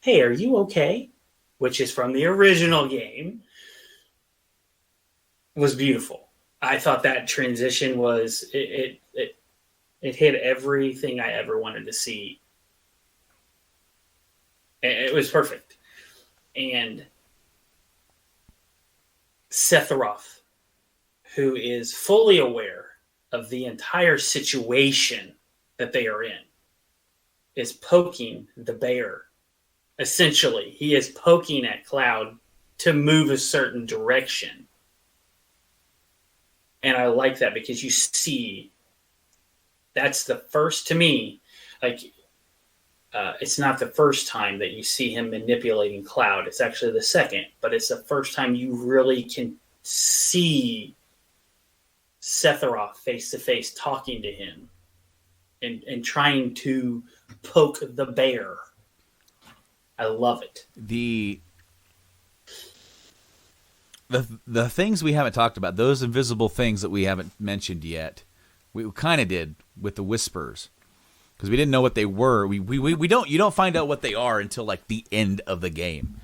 are you okay? Which is from the original game, was beautiful. I thought that transition was, it hit everything I ever wanted to see. It was perfect. And Sephiroth, who is fully aware of the entire situation that they are in, is poking the bear. Essentially, he is poking at Cloud to move a certain direction. And I like that because you see, that's the first, to me, like, it's not the first time that you see him manipulating Cloud. It's actually the second, but it's the first time you really can see Sephiroth face to face talking to him and trying to poke the bear. I love it. The things we haven't talked about, those invisible things that we haven't mentioned yet, we kind of did with the whispers, because we didn't know what they were. You don't find out what they are until like the end of the game.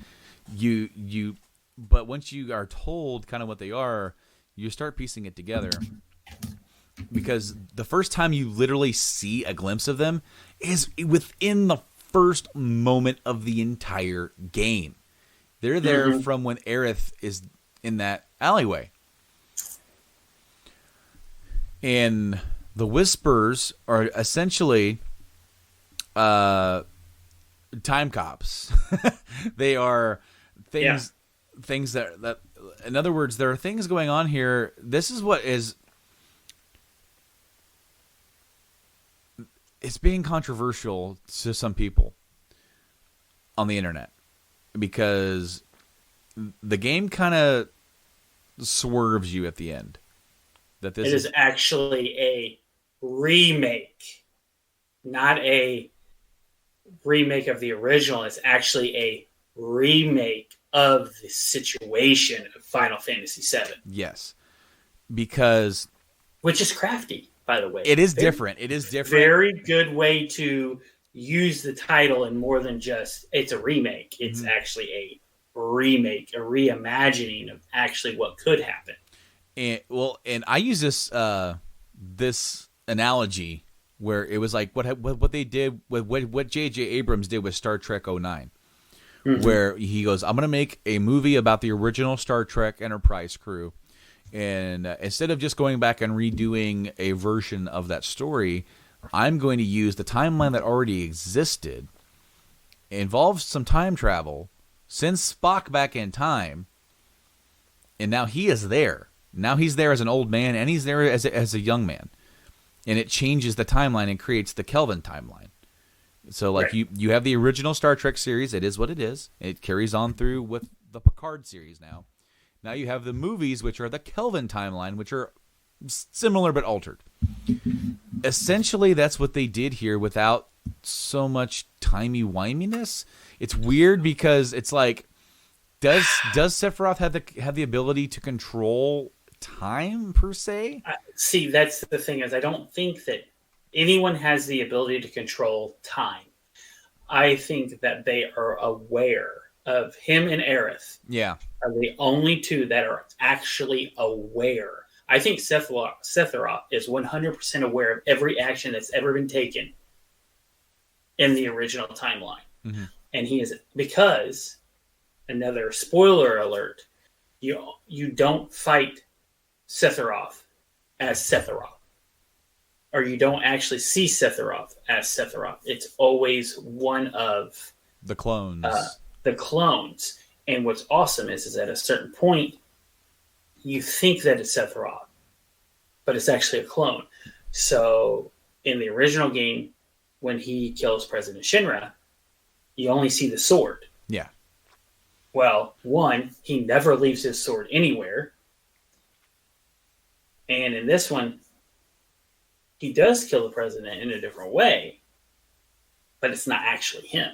But once you are told kind of what they are, you start piecing it together. Because the first time you literally see a glimpse of them is within the first moment of the entire game. They're there from when Aerith is in that alleyway. And the whispers are essentially time cops. They are things that in other words, there are things going on here. This is what is, it's being controversial to some people on the internet because the game kind of swerves you at the end. That this is actually a remake, not a remake of the original. It's actually a remake of the situation of Final Fantasy VII. Yes, because which is crafty, by the way. It is different. It is different. Very good way to use the title and more than just it's a remake. It's actually a remake, a reimagining of actually what could happen. And I use this analogy where it was like what they did with what J.J. Abrams did with Star Trek 09, where he goes, I'm going to make a movie about the original Star Trek Enterprise crew. And instead of just going back and redoing a version of that story, I'm going to use the timeline that already existed, involves some time travel, send Spock back in time, and now he is there. Now he's there as an old man, and he's there as a young man. And it changes the timeline and creates the Kelvin timeline. So, like, you have the original Star Trek series. It is what it is. It carries on through with the Picard series now. Now you have the movies, which are the Kelvin timeline, which are similar but altered. Essentially, that's what they did here without so much timey-wiminess. It's weird because it's like, does Sephiroth have the ability to control time, per se? See, that's the thing, is I don't think that anyone has the ability to control time. I think that they are aware of him and Aerith. Yeah. Are the only two that are actually aware. I think Sephiroth is 100% aware of every action that's ever been taken in the original timeline. And he is, because, another spoiler alert, you don't fight Sephiroth as Sephiroth. Or you don't actually see Sephiroth as Sephiroth. It's always one of the clones. And what's awesome is at a certain point, you think that it's Sephiroth, but it's actually a clone. So in the original game, when he kills President Shinra, you only see the sword. Yeah. Well, one, he never leaves his sword anywhere. And in this one, he does kill the president in a different way, but it's not actually him.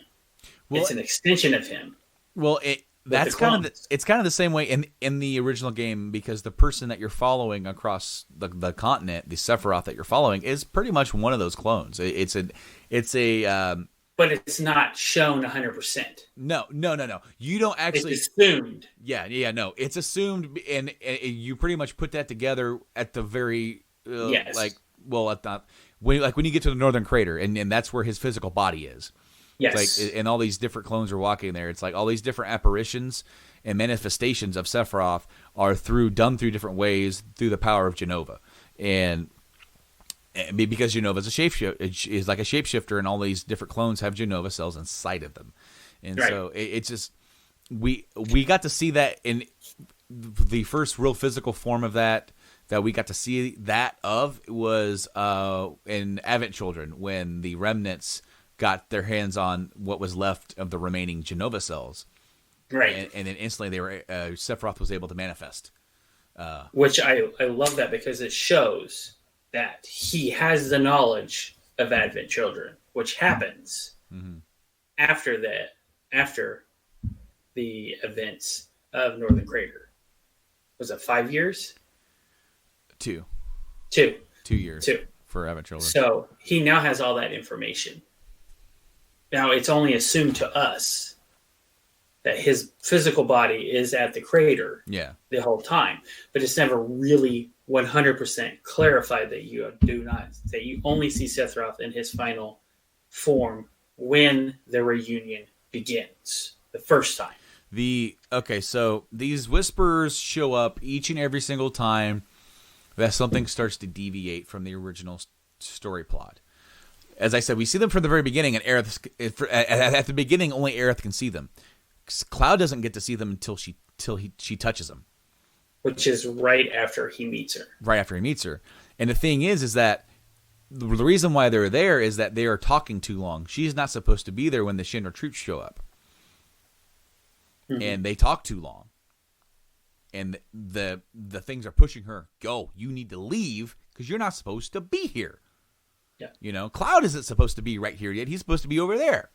Well, it's an extension of him. Well, it's kind of the same way in the original game, because the person that you're following across the continent, the Sephiroth that you're following, is pretty much one of those clones. It's a but it's not shown 100%. No. You don't actually. It's assumed. Yeah, no. It's assumed, and you pretty much put that together at the very yes. when you get to the Northern Crater, and that's where his physical body is. Yes. It's like, and all these different clones are walking there. It's like all these different apparitions and manifestations of Sephiroth are done through different ways through the power of Jenova, and because Jenova is like a shapeshifter, and all these different clones have Jenova cells inside of them, and right. So it's just we got to see that in the first real physical form of that we got to see that of was in Advent Children, when the remnants got their hands on what was left of the remaining Jenova cells, right? And then instantly they were Sephiroth was able to manifest, which I love that, because it shows that he has the knowledge of Advent Children, which happens after the events of Northern Crater. Was it 5 years? 2 years for Advent Children. So he now has all that information. Now it's only assumed to us that his physical body is at the crater the whole time, but it's never really 100% clarified that you only see Sephiroth in his final form when the reunion begins the first time. So these whispers show up each and every single time that something starts to deviate from the original story plot. As I said, we see them from the very beginning, and Aerith, at the beginning, only Aerith can see them. Cloud doesn't get to see them until she touches him, which is right after he meets her. Right after he meets her, and the thing is that the reason why they're there is that they are talking too long. She's not supposed to be there when the Shinra troops show up, and they talk too long, and the things are pushing her. Go, you need to leave because you're not supposed to be here. Yeah. Cloud isn't supposed to be right here yet. He's supposed to be over there.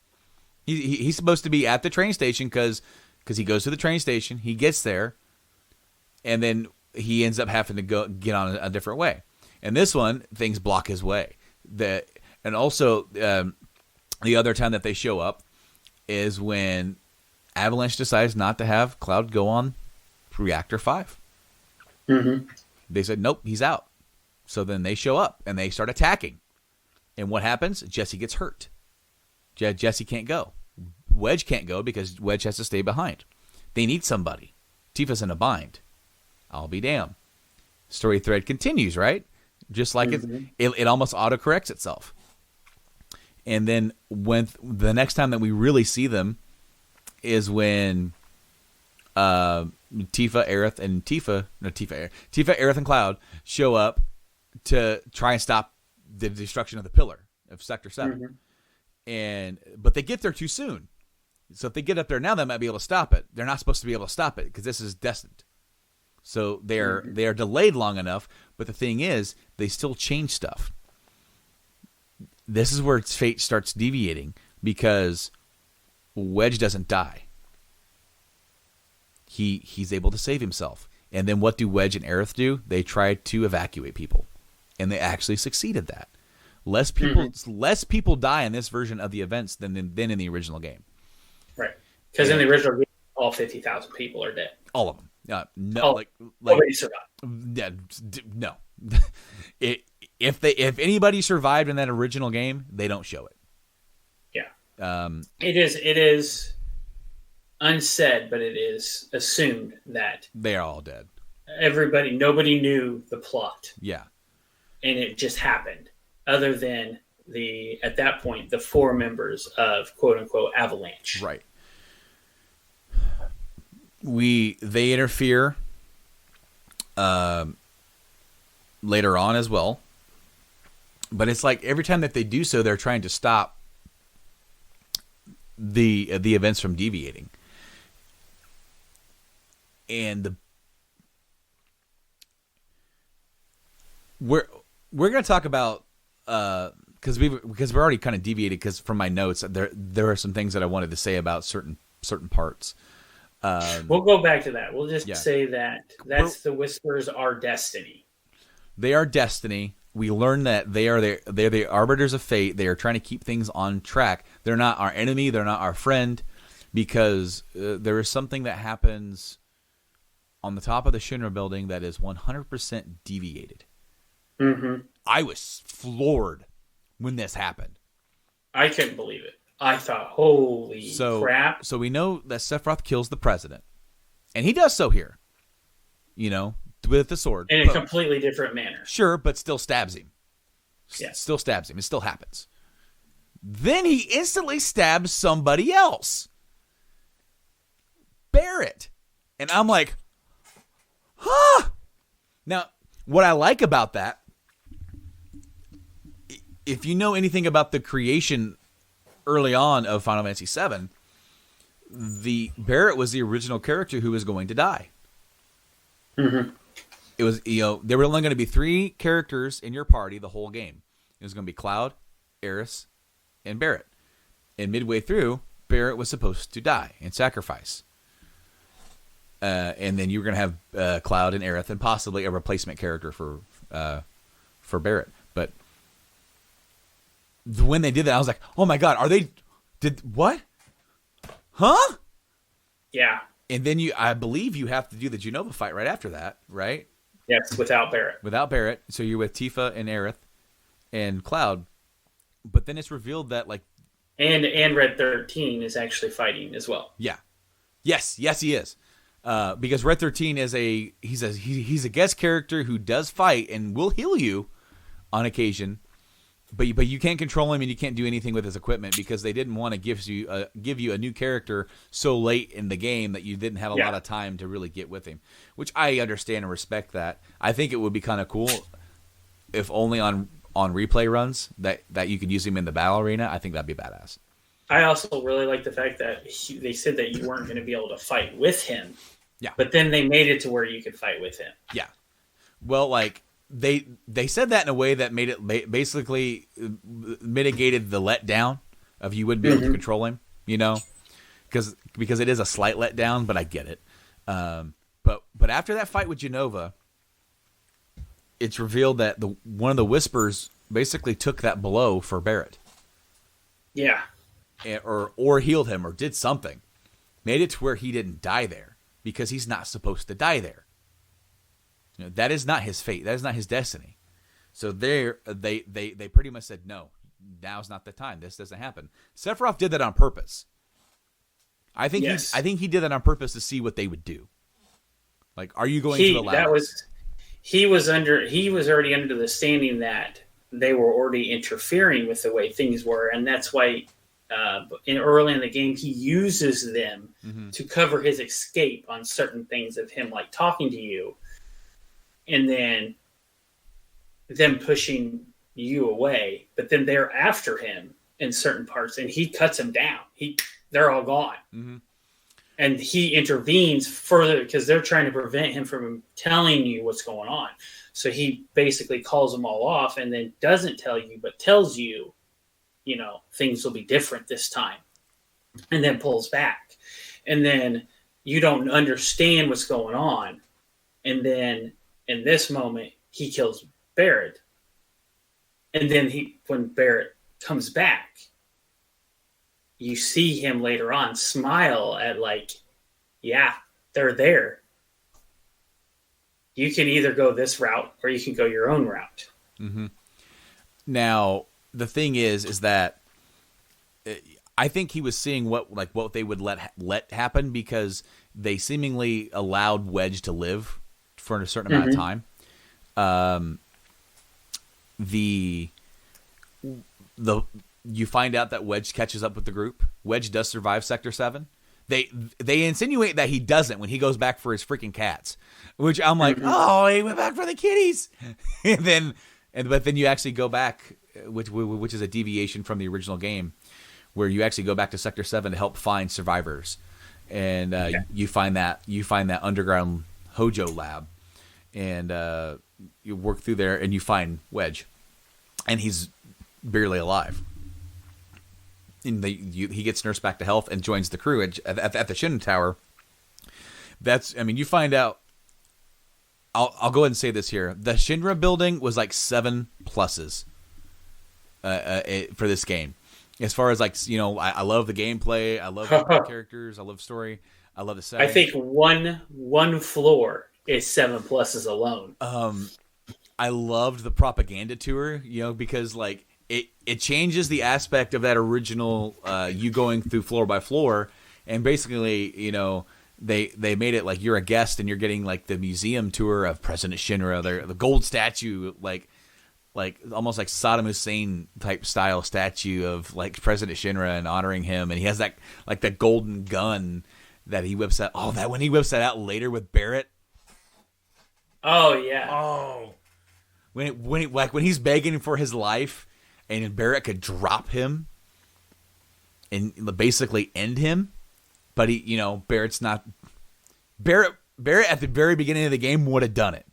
He's supposed to be at the train station because he goes to the train station. He gets there, and then he ends up having to get on a different way. And this one, things block his way. And also, the other time that they show up is when Avalanche decides not to have Cloud go on Reactor 5. Mm-hmm. They said, nope, he's out. So then they show up, and they start attacking. And what happens? Jesse gets hurt. Jesse can't go. Wedge can't go because Wedge has to stay behind. They need somebody. Tifa's in a bind. I'll be damned. Story thread continues, right? Just like it almost autocorrects itself. And then when the next time that we really see them is when Tifa, Aerith, Aerith, and Cloud show up to try and stop the destruction of the pillar of Sector 7. But they get there too soon. So if they get up there now, they might be able to stop it. They're not supposed to be able to stop it because this is destined. So they are delayed long enough. But the thing is, they still change stuff. This is where its fate starts deviating because Wedge doesn't die. He's able to save himself. And then what do Wedge and Aerith do? They try to evacuate people. And they actually succeeded that. Less people die in this version of the events than in the original game. Right. Because in the original game, all 50,000 people are dead. All of them. Nobody survived. Yeah, no. If anybody survived in that original game, they don't show it. Yeah. It is unsaid, but it is assumed that they are all dead. Nobody knew the plot. Yeah. And it just happened. Other than at that point, the 4 members of quote unquote Avalanche. Right. They interfere later on as well. But it's like every time that they do so, they're trying to stop the events from deviating. And we're going to talk about because we're already kind of deviated, because from my notes there are some things that I wanted to say about certain parts. We'll go back to that. We'll just say that's the Whisperers are destiny. They are destiny. We learn that they're the arbiters of fate. They are trying to keep things on track. They're not our enemy. They're not our friend, because there is something that happens on the top of the Shinra building that is 100% deviated. Mm-hmm. I was floored when this happened. I couldn't believe it. I thought, holy crap. So we know that Sephiroth kills the president. And he does so here. With the sword. In a completely different manner. Sure, but still stabs him. Yes. Still stabs him. It still happens. Then he instantly stabs somebody else. Barrett. And I'm like, huh? Now, what I like about that, if you know anything about the creation early on of Final Fantasy VII, the Barrett was the original character who was going to die. Mm-hmm. It was, there were only going to be 3 characters in your party the whole game. It was going to be Cloud, Aerith, and Barrett. And midway through, Barrett was supposed to die and sacrifice. And then you were going to have Cloud and Aerith and possibly a replacement character for Barrett. But when they did that, I was like, oh my God, what? Huh? Yeah. And then I believe you have to do the Genova fight right after that, right? Yes, without Barrett. Without Barrett. So you're with Tifa and Aerith and Cloud. But then it's revealed that And Red 13 is actually fighting as well. Yeah. Yes, he is. Because Red 13 is he's a guest character who does fight and will heal you on occasion. But you can't control him, and you can't do anything with his equipment, because they didn't want to give you a new character so late in the game that you didn't have a lot of time to really get with him, which I understand and respect that. I think it would be kind of cool if only on replay runs that you could use him in the battle arena. I think that'd be badass. I also really like the fact that they said that you weren't going to be able to fight with him. Yeah. But then they made it to where you could fight with him. Yeah. Well, They said that in a way that made it basically mitigated the letdown of you wouldn't be able to control him, because it is a slight letdown, but I get it. But after that fight with Genova, it's revealed that one of the Whispers basically took that blow for Barrett. Yeah. Or healed him or did something, made it to where he didn't die there, because he's not supposed to die there. That is not his fate. That is not his destiny. So they pretty much said, no, now's not the time. This doesn't happen. Sephiroth did that on purpose. I think he did that on purpose to see what they would do. Like, are you going to allow this? He was already under the standing that they were already interfering with the way things were, and that's why early in the game he uses them to cover his escape on certain things of him, like talking to you. And then them pushing you away, but then they're after him in certain parts, and he cuts them down. They're all gone, and he intervenes further because they're trying to prevent him from telling you what's going on. So he basically calls them all off, and then doesn't tell you, but tells you, things will be different this time, and then pulls back, and then you don't understand what's going on, and then. In this moment, he kills Barrett. And then when Barrett comes back, you see him later on smile at they're there. You can either go this route or you can go your own route. Mm-hmm. Now, the thing is that I think he was seeing what they would let happen, because they seemingly allowed Wedge to live for a certain amount of time. You find out that Wedge catches up with the group. Wedge does survive Sector 7. They insinuate that he doesn't when he goes back for his freaking cats, which I'm like, oh, he went back for the kitties. and but then you actually go back, which is a deviation from the original game, where you actually go back to Sector 7 to help find survivors, and you find that underground Hojo lab, and you work through there, and you find Wedge, and he's barely alive. And he gets nursed back to health and joins the crew at the Shinra Tower. You find out. I'll go ahead and say this here: the Shinra building was like 7 pluses for this game. As far as I love the gameplay, I love the characters, I love story, I love the setting. I think one floor is 7 pluses alone. I loved the propaganda tour, because it changes the aspect of that original you going through floor by floor, and basically they made it like you're a guest and you're getting like the museum tour of President Shinra, the gold statue, like almost like Saddam Hussein type style statue of like President Shinra and honoring him, and he has that like that golden gun that he whips out. Oh, that when he whips that out later with Barrett. Oh yeah. Oh, when he's begging for his life, and Barrett could drop him and basically end him, but Barrett's not. Barrett at the very beginning of the game would have done it.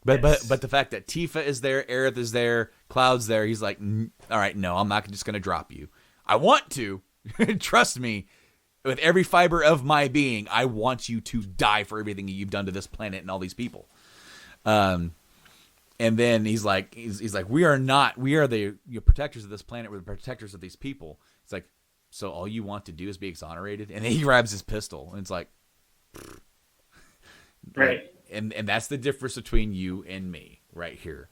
But the fact that Tifa is there, Aerith is there, Cloud's there, he's like, all right, no, I'm not just going to drop you. I want to. Trust me. With every fiber of my being, I want you to die for everything you've done to this planet and all these people. And then he's like, we are the protectors of this planet. We're the protectors of these people. It's like, so all you want to do is be exonerated? And then he grabs his pistol, and it's like, right. And that's the difference between you and me right here.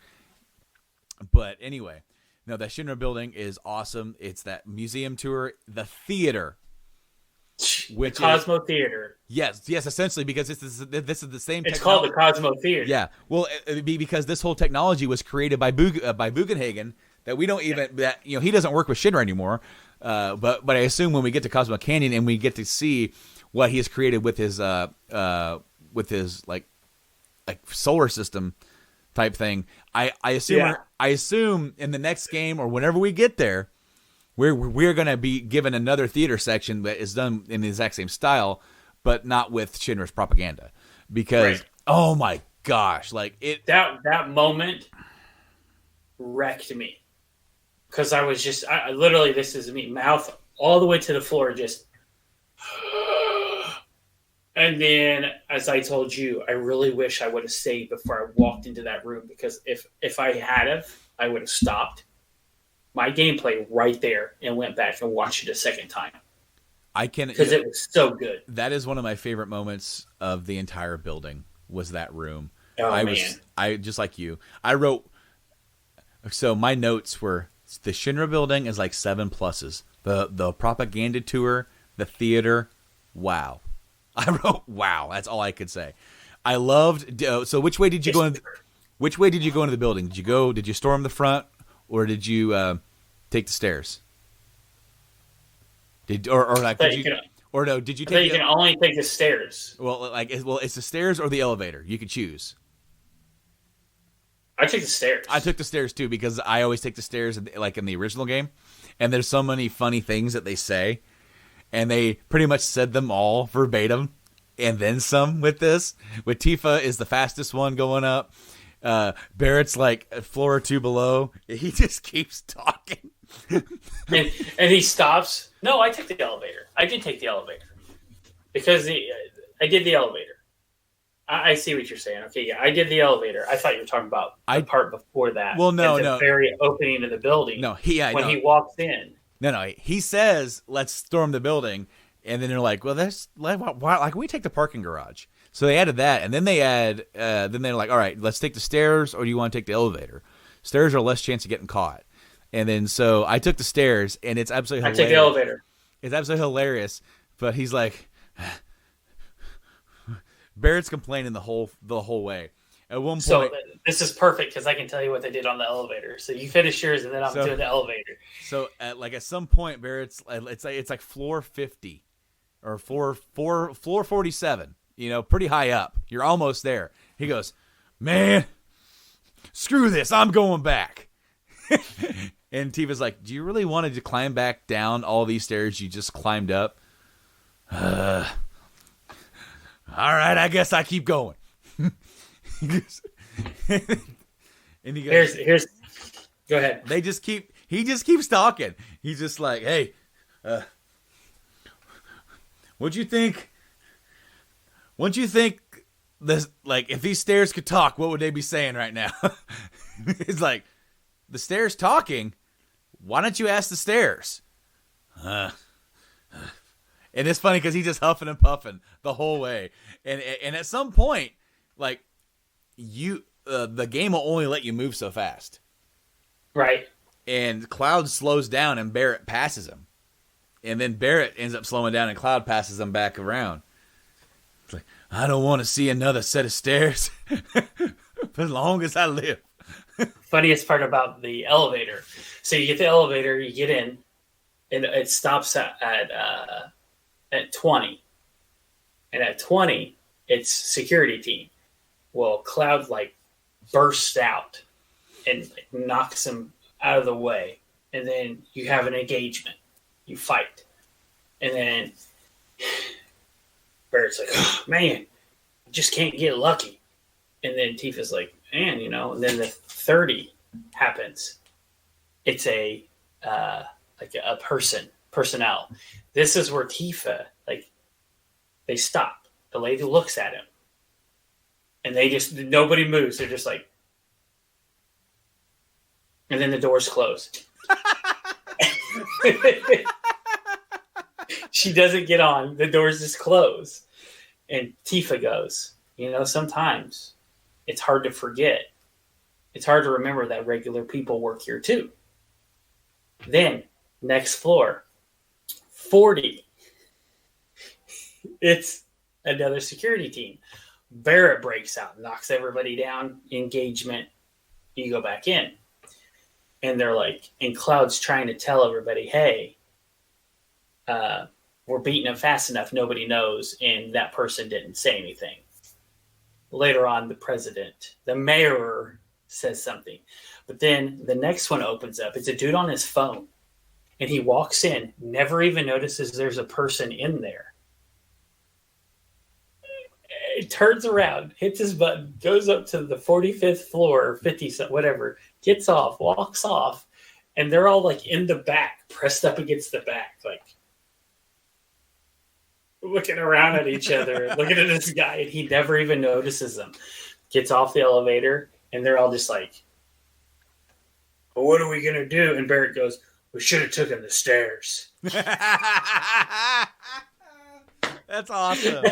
But anyway, no, that Shinra building is awesome. It's that museum tour, the theater. The Cosmo Theater. Yes, essentially, because this is the same. It's called the Cosmo Theater. Yeah, well, it'd be because this whole technology was created by Bugenhagen that we don't even that he doesn't work with Shinra anymore. But I assume when we get to Cosmo Canyon and we get to see what he has created with his like solar system type thing, I assume in the next game or whenever we get there, we're going to be given another theater section that is done in the exact same style, but not with Shinra's propaganda. Because oh my gosh, like that moment wrecked me, because I was just I literally, this is me, mouth all the way to the floor, just. And then, as I told you, I really wish I would have stayed before I walked into that room, because if I had have, I would have stopped my gameplay right there and went back and watched it a second time. Because it was so good. That is one of my favorite moments of the entire building, was that room. Oh, man. I just like you. I wrote, so my notes were, the Shinra building is like 7 pluses. The propaganda tour, the theater, wow. I wrote, wow. That's all I could say. I loved. So, which way did you go? Which way did you go into the building? Did you storm the front, or did you take the stairs? Did you can only take the stairs. Well, it's the stairs or the elevator. You could choose. I took the stairs. I took the stairs too, because I always take the stairs like in the original game, and there's so many funny things that they say. And they pretty much said them all verbatim, and then some with this. With Tifa is the fastest one going up. Barrett's like a floor or 2 below. He just keeps talking. and he stops. No, I took the elevator. I did take the elevator. Because I did the elevator. I see what you're saying. Okay, yeah, I did the elevator. I thought you were talking about the part before that. Well, no. The very opening of the building. No, he walks in. No. He says, "Let's storm the building," and then they're like, "Well, why we take the parking garage?" So they added that, and then they add. Then they're like, "All right, let's take the stairs, or do you want to take the elevator?" Stairs are less chance of getting caught. And then so I took the stairs, and it's absolutely hilarious. I took the elevator. It's absolutely hilarious, but he's like, Barrett's complaining the whole way. At one point, so this is perfect, because I can tell you what they did on the elevator. So you finish yours, and then I'm doing the elevator. So at some point, Barrett's it's like floor 50 or floor 47. Pretty high up. You're almost there. He goes, "Man, screw this, I'm going back. And Tifa's like, do you really want to climb back down all these stairs you just climbed up? All right, I guess I keep going. And he goes, here's go ahead. he just keeps talking. He's just like, hey, what'd you think this, like, if these stairs could talk, what would they be saying right now? It's like, the stairs talking? Why don't you ask the stairs? And it's funny because he's just huffing and puffing the whole way. And at some point, like, the game will only let you move so fast. Right. And Cloud slows down and Barrett passes him. And then Barrett ends up slowing down and Cloud passes him back around. It's like, I don't want to see another set of stairs for as long as I live. Funniest part about the elevator. So you get the elevator, you get in, and it stops at 20. And at 20, it's security team. Well, Cloud, like, bursts out and, like, knocks him out of the way. And then you have an engagement. You fight. And then Barrett's like, oh, man, I just can't get lucky. And then Tifa's like, man, you know, and then the 30 happens. It's a personnel. This is where Tifa, like, they stop. The lady looks at him. And nobody moves. They're just like, and then the doors close. She doesn't get on. The doors just close. And Tifa goes, you know, sometimes it's hard to forget. It's hard to remember that regular people work here too. Then, next floor, 40. It's another security team. Barrett breaks out, knocks everybody down, engagement. You go back in. And they're like, and Cloud's trying to tell everybody, hey, we're beating him fast enough, nobody knows, and that person didn't say anything. Later on, the mayor says something. But then the next one opens up. It's a dude on his phone. And he walks in, never even notices there's a person in there. He turns around, hits his button, goes up to the 45th floor, or 50, whatever, gets off, walks off, and they're all, like, in the back, pressed up against the back, like, looking around at each other, looking at this guy, and he never even notices them. Gets off the elevator, and they're all just like, well, what are we going to do? And Barrett goes, we should have taken the stairs. That's awesome.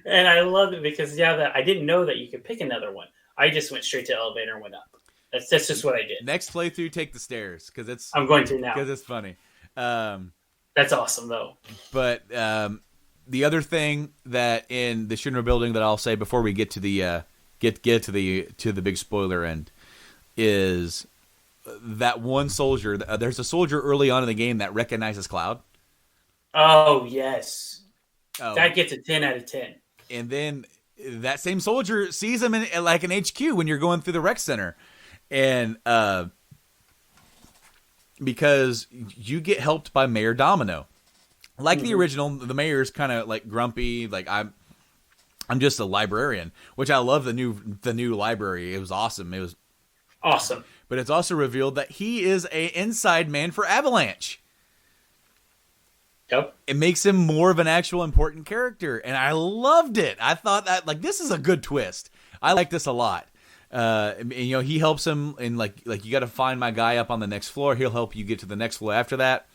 And I love it because, I didn't know that you could pick another one. I just went straight to elevator and went up. That's just what I did. Next playthrough, take the stairs because I'm going to now because it's funny. That's awesome though. But the other thing that in the Shinra building that I'll say before we get to the get to the big spoiler end is that one soldier. There's a soldier early on in the game that recognizes Cloud. Oh yes. Oh. That gets a 10 out of 10. And then that same soldier sees him in like an HQ when you're going through the rec center. And because you get helped by Mayor Domino. Like the original, the mayor's kind of like grumpy, like I'm just a librarian, which I love the new library. It was awesome. It was awesome. But it's also revealed that he is a inside man for Avalanche. Yep. It makes him more of an actual important character, and I loved it. I thought that, like, this is a good twist. I like this a lot. And, you know, he helps him in, like you got to find my guy up on the next floor. He'll help you get to the next floor after that.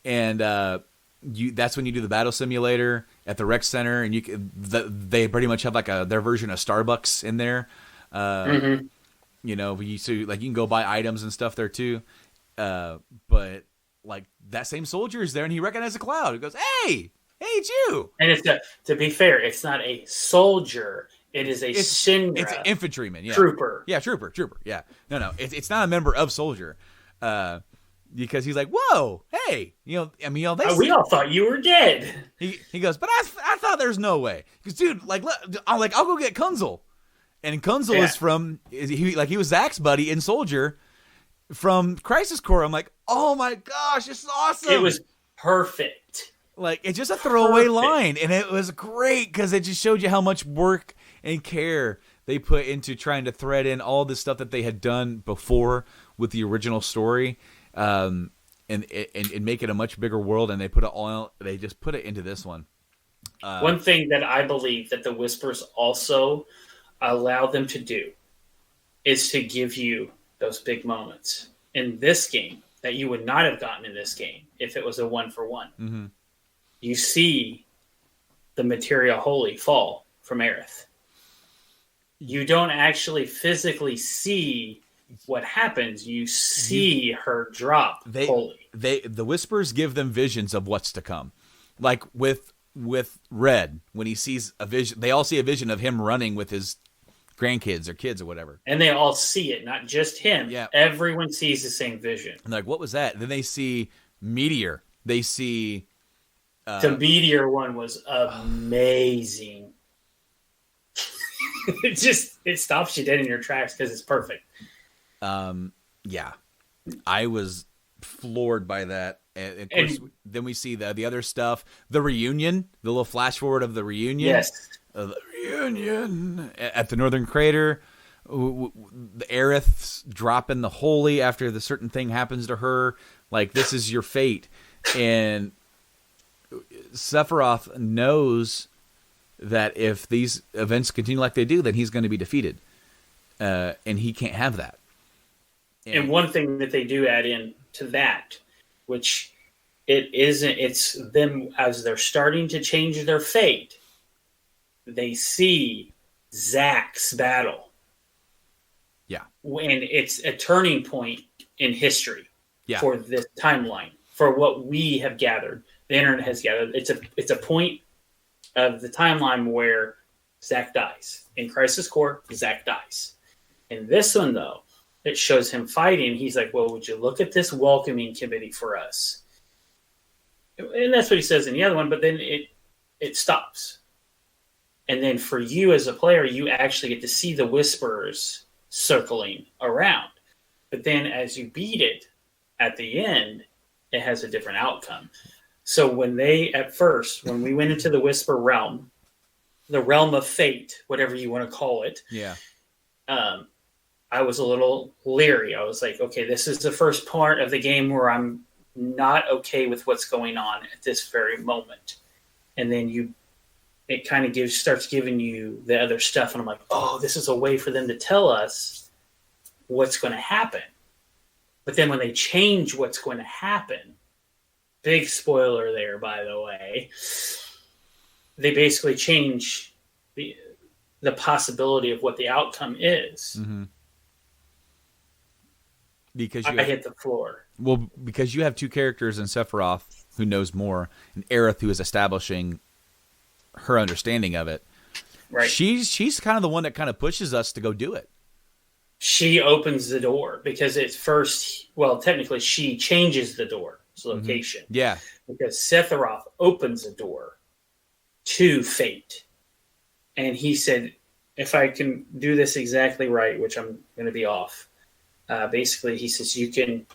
And that's when you do the battle simulator at the rec center, and they pretty much have like their version of Starbucks in there. You know, you can go buy items and stuff there too. But like that same soldier is there, and he recognizes Cloud. He goes, "Hey, it's you!" And it's to be fair, it's not a soldier. It is Shinra. It's an infantryman, yeah. Trooper. Yeah, trooper. Yeah. No. It's not a member of soldier. Because he's like, whoa, hey, we all thought you were dead. He goes, but I thought there's no way. Because, dude, I'll go get Kunzel. And Kunzel is from he was Zach's buddy in Soldier from Crisis Core. I'm like, oh my gosh, this is awesome. It was perfect. Like, it's just a throwaway line, and it was great because it just showed you how much work and care they put into trying to thread in all the stuff that they had done before with the original story, and make it a much bigger world. And they just put it into this one. One thing that I believe that the Whispers also allow them to do is to give you those big moments in this game that you would not have gotten in this game if it was a 1-for-1. Mm-hmm. You see the Materia Holy fall from Aerith. You don't actually physically see what happens. You see her drop Holy. The Whispers give them visions of what's to come. Like with Red, when he sees a vision, they all see a vision of him running with his grandkids or kids or whatever. And they all see it, not just him. Yeah. Everyone sees the same vision. And like, what was that? Then they see Meteor. They see... the Meteor one was amazing. It stops you dead in your tracks because it's perfect. Yeah. I was floored by that. And of course, then we see the other stuff. The reunion, the little flash forward of the reunion. Yes. The reunion at the Northern Crater. The Aerith's dropping the Holy after the certain thing happens to her. Like, this is your fate. And Sephiroth knows that if these events continue like they do, then he's going to be defeated. And he can't have that. And one thing that they do add in to that, which it's them as they're starting to change their fate, they see Zack's battle. Yeah. And it's a turning point in history for this timeline, for what we have gathered, the internet has gathered. It's a point of the timeline where Zack dies. In Crisis Core, Zack dies. In this one, though, it shows him fighting. He's like, well, would you look at this welcoming committee for us? And that's what he says in the other one, but then it stops. And then for you as a player, you actually get to see the Whisperers circling around. But then as you beat it, at the end, it has a different outcome. So when we went into the Whisper realm, the realm of fate, whatever you want to call it, I was a little leery. I was like, okay, this is the first part of the game where I'm not okay with what's going on at this very moment. And then it kind of starts giving you the other stuff. And I'm like, oh, this is a way for them to tell us what's going to happen. But then when they change what's going to happen, big spoiler there, by the way, they basically change the possibility of what the outcome is. Mm-hmm. Because I hit the floor. Well, because you have two characters in Sephiroth who knows more, and Aerith who is establishing her understanding of it. Right. She's kind of the one that kind of pushes us to go do it. She opens the door because it's first. Well, technically, she changes the door's location. Mm-hmm. Yeah. Because Sephiroth opens the door to fate, and he said, "If I can do this exactly right, which I'm going to be off." Basically, he says, you can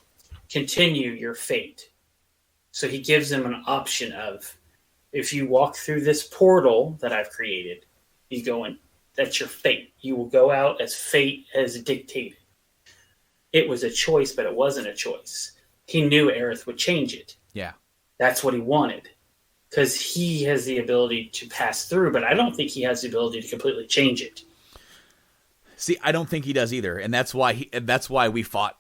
continue your fate. So he gives them an option of, if you walk through this portal that I've created, you go in, that's your fate. You will go out as fate has dictated. It was a choice, but it wasn't a choice. He knew Aerith would change it. Yeah. That's what he wanted. Because he has the ability to pass through, but I don't think he has the ability to completely change it. See, I don't think he does either, and that's why we fought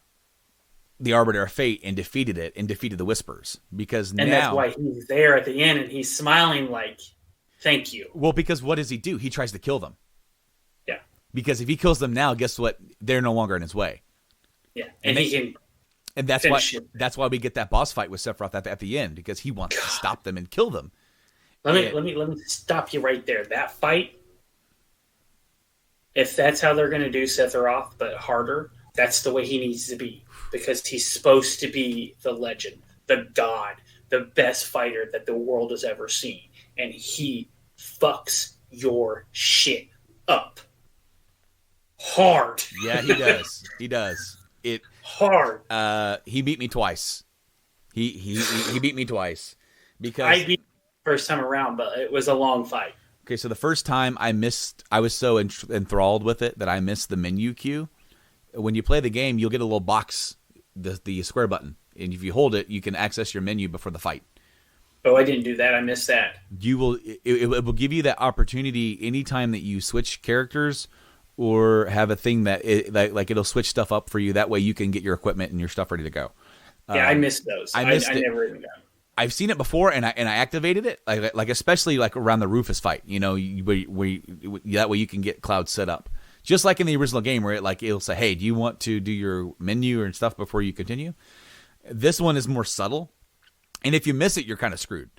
the Arbiter of Fate and defeated it and defeated the Whispers, because that's why he's there at the end and he's smiling like, "Thank you." Well, because what does he do? He tries to kill them. Yeah. Because if he kills them now, guess what? They're no longer in his way. Yeah, and he can. And that's why we get that boss fight with Sephiroth at the end, because he wants to stop them and kill them. Let me stop you right there. That fight. If that's how they're going to do Sephiroth, but harder, that's the way he needs to be. Because he's supposed to be the legend, the god, the best fighter that the world has ever seen. And he fucks your shit up. hard. Yeah, he does. He does. It hard. He beat me twice. He beat me twice because I beat first time around, but it was a long fight. Okay, so the first time I was so enthralled with it that I missed the menu queue. When you play the game, you'll get a little box, the square button, and if you hold it, you can access your menu before the fight. Oh, I didn't do that. I missed that. It will give you that opportunity anytime that you switch characters or have a thing that it'll switch stuff up for you. That way you can get your equipment and your stuff ready to go. Yeah, I missed those. I never even got them. I've seen it before, and I activated it, like especially like around the Rufus fight. You know, that way you can get Cloud set up, just like in the original game where it'll say, "Hey, do you want to do your menu and stuff before you continue?" This one is more subtle, and if you miss it, you're kind of screwed.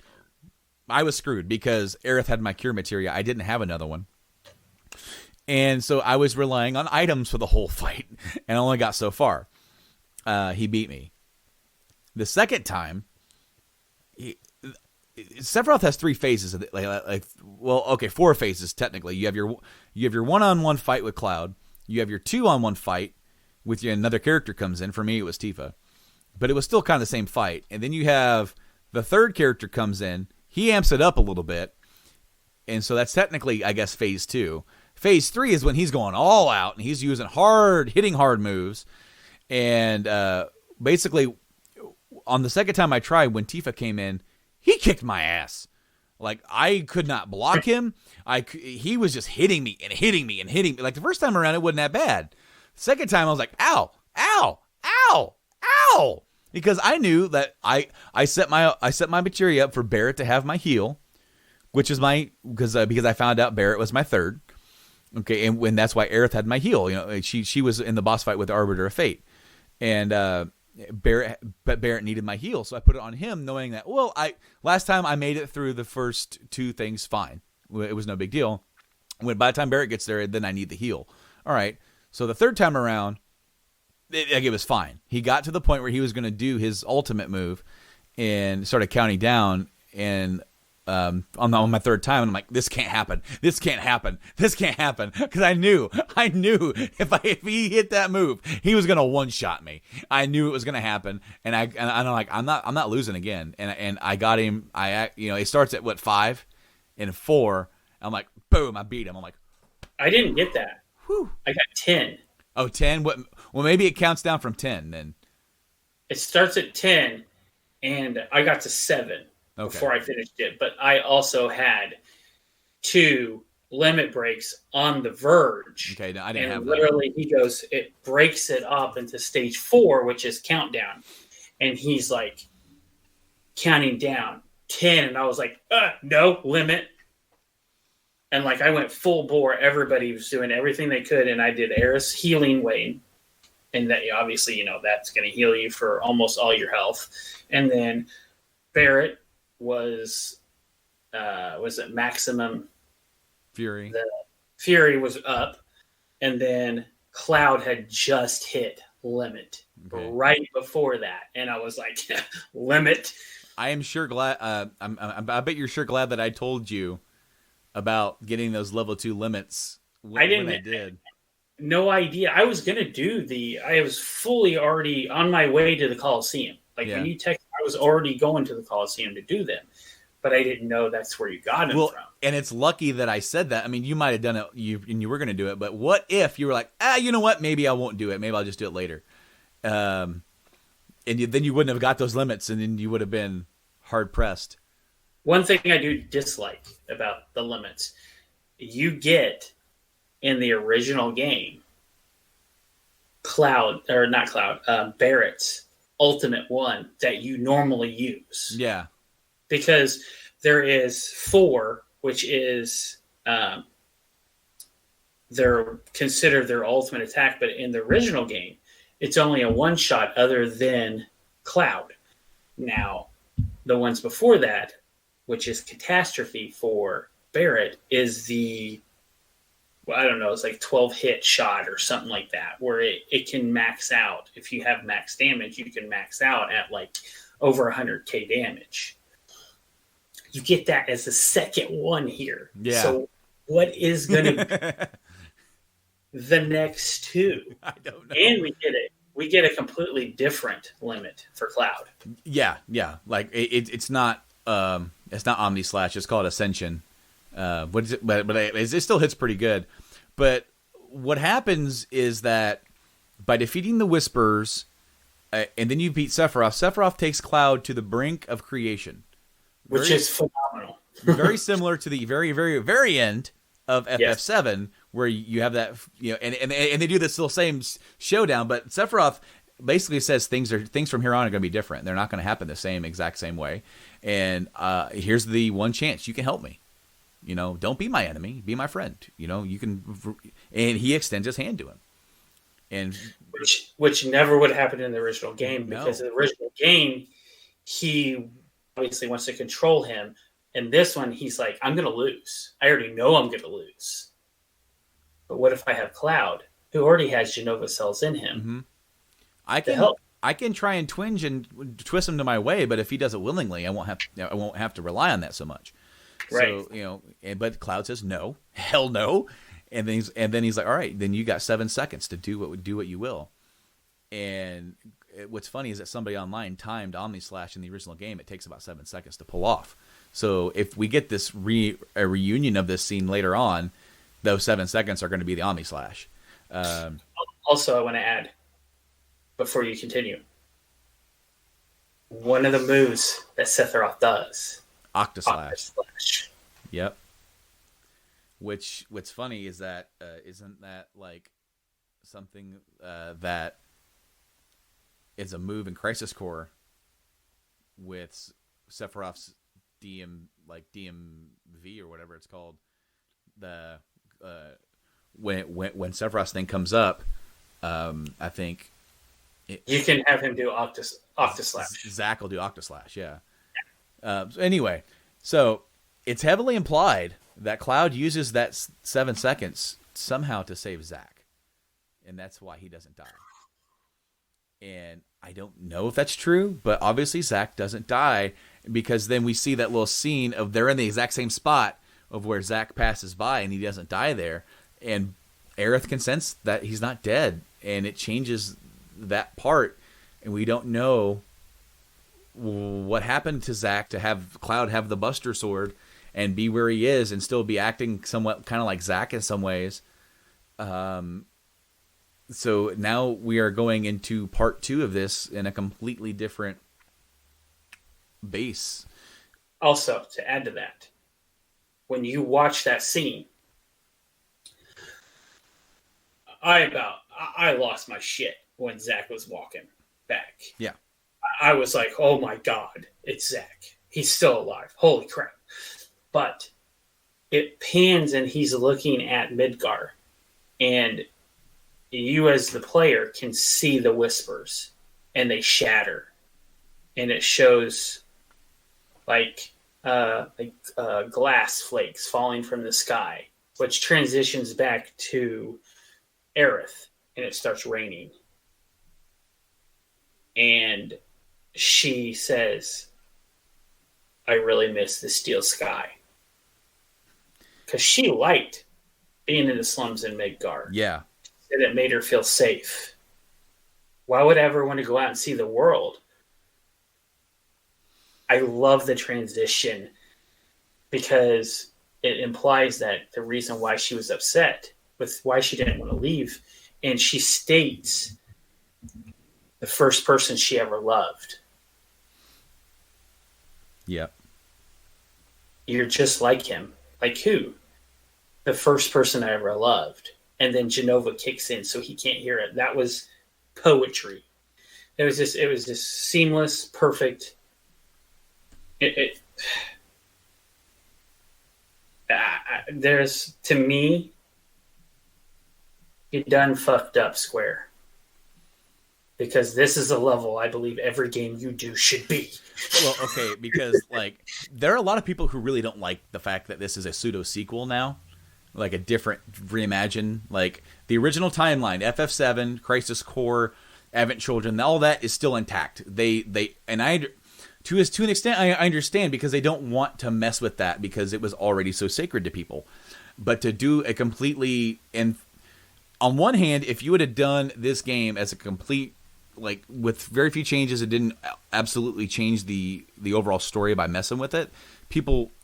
I was screwed because Aerith had my cure materia. I didn't have another one, and so I was relying on items for the whole fight, and I only got so far. He beat me. The second time. Sephiroth has 3 phases. Four phases technically. You have your one-on-one fight with Cloud. You have your 2-on-1 fight with another character comes in. For me, it was Tifa, but it was still kind of the same fight. And then you have the third character comes in. He amps it up a little bit, and so that's technically, I guess, phase 2. Phase 3 is when he's going all out and he's using hitting hard moves, and basically. On the second time I tried, when Tifa came in, he kicked my ass. Like, I could not block him. He was just hitting me and hitting me and hitting me. Like, the first time around, it wasn't that bad. The second time, I was like, ow, ow, ow, ow. Because I knew that I set my materia up for Barrett to have my heal, which is because I found out Barrett was my third. Okay, and when that's why Aerith had my heal. You know, she was in the boss fight with the Arbiter of Fate. And, Barrett needed my heal, so I put it on him, knowing that last time I made it through the first 2 things fine. It was no big deal. By the time Barrett gets there, then I need the heal. All right, so the third time around, it was fine. He got to the point where he was going to do his ultimate move and started counting down, and on my third time, I'm like, this can't happen. This can't happen. This can't happen. Because I knew if he hit that move, he was gonna one-shot me. I knew it was gonna happen, and I'm like, I'm not losing again. And I got him. It starts at 5 and 4. I'm like, boom, I beat him. I'm like, I didn't get that. Whew. I got 10. Oh, 10. What? Well, maybe it counts down from 10 then. It starts at 10, and I got to 7. Before I finished it, but I also had 2 limit breaks on the verge. Okay, no, I didn't have that. Literally, he goes, it breaks it up into stage 4, which is countdown, and he's like counting down 10, and I was like, no limit, and like I went full bore. Everybody was doing everything they could, and I did Aerith's healing wave, and that obviously that's going to heal you for almost all your health, and then Barrett. Was it maximum fury? The fury was up, and then Cloud had just hit limit right before that, and I was like, limit. I am sure glad. I bet you're sure glad that I told you about getting those level 2 limits. I did. No idea. I was gonna I was fully already on my way to the Coliseum. When you text, I was already going to the Coliseum to do them, but I didn't know that's where you got them from. And it's lucky that I said that. I mean, you might have done it, and you were going to do it, but what if you were like, you know what? Maybe I won't do it. Maybe I'll just do it later. And then you wouldn't have got those limits, and then you would have been hard pressed. One thing I do dislike about the limits, you get in the original game, Barrett's ultimate one that you normally use. Yeah. Because there is 4, which is they're considered their ultimate attack, but in the original game, it's only a one-shot other than Cloud. Now, the ones before that, which is Catastrophe for Barrett, is it's like 12-hit shot or something like that, where it can max out. If you have max damage, you can max out at like over 100k damage. You get that as the second one here. Yeah. So what is going to... the next two? I don't know. And we get a completely different limit for Cloud. Yeah. Like it's not Omni Slash. It's called Ascension. But it still hits pretty good. But what happens is that by defeating the Whispers, and then you beat Sephiroth, Sephiroth takes Cloud to the brink of creation, which is phenomenal. Very similar to the very, very, very end of FF7, where you have that, and they do this little same showdown, but Sephiroth basically says things from here on are going to be different. They're not going to happen the exact same way. And here's the one chance you can help me. Don't be my enemy, be my friend. You can, and he extends his hand to him. And which never would happen in the original game, because in the original game, he obviously wants to control him. In this one, he's like, I'm going to lose. I already know I'm going to lose. But what if I have Cloud, who already has Genova cells in him? Mm-hmm. I can try and twinge and twist him to my way, but if he does it willingly, I won't have to rely on that so much. Right. So, but Cloud says no, hell no. And then he's like, all right, then you got 7 seconds to do what you will. And what's funny is that somebody online timed Omni Slash in the original game. It takes about 7 seconds to pull off. So if we get this a reunion of this scene later on, those 7 seconds are going to be the Omni Slash. Also, I want to add, before you continue, one of the moves that Sephiroth does, Octaslash. Yep. What's funny is that isn't that like something that is a move in Crisis Core with Sephiroth's DMV or whatever it's called. The when Sephiroth's thing comes up, I think you can have him do Octaslash. Zack will do Octaslash, yeah. Anyway, so it's heavily implied that Cloud uses that 7 seconds somehow to save Zack, and that's why he doesn't die. And I don't know if that's true, but obviously Zack doesn't die, because then we see that little scene of they're in the exact same spot of where Zack passes by and he doesn't die there, and Aerith can sense that he's not dead, and it changes that part, and we don't know what happened to Zack to have Cloud have the Buster Sword and be where he is and still be acting somewhat kind of like Zack in some ways. So now we are going into part 2 of this in a completely different base. Also, to add to that, when you watch that scene, I lost my shit when Zack was walking back. Yeah. I was like, oh my God, it's Zack. He's still alive. Holy crap. But it pans and he's looking at Midgar, and you as the player can see the whispers and they shatter, and it shows like glass flakes falling from the sky, which transitions back to Aerith, and it starts raining. And she says, I really miss the steel sky. Because she liked being in the slums in Midgar. Yeah. And it made her feel safe. Why would I ever want to go out and see the world? I love the transition because it implies that the reason why she was upset with why she didn't want to leave, and she states the first person she ever loved. Yep. You're just like him. Like who? The first person I ever loved. And then Genova kicks in so he can't hear it. That was poetry. It was just seamless, perfect. There's, to me, you done fucked up, Square. Because this is a level I believe every game you do should be. Well, okay, because like there are a lot of people who really don't like the fact that this is a pseudo sequel now, like a different reimagine. Like the original timeline, FF7, Crisis Core, Advent Children, all that is still intact. They and I, to an extent, I understand because they don't want to mess with that because it was already so sacred to people. But to do a completely on one hand, if you would have done this game as a complete, like, with very few changes, it didn't absolutely change the overall story by messing with it,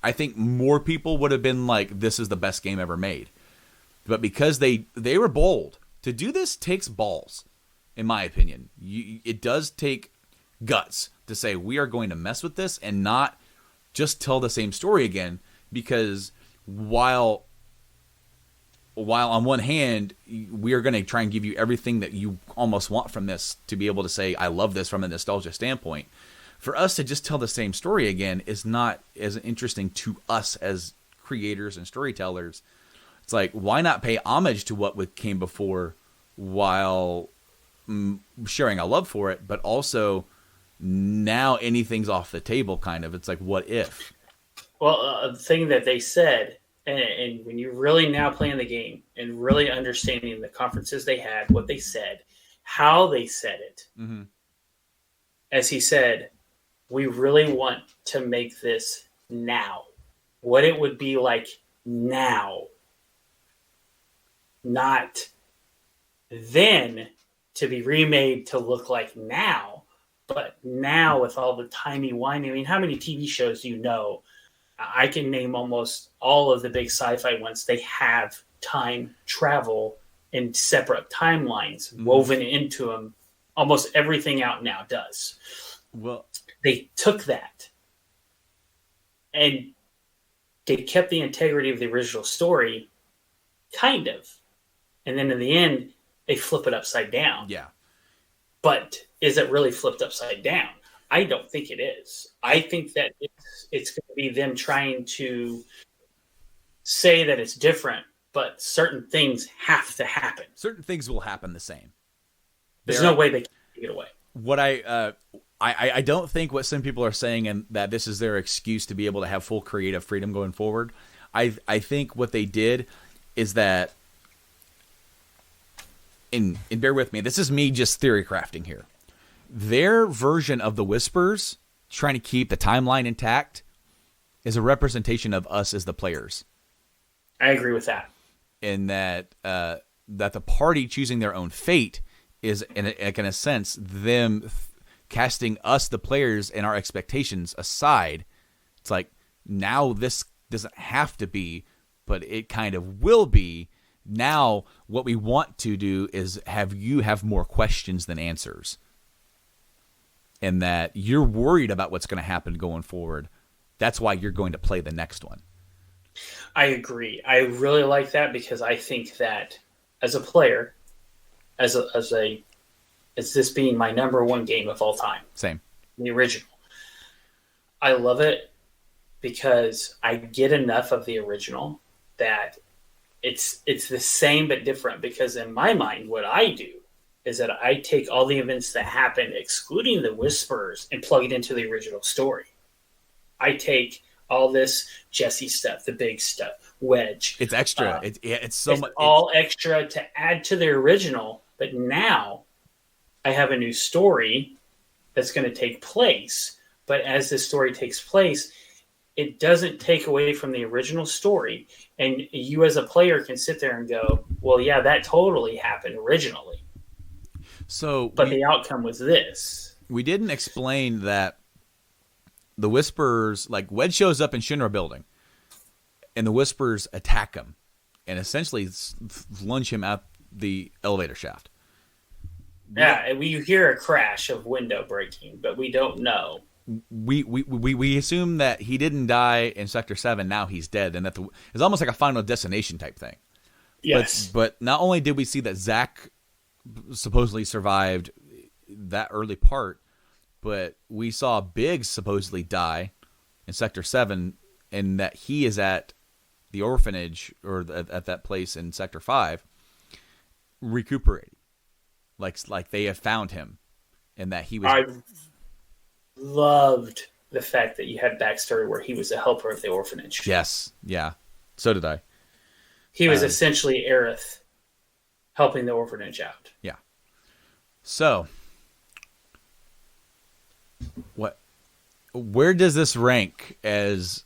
I think more people would have been like, this is the best game ever made. But because they were bold, to do this takes balls, in my opinion. It does take guts to say, we are going to mess with this and not just tell the same story again, because while on one hand, we are going to try and give you everything that you almost want from this to be able to say, I love this from a nostalgia standpoint. For us to just tell the same story again is not as interesting to us as creators and storytellers. It's like, why not pay homage to what came before while sharing a love for it, but also now anything's off the table, kind of. It's like, what if? Well, the thing that they said, and when you're really now playing the game and really understanding the conferences they had, what they said, how they said it, as he said, we really want to make this now. What it would be like now. Not then to be remade to look like now, but now with all the timey-wimey. I mean, how many TV shows do you know? I can name almost all of the big sci-fi ones. They have time travel and separate timelines woven into them. Almost everything out now does. Well, they took that and they kept the integrity of the original story, kind of. And then in the end, they flip it upside down. Yeah. But is it really flipped upside down? I don't think it is. I think that it's going to be them trying to say that it's different, but certain things have to happen. Certain things will happen the same. There's no way they can take it away. What I don't think what some people are saying, and that this is their excuse to be able to have full creative freedom going forward. I think what they did is that, and bear with me, this is me just theory crafting here. Their version of the Whispers, trying to keep the timeline intact, is a representation of us as the players. I agree with that. In that that the party choosing their own fate is, in a sense, them casting us, the players, and our expectations aside. It's like, now this doesn't have to be, but it kind of will be. Now, what we want to do is have you have more questions than answers. And that you're worried about what's going to happen going forward. That's why you're going to play the next one. I agree. I really like that, because I think that as a player, as this being my number one game of all time. Same. The original. I love it because I get enough of the original that it's the same but different, because in my mind, what I do is that I take all the events that happened, excluding the Whispers, and plug it into the original story. I take all this Jesse stuff, the big stuff, Wedge. It's extra. It's so much. All extra to add to the original, but now I have a new story that's going to take place. But as this story takes place, it doesn't take away from the original story. And you as a player can sit there and go, well, yeah, that totally happened originally. But the outcome was this. We didn't explain that the Whispers, like, Wedge shows up in Shinra building, and the Whispers attack him and essentially lunge him out the elevator shaft. Yeah, you hear a crash of window breaking, but we don't know. We assume that he didn't die in Sector 7, now he's dead, and that it's almost like a Final Destination type thing. Yes. But not only did we see that Zach supposedly survived that early part, but we saw Biggs supposedly die in Sector 7, and that he is at the orphanage, or at that place in Sector 5, recuperating. Like they have found him, and that he was... I loved the fact that you had backstory where he was a helper of the orphanage. Yes, yeah. So did I. He was essentially Aerith helping the orphanage out. Yeah. So, where does this rank as,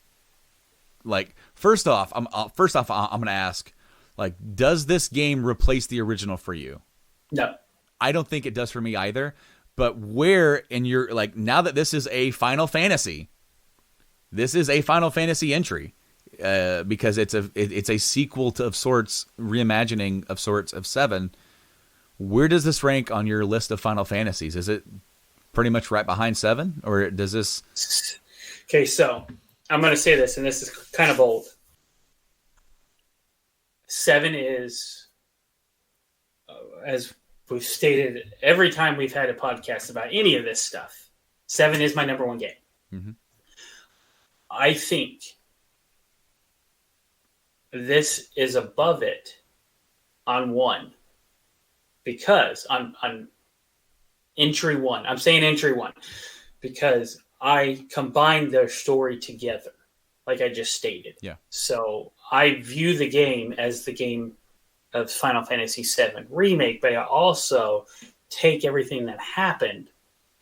like, first off, I'm going to ask, Like, does this game replace the original for you? No. I don't think it does for me either. But where in your, like, now that this is a Final Fantasy entry, because it's a sequel of sorts, reimagining of sorts of 7. Where does this rank on your list of Final Fantasies? Is it pretty much right behind 7, or does this? Okay, so I'm going to say this, and this is kind of bold. 7 is, as we've stated every time we've had a podcast about any of this stuff, 7 is my number 1 game. Mm-hmm. I think this is above it on 1 because on entry 1. I'm saying entry 1 because I combined their story together, like I just stated. Yeah. So I view the game as the game of Final Fantasy VII Remake, but I also take everything that happened,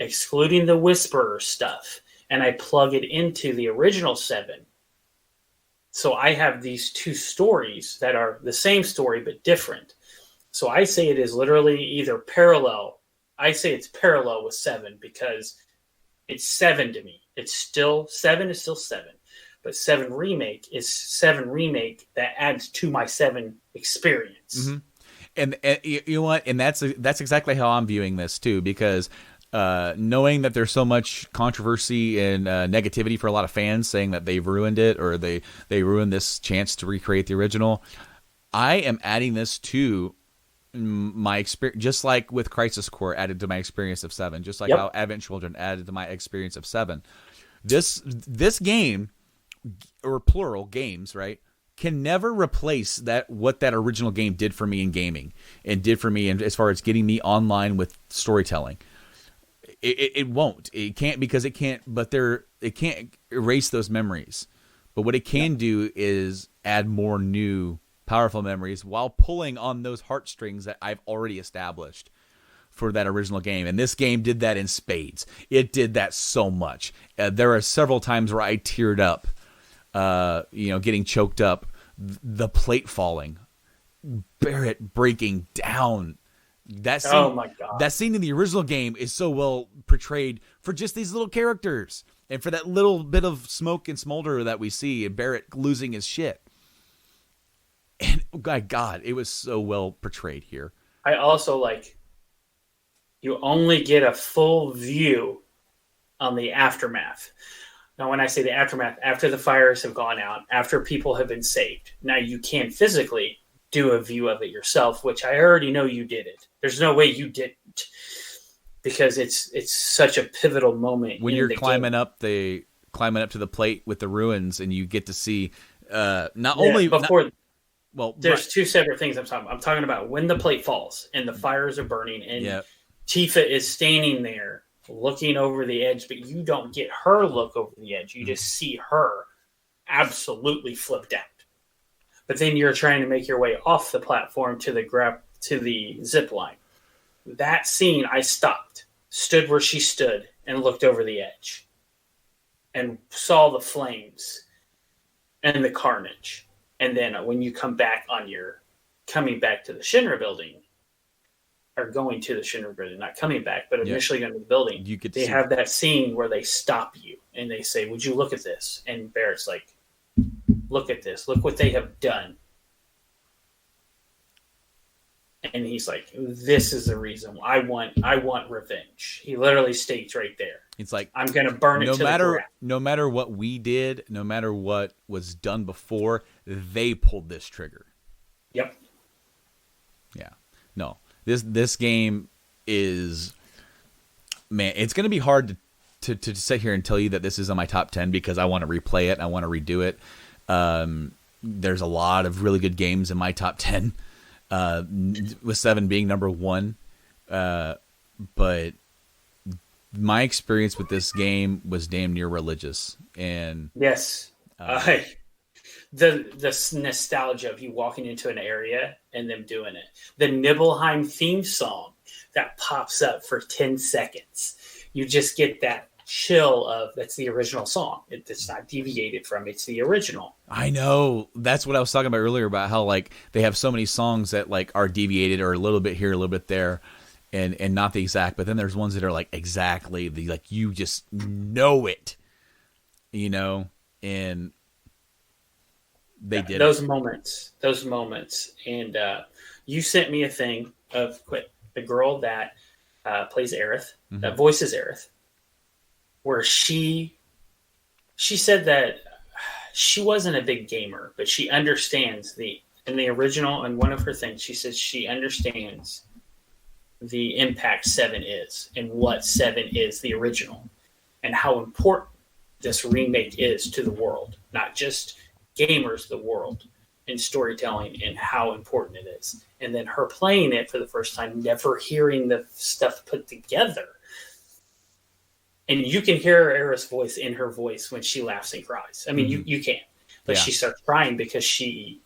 excluding the Whisperer stuff, and I plug it into the original 7. So I have these 2 stories that are the same story but different. So I say it is literally either parallel. I say it's parallel with 7 because it's 7 to me. It's still 7 is still 7. But 7 Remake is 7 Remake that adds to my 7 experience. Mm-hmm. And you know what? And that's exactly how I'm viewing this too, because knowing that there's so much controversy and negativity for a lot of fans saying that they've ruined it or they ruined this chance to recreate the original, I am adding this to my experience, just like with Crisis Core added to my experience of 7, just like how Advent Children added to my experience of 7. This game, or plural games, right, can never replace what that original game did for me in gaming and did for me, and as far as getting me online with storytelling. It won't. It can't, because it can't. But it can't erase those memories. But what it can do is add more new, powerful memories while pulling on those heartstrings that I've already established for that original game. And this game did that in spades. It did that so much. There are several times where I teared up, getting choked up, the plate falling, Barrett breaking down. That scene, oh my God. That scene in the original game is so well portrayed for just these little characters and for that little bit of smoke and smolder that we see and Barrett losing his shit. And my God, it was so well portrayed here. I also you only get a full view on the aftermath. Now, when I say the aftermath, after the fires have gone out, after people have been saved, now you can physically do a view of it yourself, which I already know you did it. There's no way you didn't, because it's such a pivotal moment when you're climbing up to the plate with the ruins, and you get to see there's 2 separate things I'm talking about. I'm talking about when the plate falls and the fires are burning, and Tifa is standing there looking over the edge, but you don't get her look over the edge. You just see her absolutely flipped out. But then you're trying to make your way off the platform to the zip line. That scene, I stopped, stood where she stood, and looked over the edge, and saw the flames and the carnage. And then when you come back coming back to the Shinra building, or going to the Shinra building, not coming back, but initially going to the building, they have that scene where they stop you and they say, "Would you look at this?" And Barrett's like, "Look at this. Look what they have done." And he's like, "This is the reason I want revenge." He literally states right there. It's like, I'm going to burn it to the ground. No matter what we did, no matter what was done before, they pulled this trigger. Yep. Yeah. No. This game is, man, it's going to be hard to sit here and tell you that this is on my top 10 because I want to replay it and I want to redo it. There's a lot of really good games in my top 10, with 7 being number 1. But my experience with this game was damn near religious. And yes, the nostalgia of you walking into an area and them doing it. The Nibelheim theme song that pops up for 10 seconds. You just get that chill of that's the original song. It's not deviated from. It's the original. I know. That's what I was talking about earlier about how like they have so many songs that like are deviated or a little bit here, a little bit there, and not the exact. But then there's ones that are like exactly the like you just know it, and they did those moments, and you sent me a thing of the girl that plays Aerith, that voices Aerith, where she said that she wasn't a big gamer, but she understands in the original, and one of her things, she says she understands the impact 7 is and what 7 is, the original, and how important this remake is to the world, not just gamers, the world, in storytelling and how important it is. And then her playing it for the first time, never hearing the stuff put together. And you can hear Aerith's voice in her voice when she laughs and cries. I mean, you can. But she starts crying because she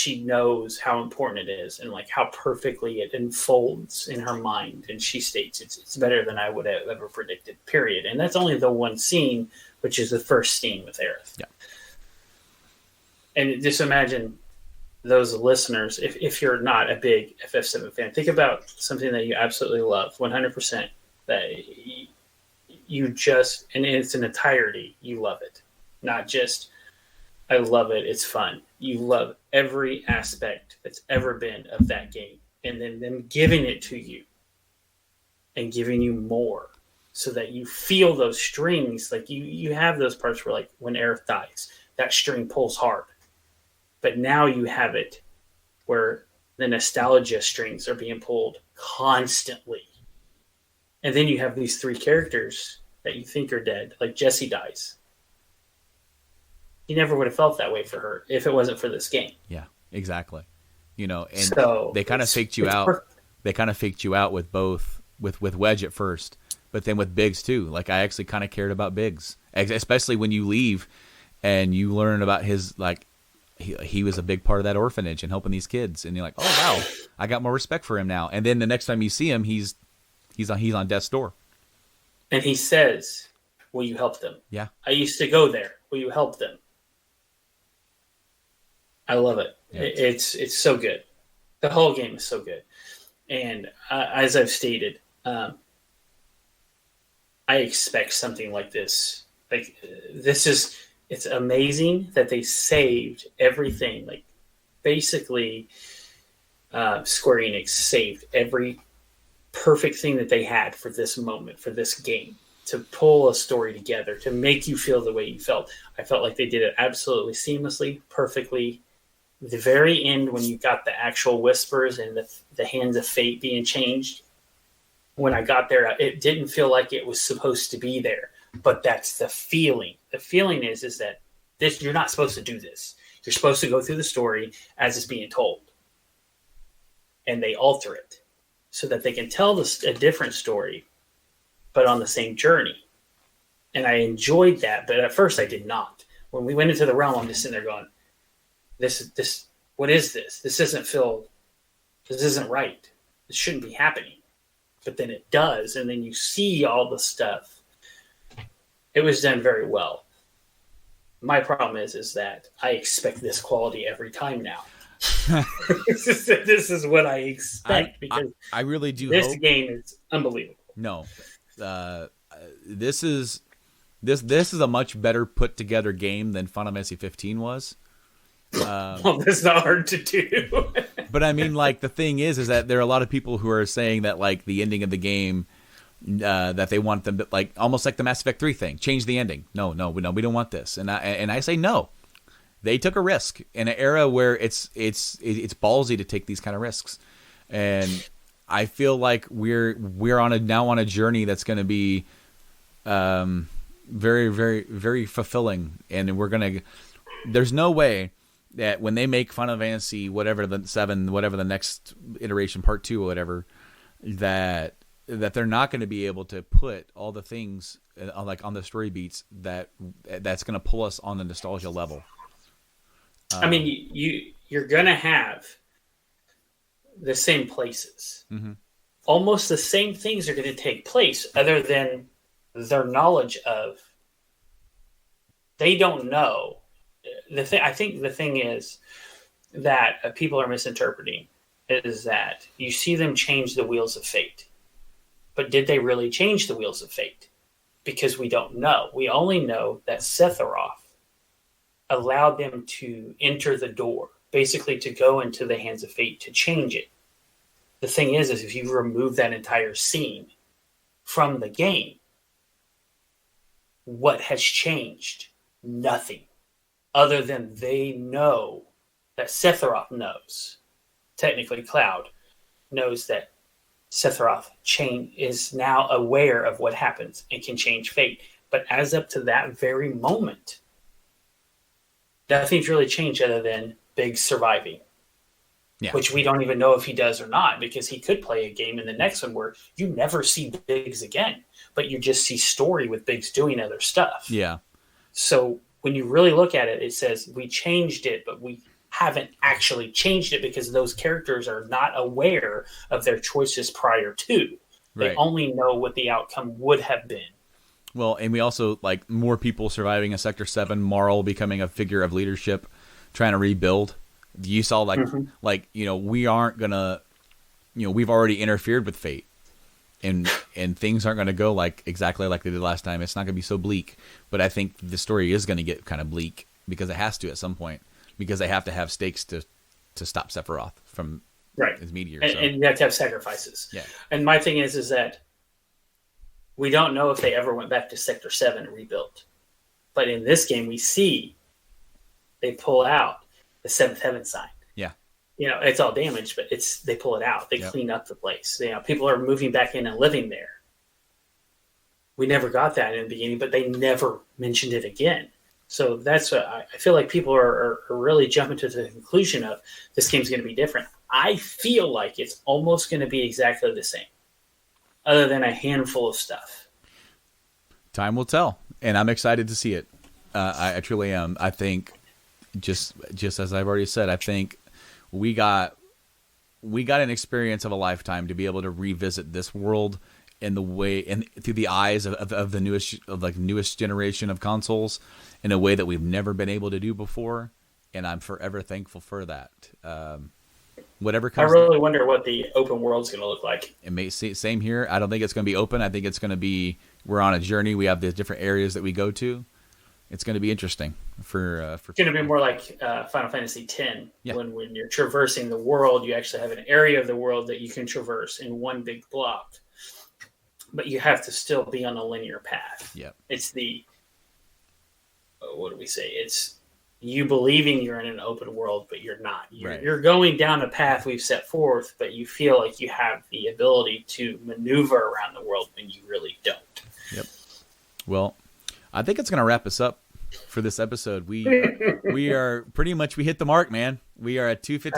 knows how important it is and like how perfectly it unfolds in her mind. And she states it's better than I would have ever predicted, period. And that's only the one scene, which is the first scene with Aerith. Yeah. And just imagine those listeners, if you're not a big FF7 fan, think about something that you absolutely love, 100%, that you just, and in its entirety, you love it. Not just, I love it, it's fun. You love every aspect that's ever been of that game. And then them giving it to you and giving you more so that you feel those strings. Like you have those parts where like when Aerith dies, that string pulls hard. But now you have it where the nostalgia strings are being pulled constantly. And then you have these 3 characters that you think are dead, like Jessie dies. You never would have felt that way for her if it wasn't for this game. Yeah, exactly. And so they kind of faked you out. Perfect. They kind of faked you out with both, with Wedge at first, but then with Biggs too. Like I actually kind of cared about Biggs, especially when you leave and you learn about his like. He was a big part of that orphanage and helping these kids, and you're like, oh wow, I got more respect for him now. And then the next time you see him, he's on death's door, and he says, "Will you help them?" Yeah, I used to go there. Will you help them? I love it. Yeah. It's so good. The whole game is so good, and as I've stated, I expect something like this. Like this is. It's amazing that they saved everything. Like, basically, Square Enix saved every perfect thing that they had for this moment, for this game, to pull a story together, to make you feel the way you felt. I felt like they did it absolutely seamlessly, perfectly. The very end, when you got the actual whispers and the hands of fate being changed, when I got there, it didn't feel like it was supposed to be there. But that's the feeling. The feeling is that this, you're not supposed to do this. You're supposed to go through the story as it's being told. And they alter it so that they can tell a different story, but on the same journey. And I enjoyed that, but at first I did not. When we went into the realm, I'm just sitting there going, this, what is this? This isn't right. This shouldn't be happening. But then it does, and then you see all the stuff. It was done very well. My problem is that I expect this quality every time now. This is what I expect because I really do. This game is unbelievable. No, this is a much better put together game than Final Fantasy 15 was. Well, that's not hard to do. But I mean, like the thing is that there are a lot of people who are saying that like the ending of the game. That they want them to, like almost like the Mass Effect 3 thing, change the ending. No, we don't want this. And I say no. They took a risk in an era where it's ballsy to take these kind of risks, and I feel like we're on a journey that's going to be very, very, very fulfilling, and there's no way that when they make Final Fantasy whatever the 7, whatever the next iteration, Part 2 or whatever, that they're not going to be able to put all the things like on the story beats that's going to pull us on the nostalgia level. I mean, you're going to have the same places. Mm-hmm. almost the same things are going to take place, other than their knowledge of. They don't know. I think the thing is that people are misinterpreting is that you see them change the wheels of fate, but did they really change the wheels of fate? Because we don't know. We only know that Sephiroth allowed them to enter the door, basically to go into the hands of fate to change it. The thing is if you remove that entire scene from the game, what has changed? Nothing. Other than they know that Sephiroth knows. Technically, Cloud knows that Sephiroth is now aware of what happens and can change fate. But as up to that very moment, nothing's really changed other than Biggs surviving. Yeah. Which we don't even know if he does or not, because he could play a game in the next one where you never see Biggs again, but you just see story with Biggs doing other stuff. Yeah. So when you really look at it, it says we changed it, but we haven't actually changed it because those characters are not aware of their choices prior to. They only know what the outcome would have been. Well, and we also, like, more people surviving a Sector 7, Marl becoming a figure of leadership, trying to rebuild. You saw, like, you know, we aren't going to, you know, we've already interfered with fate. And things aren't going to go exactly like they did last time. It's not going to be so bleak. But I think the story is going to get kind of bleak because it has to at some point. Because they have to have stakes to stop Sephiroth from his meteor. And you have to have sacrifices. Yeah. And my thing is that we don't know if they ever went back to Sector 7 and rebuilt. But in this game, we see they pull out the Seventh Heaven sign. Yeah. You know, it's all damaged, but they pull it out. They clean up the place. You know, people are moving back in and living there. We never got that in the beginning, but they never mentioned it again. So that's what I feel like people are really jumping to the conclusion of this game's going to be different. I feel like it's almost going to be exactly the same, other than a handful of stuff. Time will tell, and I'm excited to see it. I truly am. I think, just as I've already said, I think we got an experience of a lifetime to be able to revisit this world in the way and through the eyes of the newest generation of consoles in a way that we've never been able to do before, and I'm forever thankful for that. Whatever comes, I really wonder what the open world's going to look like. It may same here. I don't think it's going to be open. I think it's going to be we're on a journey. We have the different areas that we go to. It's going to be interesting for. It's going to be more like Final Fantasy X, when you're traversing the world, you actually have an area of the world that you can traverse in one big block, but you have to still be on a linear path. Yeah, it's the what do we say? It's you believing you're in an open world, but you're not. You're going down a path we've set forth, but you feel like you have the ability to maneuver around the world when you really don't. Yep. Well, I think it's going to wrap us up for this episode. We are pretty much, we hit the mark, man. We are at 2:57.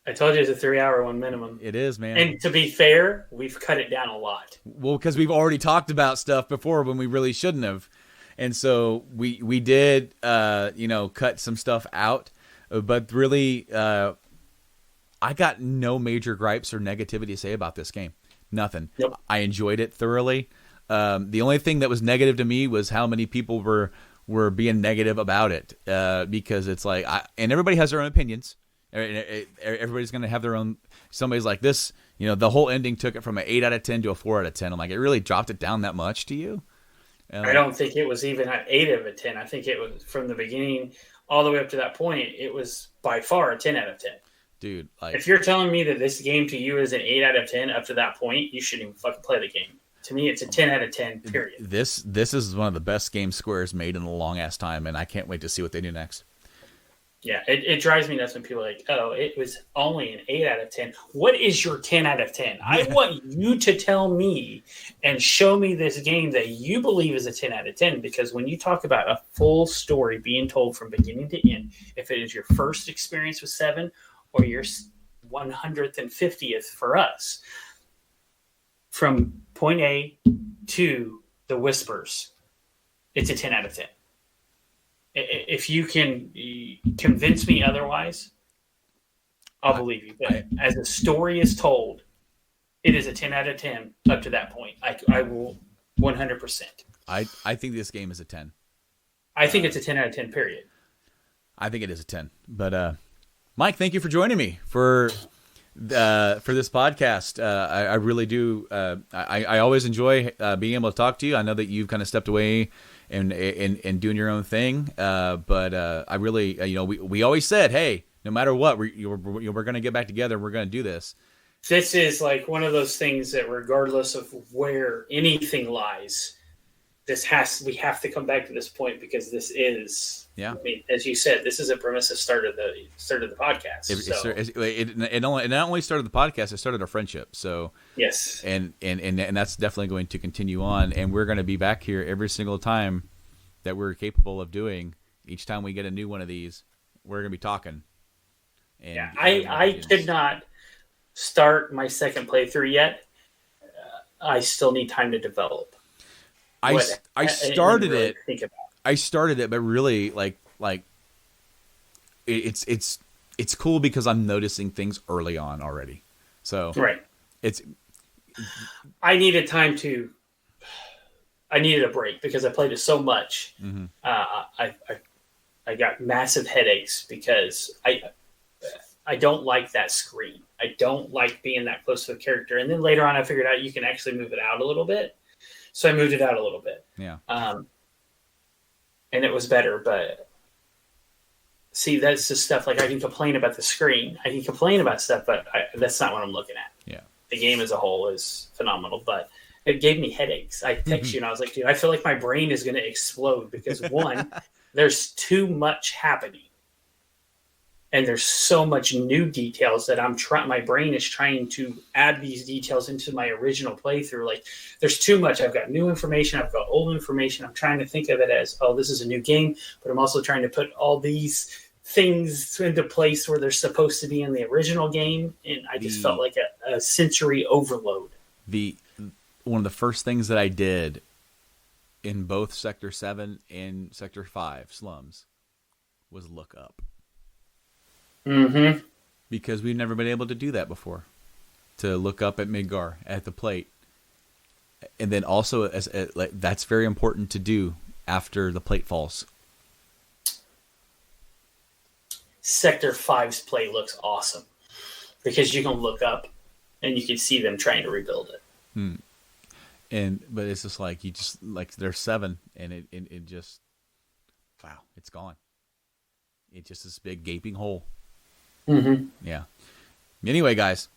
I told you it's a 3-hour one minimum. It is, man. And to be fair, we've cut it down a lot. Well, because we've already talked about stuff before when we really shouldn't have. And so we did, cut some stuff out. But really, I got no major gripes or negativity to say about this game. Nothing. Yep. I enjoyed it thoroughly. The only thing that was negative to me was how many people were being negative about it. Because it's like, and everybody has their own opinions. Everybody's going to have their own. Somebody's like this, the whole ending took it from an 8 out of 10 to a 4 out of 10. I'm like, it really dropped it down that much to you? I don't think it was even an 8 out of 10. I think it was from the beginning all the way up to that point. It was by far a 10 out of 10. Dude, if you're telling me that this game to you is an 8 out of 10 up to that point, you shouldn't even fucking play the game. To me, it's a 10 out of 10, period. This is one of the best games Square's made in a long-ass time, and I can't wait to see what they do next. Yeah, it drives me nuts when people are like, oh, it was only an 8 out of 10. What is your 10 out of 10? I want you to tell me and show me this game that you believe is a 10 out of 10, because when you talk about a full story being told from beginning to end, if it is your first experience with 7 or your 150th for us, from point A to the Whispers, it's a 10 out of 10. If you can convince me otherwise, I'll believe you. But as the story is told, it is a 10 out of 10 up to that point. I will 100%. I think this game is a 10. I think it's a 10 out of 10, period. I think it is a 10. But Mike, thank you for joining me for this podcast. I really do. I always enjoy being able to talk to you. I know that you've kind of stepped away and doing your own thing. But I really, we always said, hey, no matter what, we're going to get back together. We're going to do this. This is like one of those things that regardless of where anything lies, we have to come back to this point because this is, I mean, as you said, this is a premise that started the podcast. It not only started the podcast, it started our friendship. So yes, and that's definitely going to continue on, and we're going to be back here every single time that we're capable of doing. Each time we get a new one of these, we're going to be talking. And I could not start my second playthrough yet. I still need time to develop. I started it. I started it, but really, like it's cool because I'm noticing things early on already. So right, I needed a break because I played it so much. Mm-hmm. I got massive headaches because I don't like that screen. I don't like being that close to a character. And then later on, I figured out you can actually move it out a little bit. So I moved it out a little bit. Yeah. And it was better. But see, that's the stuff. Like I can complain about the screen. I can complain about stuff, but that's not what I'm looking at. Yeah. The game as a whole is phenomenal, but it gave me headaches. I text you and I was like, dude, I feel like my brain is going to explode because one, there's too much happening. And there's so much new details that my brain is trying to add these details into my original playthrough. Like there's too much. I've got new information. I've got old information. I'm trying to think of it as, oh, this is a new game, but I'm also trying to put all these things into place where they're supposed to be in the original game. And I just felt like a sensory overload. One of the first things that I did in both Sector 7 and Sector 5 slums was look up. Mm-hmm. Because we've never been able to do that before, to look up at Midgar at the plate, and then also that's very important to do after the plate falls. Sector 5's plate looks awesome because you can look up and you can see them trying to rebuild it. But it's just like there's 7 and it just wow, it's gone. It's just this big gaping hole. Mm-hmm. Yeah. Anyway, guys,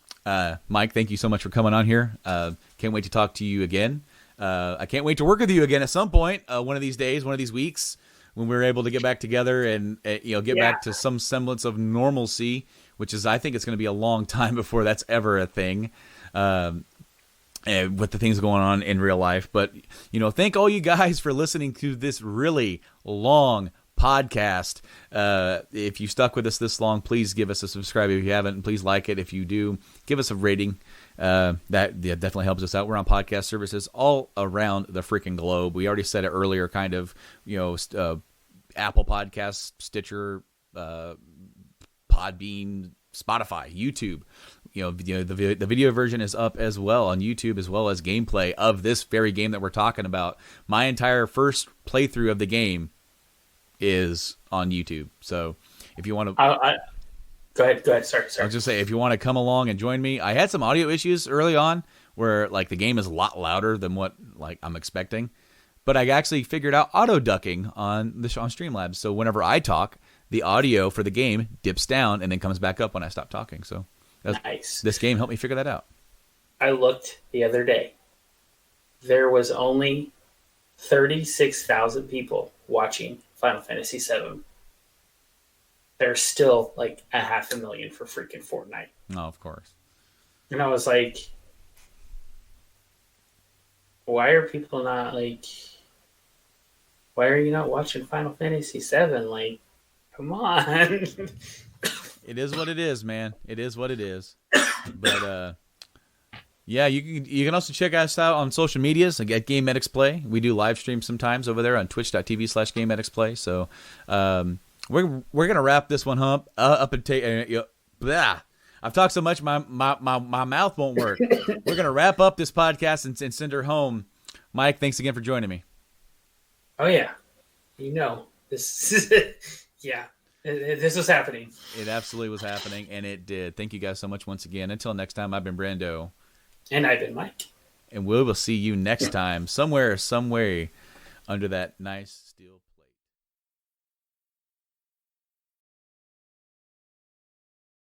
Mike, thank you so much for coming on here. Can't wait to talk to you again. I can't wait to work with you again at some point. One of these days, one of these weeks, when we're able to get back together and get back to some semblance of normalcy, which is, I think it's going to be a long time before that's ever a thing. With the things going on in real life. But, thank all you guys for listening to this really long podcast. If you stuck with us this long, please give us a subscribe if you haven't, and please like it. If you do, give us a rating. That definitely helps us out. We're on podcast services all around the freaking globe. We already said it earlier, kind of, Apple Podcasts, Stitcher, Podbean, Spotify, YouTube. The video version is up as well on YouTube, as well as gameplay of this very game that we're talking about. My entire first playthrough of the game is on YouTube. So if you want to go ahead. Sorry. I'll just say, if you want to come along and join me, I had some audio issues early on where the game is a lot louder than what I'm expecting, but I actually figured out auto ducking on Streamlabs. So whenever I talk, the audio for the game dips down and then comes back up when I stop talking. So nice. This game helped me figure that out. I looked the other day. There was only 36,000 people watching Final Fantasy VII. There's still 500,000 for freaking Fortnite. Oh, of course. And I was like, why are people not why are you not watching Final Fantasy VII? Come on. It is what it is, man. It is what it is. But yeah, you can also check us out on social medias at Game Medics Play. We do live streams sometimes over there on twitch.tv/Game Medics Play. So we're gonna wrap this one up and take. I've talked so much, my mouth won't work. We're gonna wrap up this podcast and send her home. Mike, thanks again for joining me. Oh yeah, this. Yeah, this was happening. It absolutely was happening, and it did. Thank you guys so much once again. Until next time, I've been Brando. And I've been Mike. And we will see you next time, somewhere, some way, under that nice steel.